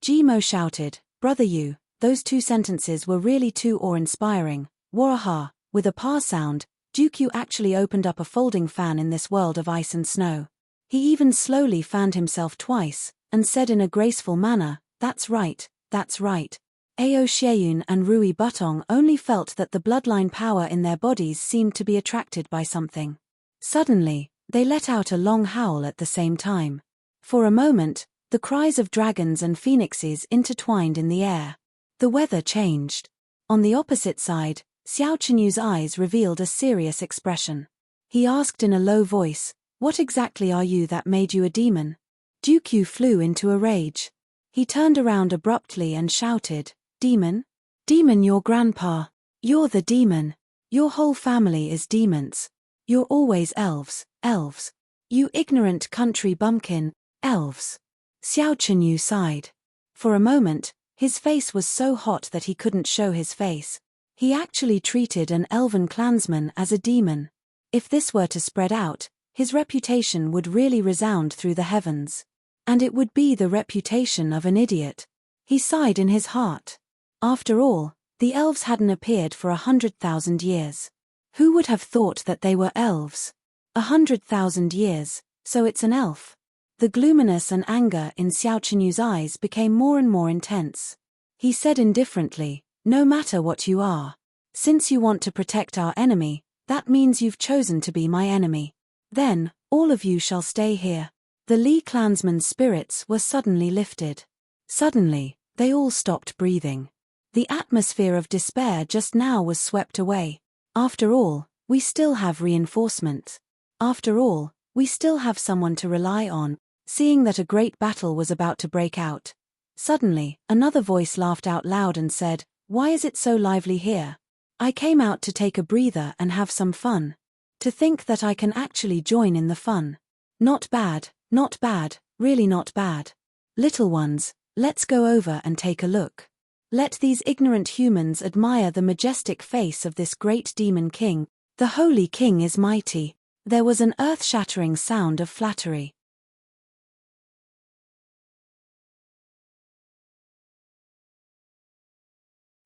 Jimo shouted, "Brother Yu, those 2 sentences were really too awe-inspiring." Waraha, with a pa sound, Jukyu actually opened up a folding fan in this world of ice and snow. He even slowly fanned himself twice, and said in a graceful manner, "That's right, that's right." Ao Xieyun and Rui Butong only felt that the bloodline power in their bodies seemed to be attracted by something. Suddenly, they let out a long howl at the same time. For a moment, the cries of dragons and phoenixes intertwined in the air. The weather changed. On the opposite side, Xiao Chenyu's eyes revealed a serious expression. He asked in a low voice, "What exactly are you that made you a demon?" Jukyu flew into a rage. He turned around abruptly and shouted, "Demon? Demon, your grandpa. You're the demon. Your whole family is demons. You're always elves, elves. You ignorant country bumpkin, elves." Xiao Chenyu sighed. For a moment, his face was so hot that he couldn't show his face. He actually treated an elven clansman as a demon. If this were to spread out, his reputation would really resound through the heavens. And it would be the reputation of an idiot. He sighed in his heart. After all, the elves hadn't appeared for 100,000 years. Who would have thought that they were elves? 100,000 years, so it's an elf. The gloominess and anger in Xiao Chenyu's eyes became more and more intense. He said indifferently, "No matter what you are. Since you want to protect our enemy, that means you've chosen to be my enemy. Then, all of you shall stay here." The Li clansmen's spirits were suddenly lifted. Suddenly, they all stopped breathing. The atmosphere of despair just now was swept away. After all, we still have reinforcements. After all, we still have someone to rely on. Seeing that a great battle was about to break out, suddenly, another voice laughed out loud and said, "Why is it so lively here? I came out to take a breather and have some fun. To think that I can actually join in the fun. Not bad, really not bad. Little ones, let's go over and take a look. Let these ignorant humans admire the majestic face of this great demon king. The holy king is mighty." There was an earth-shattering sound of flattery.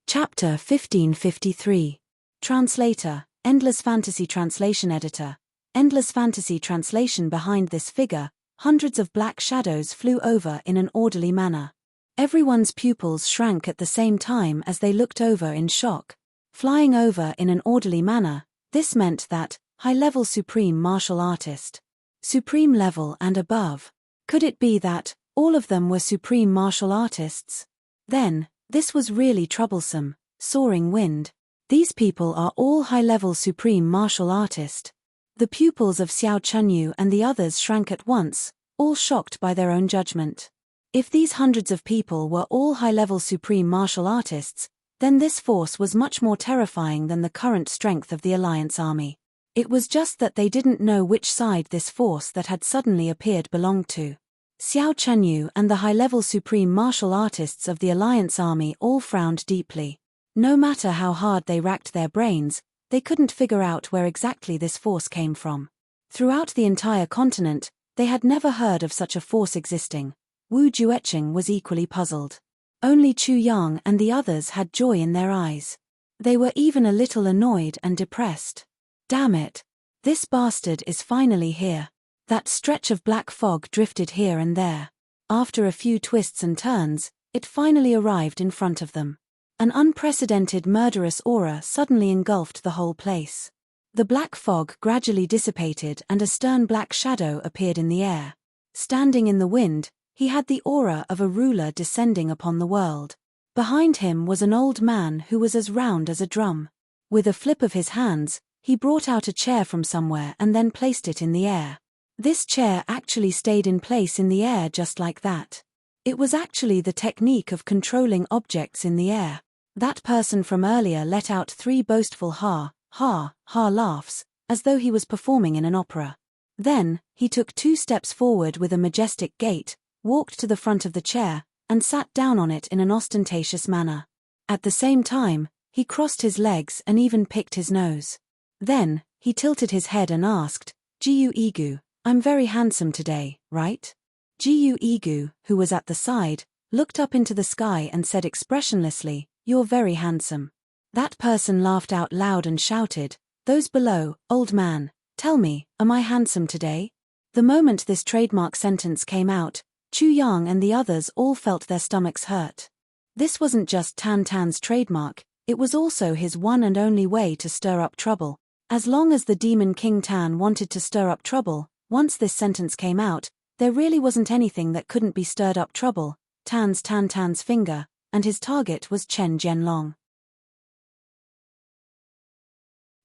Chapter 1553. Translator, Endless Fantasy Translation Editor. Endless Fantasy Translation. Behind this figure, hundreds of black shadows flew over in an orderly manner. Everyone's pupils shrank at the same time as they looked over in shock. Flying over in an orderly manner, this meant that, high-level supreme martial artist. Supreme level and above. Could it be that, all of them were supreme martial artists? Then, this was really troublesome. Soaring wind. These people are all high-level supreme martial artist. The pupils of Xiao Chunyu and the others shrank at once, all shocked by their own judgment. If these hundreds of people were all high-level supreme martial artists, then this force was much more terrifying than the current strength of the Alliance army. It was just that they didn't know which side this force that had suddenly appeared belonged to. Xiao Chunyu and the high-level supreme martial artists of the Alliance army all frowned deeply. No matter how hard they racked their brains, they couldn't figure out where exactly this force came from. Throughout the entire continent, they had never heard of such a force existing. Wu Jueqing was equally puzzled. Only Chu Yang and the others had joy in their eyes. They were even a little annoyed and depressed. Damn it! This bastard is finally here. That stretch of black fog drifted here and there. After a few twists and turns, it finally arrived in front of them. An unprecedented murderous aura suddenly engulfed the whole place. The black fog gradually dissipated and a stern black shadow appeared in the air. Standing in the wind, he had the aura of a ruler descending upon the world. Behind him was an old man who was as round as a drum. With a flip of his hands, he brought out a chair from somewhere and then placed it in the air. This chair actually stayed in place in the air just like that. It was actually the technique of controlling objects in the air. That person from earlier let out 3 boastful ha, ha, ha laughs, as though he was performing in an opera. Then, he took 2 steps forward with a majestic gait, walked to the front of the chair, and sat down on it in an ostentatious manner. At the same time, he crossed his legs and even picked his nose. Then, he tilted his head and asked, "Jiu Igu, I'm very handsome today, right?" Jiu Igu, who was at the side, looked up into the sky and said expressionlessly, "You're very handsome." That person laughed out loud and shouted, "Those below, old man, tell me, am I handsome today?" The moment this trademark sentence came out, Chu Yang and the others all felt their stomachs hurt. This wasn't just Tan Tan's trademark, it was also his one and only way to stir up trouble. As long as the Demon King Tan wanted to stir up trouble, once this sentence came out, there really wasn't anything that couldn't be stirred up trouble. Tan Tan's finger, and his target was Chen Jianlong.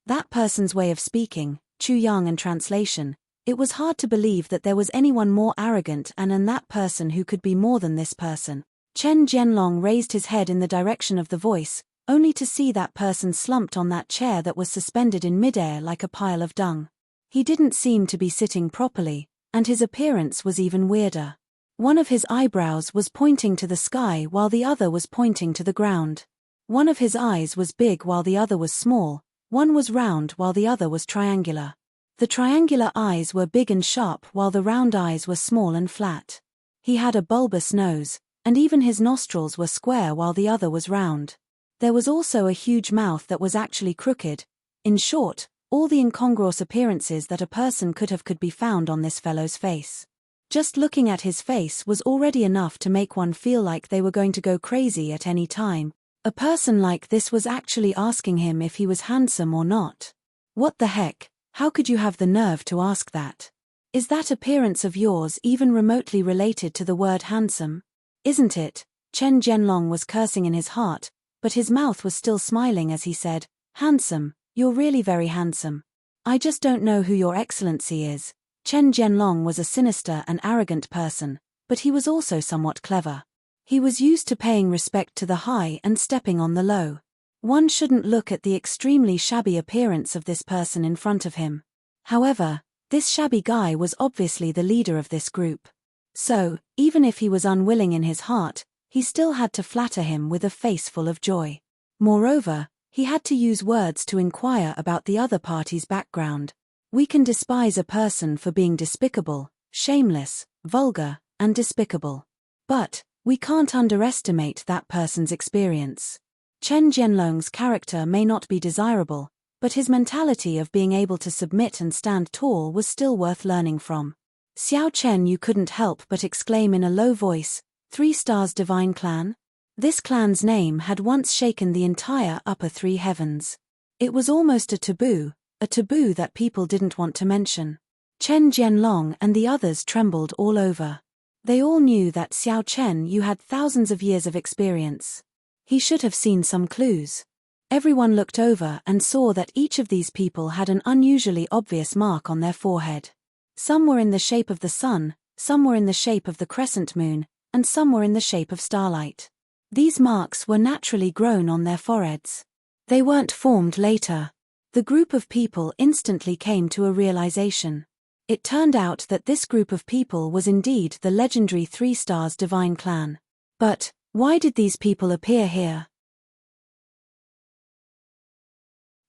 That person's way of speaking, Chu Yang and translation, it was hard to believe that there was anyone more arrogant and that person who could be more than this person. Chen Jianlong raised his head in the direction of the voice, only to see that person slumped on that chair that was suspended in midair like a pile of dung. He didn't seem to be sitting properly, and his appearance was even weirder. One of his eyebrows was pointing to the sky while the other was pointing to the ground. One of his eyes was big while the other was small, one was round while the other was triangular. The triangular eyes were big and sharp while the round eyes were small and flat. He had a bulbous nose, and even his nostrils were square while the other was round. There was also a huge mouth that was actually crooked. In short, all the incongruous appearances that a person could be found on this fellow's face. Just looking at his face was already enough to make one feel like they were going to go crazy at any time. A person like this was actually asking him if he was handsome or not. What the heck? How could you have the nerve to ask that? Is that appearance of yours even remotely related to the word handsome? Isn't it? Chen Jianlong was cursing in his heart, but his mouth was still smiling as he said, "Handsome, you're really very handsome. I just don't know who your excellency is." Chen Jianlong was a sinister and arrogant person, but he was also somewhat clever. He was used to paying respect to the high and stepping on the low. One shouldn't look at the extremely shabby appearance of this person in front of him. However, this shabby guy was obviously the leader of this group. So, even if he was unwilling in his heart, he still had to flatter him with a face full of joy. Moreover, he had to use words to inquire about the other party's background. We can despise a person for being despicable, shameless, vulgar, and despicable. But we can't underestimate that person's experience. Chen Jianlong's character may not be desirable, but his mentality of being able to submit and stand tall was still worth learning from. Xiao Chen, you couldn't help but exclaim in a low voice, 3 stars divine clan? This clan's name had once shaken the entire upper 3 heavens. It was almost a taboo that people didn't want to mention. Chen Jianlong and the others trembled all over. They all knew that Xiao Chen you had thousands of years of experience. He should have seen some clues. Everyone looked over and saw that each of these people had an unusually obvious mark on their forehead. Some were in the shape of the sun, some were in the shape of the crescent moon, and some were in the shape of starlight. These marks were naturally grown on their foreheads. They weren't formed later. The group of people instantly came to a realization. It turned out that this group of people was indeed the legendary 3 stars divine clan. But why did these people appear here?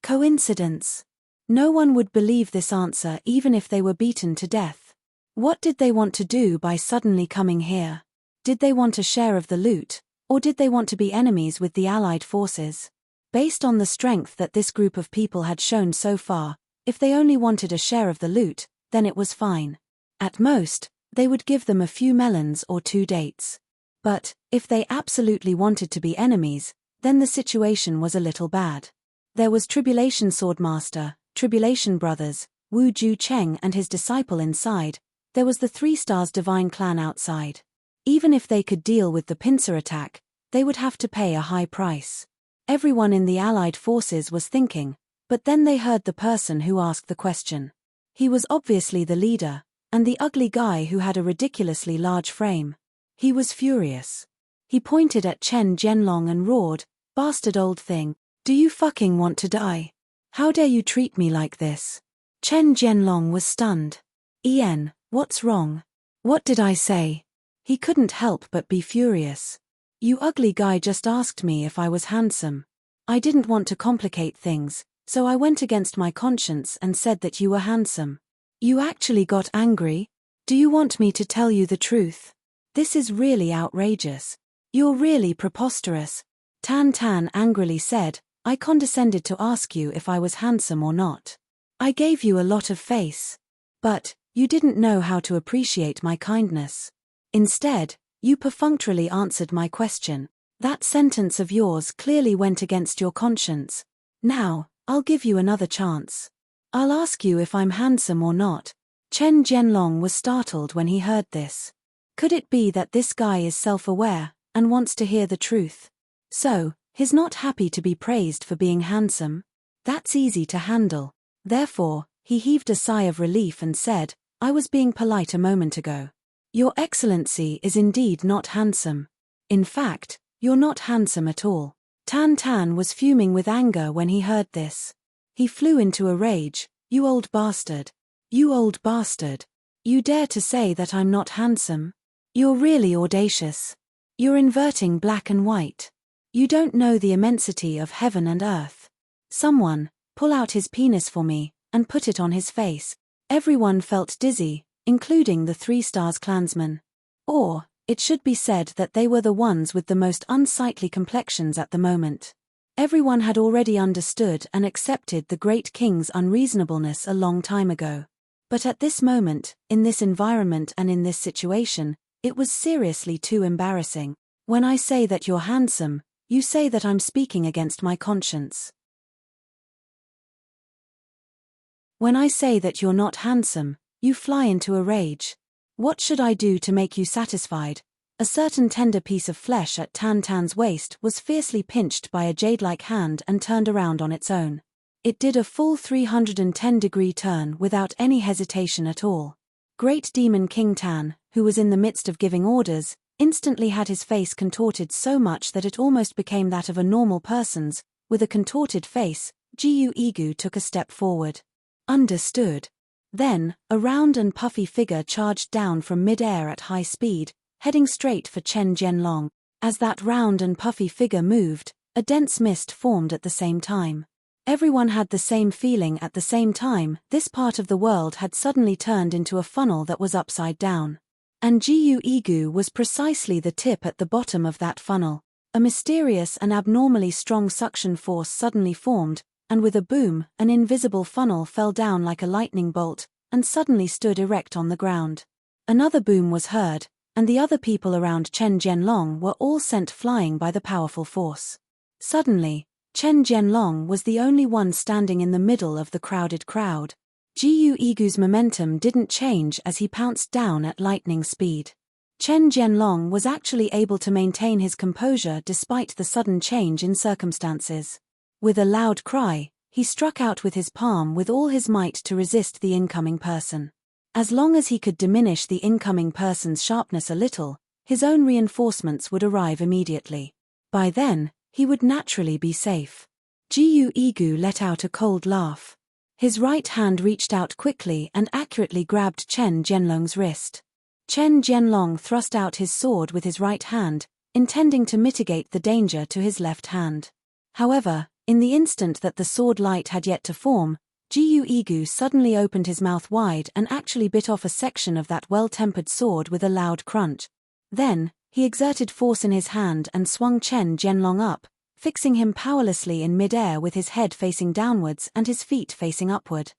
Coincidence? No one would believe this answer even if they were beaten to death. What did they want to do by suddenly coming here? Did they want a share of the loot, or did they want to be enemies with the Allied forces? Based on the strength that this group of people had shown so far, if they only wanted a share of the loot, then it was fine. At most, they would give them a few melons or 2 dates. But if they absolutely wanted to be enemies, then the situation was a little bad. There was Tribulation Swordmaster, Tribulation Brothers, Wu Ju Cheng and his disciple inside. There was the 3 stars divine clan outside. Even if they could deal with the pincer attack, they would have to pay a high price. Everyone in the Allied forces was thinking, but then they heard the person who asked the question. He was obviously the leader, and the ugly guy who had a ridiculously large frame. He was furious. He pointed at Chen Jianlong and roared, "Bastard old thing, do you fucking want to die? How dare you treat me like this?" Chen Jianlong was stunned. "Ian, what's wrong? What did I say?" He couldn't help but be furious. "You ugly guy just asked me if I was handsome. I didn't want to complicate things, so I went against my conscience and said that you were handsome. You actually got angry? Do you want me to tell you the truth? This is really outrageous. You're really preposterous." Tan Tan angrily said, "I condescended to ask you if I was handsome or not. I gave you a lot of face. But you didn't know how to appreciate my kindness. Instead, you perfunctorily answered my question. That sentence of yours clearly went against your conscience. Now, I'll give you another chance. I'll ask you if I'm handsome or not." Chen Jianlong was startled when he heard this. Could it be that this guy is self-aware and wants to hear the truth? So, he's not happy to be praised for being handsome? That's easy to handle. Therefore, he heaved a sigh of relief and said, "I was being polite a moment ago. Your Excellency is indeed not handsome. In fact, you're not handsome at all." Tan Tan was fuming with anger when he heard this. He flew into a rage. "You old bastard. You old bastard. You dare to say that I'm not handsome? You're really audacious. You're inverting black and white. You don't know the immensity of heaven and earth. Someone, pull out his penis for me, and put it on his face." Everyone felt dizzy, including the 3 stars clansmen. Or, it should be said that they were the ones with the most unsightly complexions at the moment. Everyone had already understood and accepted the great king's unreasonableness a long time ago. But at this moment, in this environment and in this situation, it was seriously too embarrassing. When I say that you're handsome, you say that I'm speaking against my conscience. When I say that you're not handsome, you fly into a rage. What should I do to make you satisfied? A certain tender piece of flesh at Tan Tan's waist was fiercely pinched by a jade-like hand and turned around on its own. It did a full 310-degree turn without any hesitation at all. Great Demon King Tan, who was in the midst of giving orders, instantly had his face contorted so much that it almost became that of a normal person's. With a contorted face, Jiu Igu took a step forward. Understood. Then, a round and puffy figure charged down from mid-air at high speed, heading straight for Chen Jianlong. As that round and puffy figure moved, a dense mist formed at the same time. Everyone had the same feeling at the same time. This part of the world had suddenly turned into a funnel that was upside down. And Gu Igu was precisely the tip at the bottom of that funnel. A mysterious and abnormally strong suction force suddenly formed, and with a boom, an invisible funnel fell down like a lightning bolt, and suddenly stood erect on the ground. Another boom was heard, and the other people around Chen Jianlong were all sent flying by the powerful force. Suddenly, Chen Jianlong was the only one standing in the middle of the crowded crowd. Gu Igu's momentum didn't change as he pounced down at lightning speed. Chen Jianlong was actually able to maintain his composure despite the sudden change in circumstances. With a loud cry, he struck out with his palm with all his might to resist the incoming person. As long as he could diminish the incoming person's sharpness a little, his own reinforcements would arrive immediately. By then, he would naturally be safe. Gu Igu let out a cold laugh. His right hand reached out quickly and accurately grabbed Chen Jianlong's wrist. Chen Jianlong thrust out his sword with his right hand, intending to mitigate the danger to his left hand. However, in the instant that the sword light had yet to form, Gu Igu suddenly opened his mouth wide and actually bit off a section of that well-tempered sword with a loud crunch. Then, he exerted force in his hand and swung Chen Jianlong up, fixing him powerlessly in mid-air with his head facing downwards and his feet facing upward.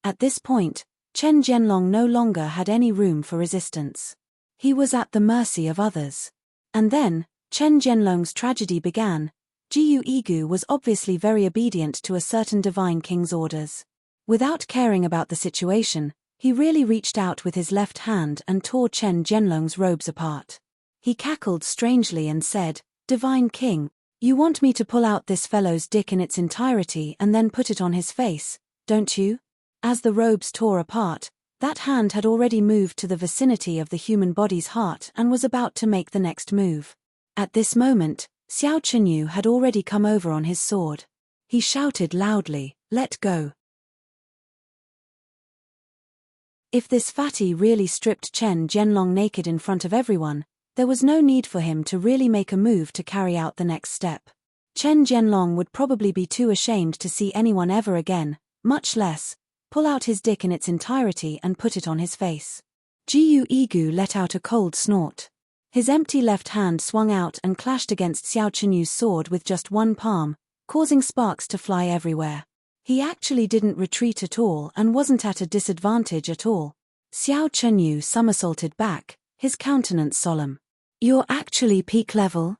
At this point, Chen Jianlong no longer had any room for resistance. He was at the mercy of others. And then, Chen Jianlong's tragedy began. Gu Igu was obviously very obedient to a certain divine king's orders. Without caring about the situation, he really reached out with his left hand and tore Chen Jianlong's robes apart. He cackled strangely and said, "Divine King, you want me to pull out this fellow's dick in its entirety and then put it on his face, don't you?" As the robes tore apart, that hand had already moved to the vicinity of the human body's heart and was about to make the next move. At this moment, Xiao Chenyu had already come over on his sword. He shouted loudly, "Let go." If this fatty really stripped Chen Jianlong naked in front of everyone, there was no need for him to really make a move to carry out the next step. Chen Jianlong would probably be too ashamed to see anyone ever again, much less pull out his dick in its entirety and put it on his face. Gu Igu let out a cold snort. His empty left hand swung out and clashed against Xiao Chenyu's sword with just one palm, causing sparks to fly everywhere. He actually didn't retreat at all and wasn't at a disadvantage at all. Xiao Chenyu somersaulted back, his countenance solemn. "You're actually peak level?"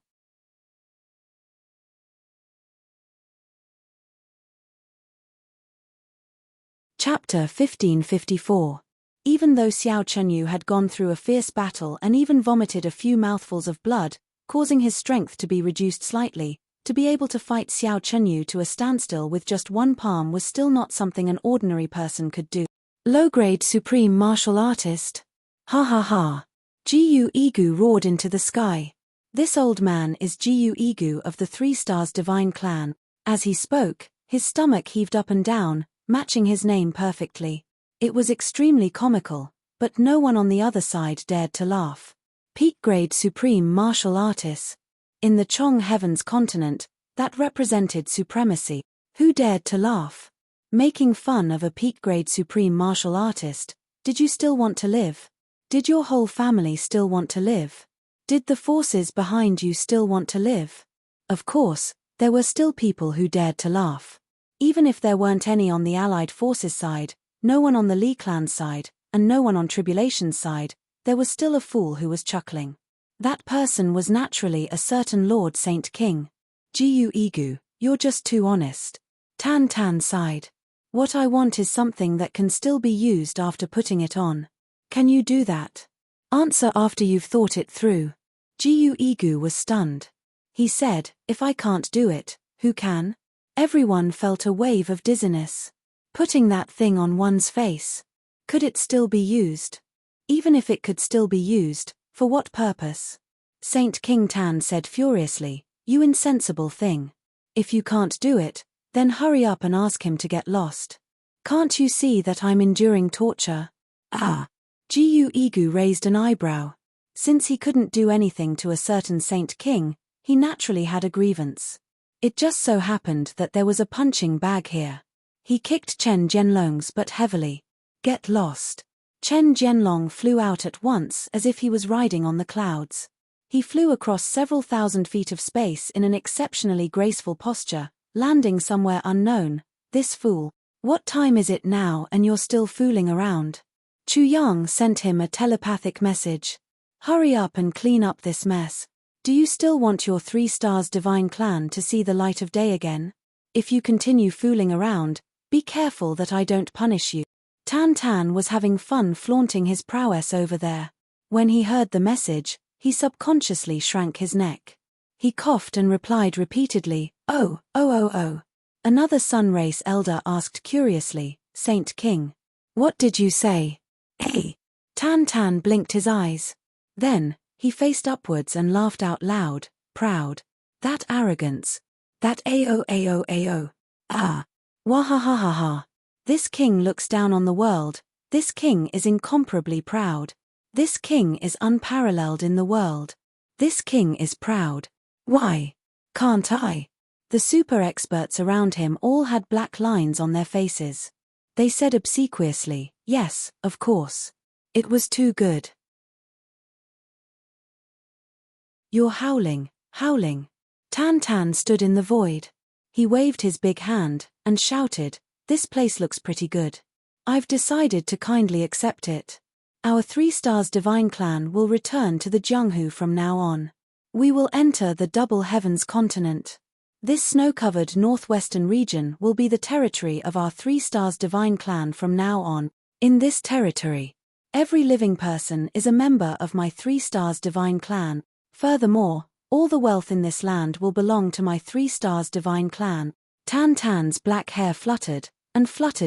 Chapter 1554. Even though Xiao Chenyu had gone through a fierce battle and even vomited a few mouthfuls of blood, causing his strength to be reduced slightly, to be able to fight Xiao Chenyu to a standstill with just one palm was still not something an ordinary person could do. Low-grade supreme martial artist? Ha ha ha. Gu Igu roared into the sky. This old man is Gu Igu of the 3 Stars Divine Clan. As he spoke, his stomach heaved up and down, matching his name perfectly. It was extremely comical, but no one on the other side dared to laugh. Peak-grade supreme martial artist. In the Chong Heavens continent, that represented supremacy. Who dared to laugh? Making fun of a peak-grade supreme martial artist. Did you still want to live? Did your whole family still want to live? Did the forces behind you still want to live? Of course, there were still people who dared to laugh. Even if there weren't any on the Allied forces side, no one on the Li clan side, and no one on Tribulation's side, there was still a fool who was chuckling. That person was naturally a certain Lord Saint King. Gu Igu, you're just too honest. Tan Tan sighed. What I want is something that can still be used after putting it on. Can you do that? Answer after you've thought it through. Gu Igu was stunned. He said, if I can't do it, who can? Everyone felt a wave of dizziness. Putting that thing on one's face. Could it still be used? Even if it could still be used, for what purpose? Saint King Tan said furiously, you insensible thing. If you can't do it, then hurry up and ask him to get lost. Can't you see that I'm enduring torture? Ah. Gu Igu raised an eyebrow. Since he couldn't do anything to a certain Saint King, he naturally had a grievance. It just so happened that there was a punching bag here. He kicked Chen Jianlong's but heavily. Get lost. Chen Jianlong flew out at once as if he was riding on the clouds. He flew across several thousand feet of space in an exceptionally graceful posture, landing somewhere unknown. This fool. What time is it now and you're still fooling around? Chu Yang sent him a telepathic message. Hurry up and clean up this mess. Do you still want your 3 stars divine clan to see the light of day again? If you continue fooling around, be careful that I don't punish you. Tan Tan was having fun flaunting his prowess over there. When he heard the message, he subconsciously shrank his neck. He coughed and replied repeatedly, "Oh. Another Sun Race elder asked curiously, "Saint King, what did you say?" Hey. Tan Tan blinked his eyes. Then, he faced upwards and laughed out loud, proud. That arrogance. That ao. Ah. Wahahaha. This king looks down on the world. This king is incomparably proud. This king is unparalleled in the world. This king is proud. Why? Can't I? The super experts around him all had black lines on their faces. They said obsequiously, "Yes, of course." It was too good. You're howling. Tan Tan stood in the void. He waved his big hand, and shouted, "This place looks pretty good. I've decided to kindly accept it. Our 3 stars divine clan will return to the Jianghu from now on. We will enter the Double Heavens continent. This snow-covered northwestern region will be the territory of our 3 stars divine clan from now on. In this territory, every living person is a member of my 3 stars divine clan. Furthermore, all the wealth in this land will belong to my 3 stars divine clan." Tan Tan's black hair fluttered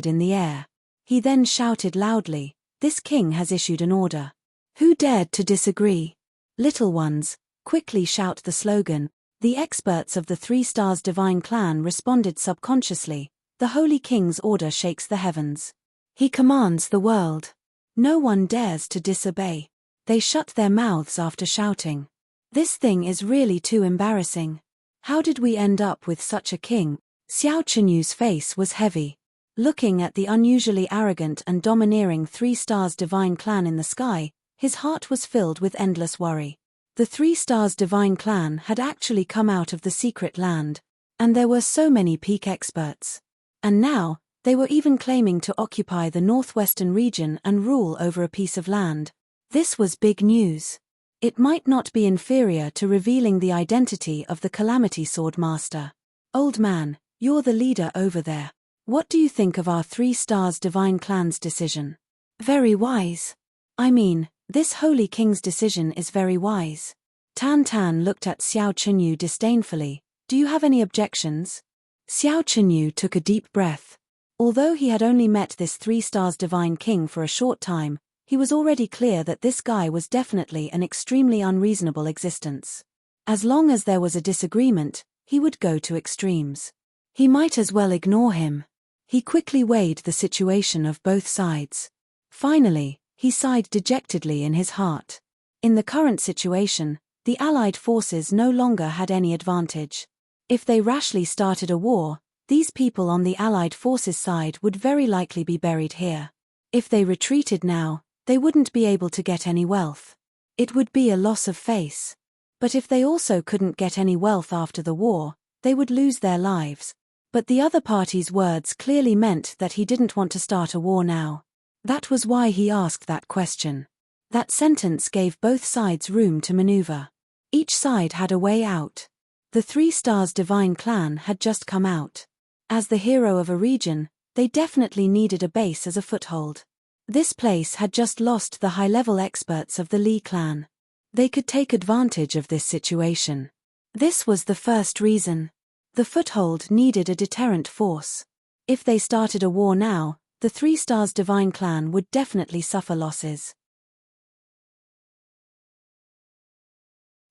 in the air. He then shouted loudly, "This king has issued an order. Who dared to disagree? Little ones, quickly shout the slogan." The experts of the 3 stars divine clan responded subconsciously. The Holy King's order shakes the heavens. He commands the world. No one dares to disobey. They shut their mouths after shouting. This thing is really too embarrassing. How did we end up with such a king? Xiao Chenyu's face was heavy. Looking at the unusually arrogant and domineering 3 stars divine clan in the sky, his heart was filled with endless worry. The 3 stars divine clan had actually come out of the secret land, and there were so many peak experts. And now, they were even claiming to occupy the northwestern region and rule over a piece of land. This was big news. It might not be inferior to revealing the identity of the Calamity Sword Master. Old man, you're the leader over there. What do you think of our 3 stars divine clan's decision? Very wise. I mean, this Holy King's decision is very wise. Tan Tan looked at Xiao Chenyu disdainfully. Do you have any objections? Xiao Chenyu took a deep breath. Although he had only met this 3 stars divine king for a short time, he was already clear that this guy was definitely an extremely unreasonable existence. As long as there was a disagreement, he would go to extremes. He might as well ignore him. He quickly weighed the situation of both sides. Finally, he sighed dejectedly in his heart. In the current situation, the Allied forces no longer had any advantage. If they rashly started a war, these people on the Allied forces' side would very likely be buried here. If they retreated now, they wouldn't be able to get any wealth. It would be a loss of face. But if they also couldn't get any wealth after the war, they would lose their lives. But the other party's words clearly meant that he didn't want to start a war now. That was why he asked that question. That sentence gave both sides room to maneuver. Each side had a way out. The 3 stars divine clan had just come out. As the hero of a region, they definitely needed a base as a foothold. This place had just lost the high-level experts of the Li clan. They could take advantage of this situation. This was the first reason. The foothold needed a deterrent force. If they started a war now, the 3 stars divine clan would definitely suffer losses.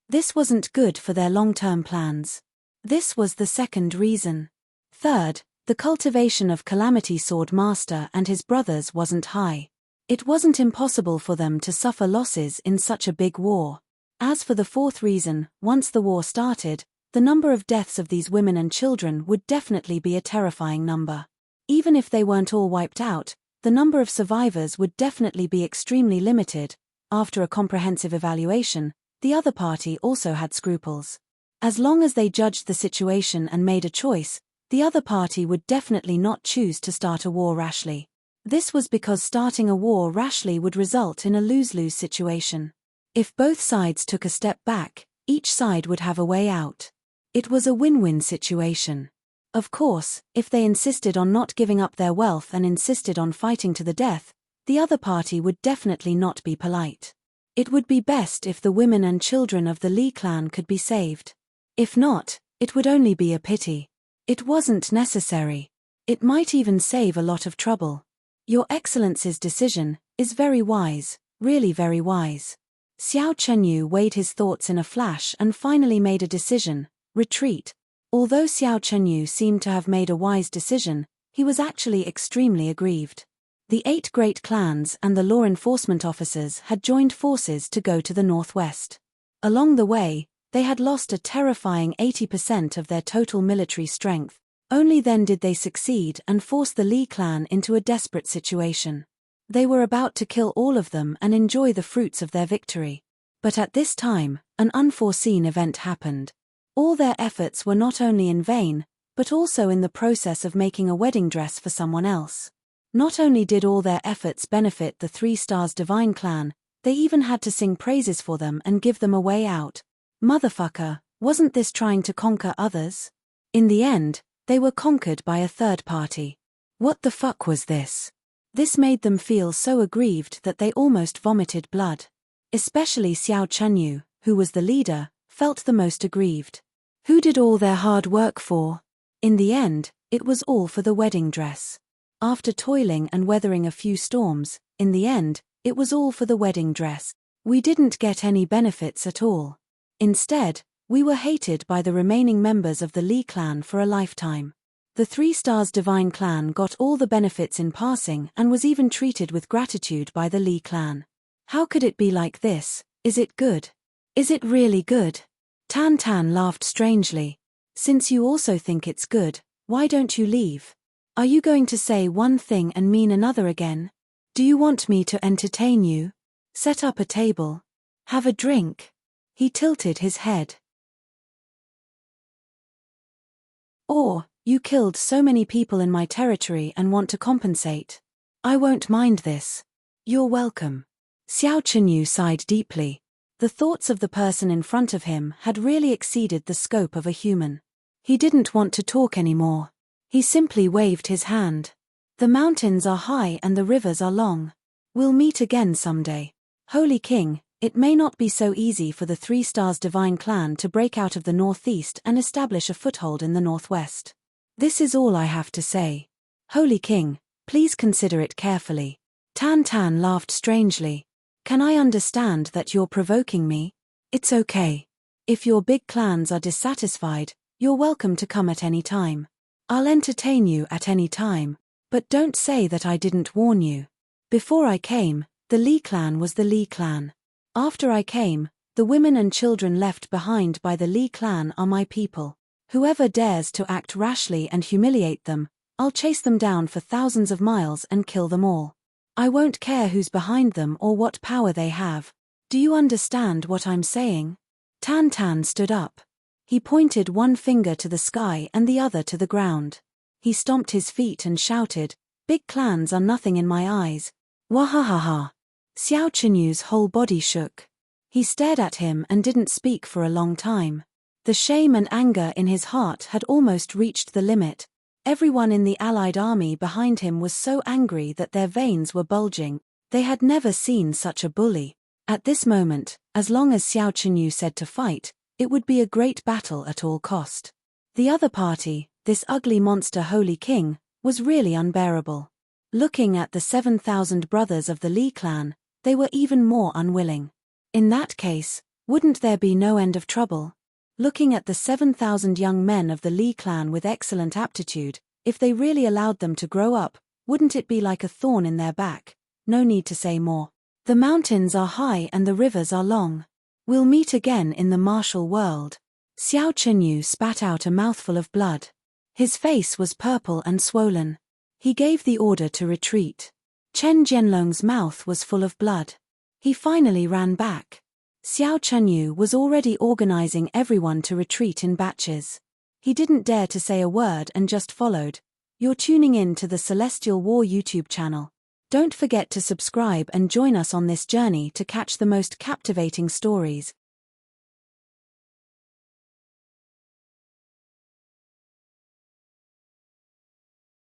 This wasn't good for their long-term plans. This was the second reason. Third, the cultivation of Calamity Sword Master and his brothers wasn't high. It wasn't impossible for them to suffer losses in such a big war. As for the fourth reason, once the war started, The number of deaths of these women and children would definitely be a terrifying number. Even if they weren't all wiped out, the number of survivors would definitely be extremely limited. After a comprehensive evaluation, the other party also had scruples. As long as they judged the situation and made a choice, the other party would definitely not choose to start a war rashly. This was because starting a war rashly would result in a lose-lose situation. If both sides took a step back, each side would have a way out. It was a win-win situation. Of course, if they insisted on not giving up their wealth and insisted on fighting to the death, the other party would definitely not be polite. It would be best if the women and children of the Lee clan could be saved. If not, it would only be a pity. It wasn't necessary. It might even save a lot of trouble. Your Excellency's decision is very wise, really very wise. Xiao Chenyu weighed his thoughts in a flash and finally made a decision: retreat. Although Xiao Chenyu seemed to have made a wise decision, he was actually extremely aggrieved. The 8 great clans and the law enforcement officers had joined forces to go to the northwest. Along the way, they had lost a terrifying 80% of their total military strength. Only then did they succeed and force the Li clan into a desperate situation. They were about to kill all of them and enjoy the fruits of their victory. But at this time, an unforeseen event happened. All their efforts were not only in vain, but also in the process of making a wedding dress for someone else. Not only did all their efforts benefit the 3 Stars Divine clan, they even had to sing praises for them and give them a way out. Motherfucker, wasn't this trying to conquer others? In the end, they were conquered by a third party. What the fuck was this? This made them feel so aggrieved that they almost vomited blood. Especially Xiao Chenyu, who was the leader, felt the most aggrieved. Who did all their hard work for? In the end, it was all for the wedding dress. After toiling and weathering a few storms, in the end, it was all for the wedding dress. We didn't get any benefits at all. Instead, we were hated by the remaining members of the Li clan for a lifetime. The 3 Stars Divine clan got all the benefits in passing and was even treated with gratitude by the Li clan. How could it be like this? Is it good? Is it really good? Tan Tan laughed strangely. Since you also think it's good, why don't you leave? Are you going to say one thing and mean another again? Do you want me to entertain you? Set up a table? Have a drink? He tilted his head. Or, you killed so many people in my territory and want to compensate. I won't mind this. You're welcome. Xiao Chenyu sighed deeply. The thoughts of the person in front of him had really exceeded the scope of a human. He didn't want to talk anymore. He simply waved his hand. The mountains are high and the rivers are long. We'll meet again someday. Holy King, it may not be so easy for the 3 Stars Divine clan to break out of the northeast and establish a foothold in the northwest. This is all I have to say. Holy King, please consider it carefully. Tan Tan laughed strangely. Can I understand that you're provoking me? It's okay. If your big clans are dissatisfied, you're welcome to come at any time. I'll entertain you at any time, but don't say that I didn't warn you. Before I came, the Li clan was the Li clan. After I came, the women and children left behind by the Li clan are my people. Whoever dares to act rashly and humiliate them, I'll chase them down for thousands of miles and kill them all. I won't care who's behind them or what power they have. Do you understand what I'm saying? Tan Tan stood up. He pointed one finger to the sky and the other to the ground. He stomped his feet and shouted, "Big clans are nothing in my eyes." Wahahaha. Xiao Chenyu's whole body shook. He stared at him and didn't speak for a long time. The shame and anger in his heart had almost reached the limit. Everyone in the allied army behind him was so angry that their veins were bulging. They had never seen such a bully. At this moment, as long as Xiao Chenyu said to fight, it would be a great battle at all cost. The other party, this ugly monster Holy King, was really unbearable. Looking at the 7,000 brothers of the Li clan, they were even more unwilling. In that case, wouldn't there be no end of trouble? Looking at the 7,000 young men of the Li clan with excellent aptitude, if they really allowed them to grow up, wouldn't it be like a thorn in their back? No need to say more. The mountains are high and the rivers are long. We'll meet again in the martial world. Xiao Chenyu spat out a mouthful of blood. His face was purple and swollen. He gave the order to retreat. Chen Jianlong's mouth was full of blood. He finally ran back. Xiao Chenyu was already organizing everyone to retreat in batches. He didn't dare to say a word and just followed. You're tuning in to the Celestial War YouTube channel. Don't forget to subscribe and join us on this journey to catch the most captivating stories.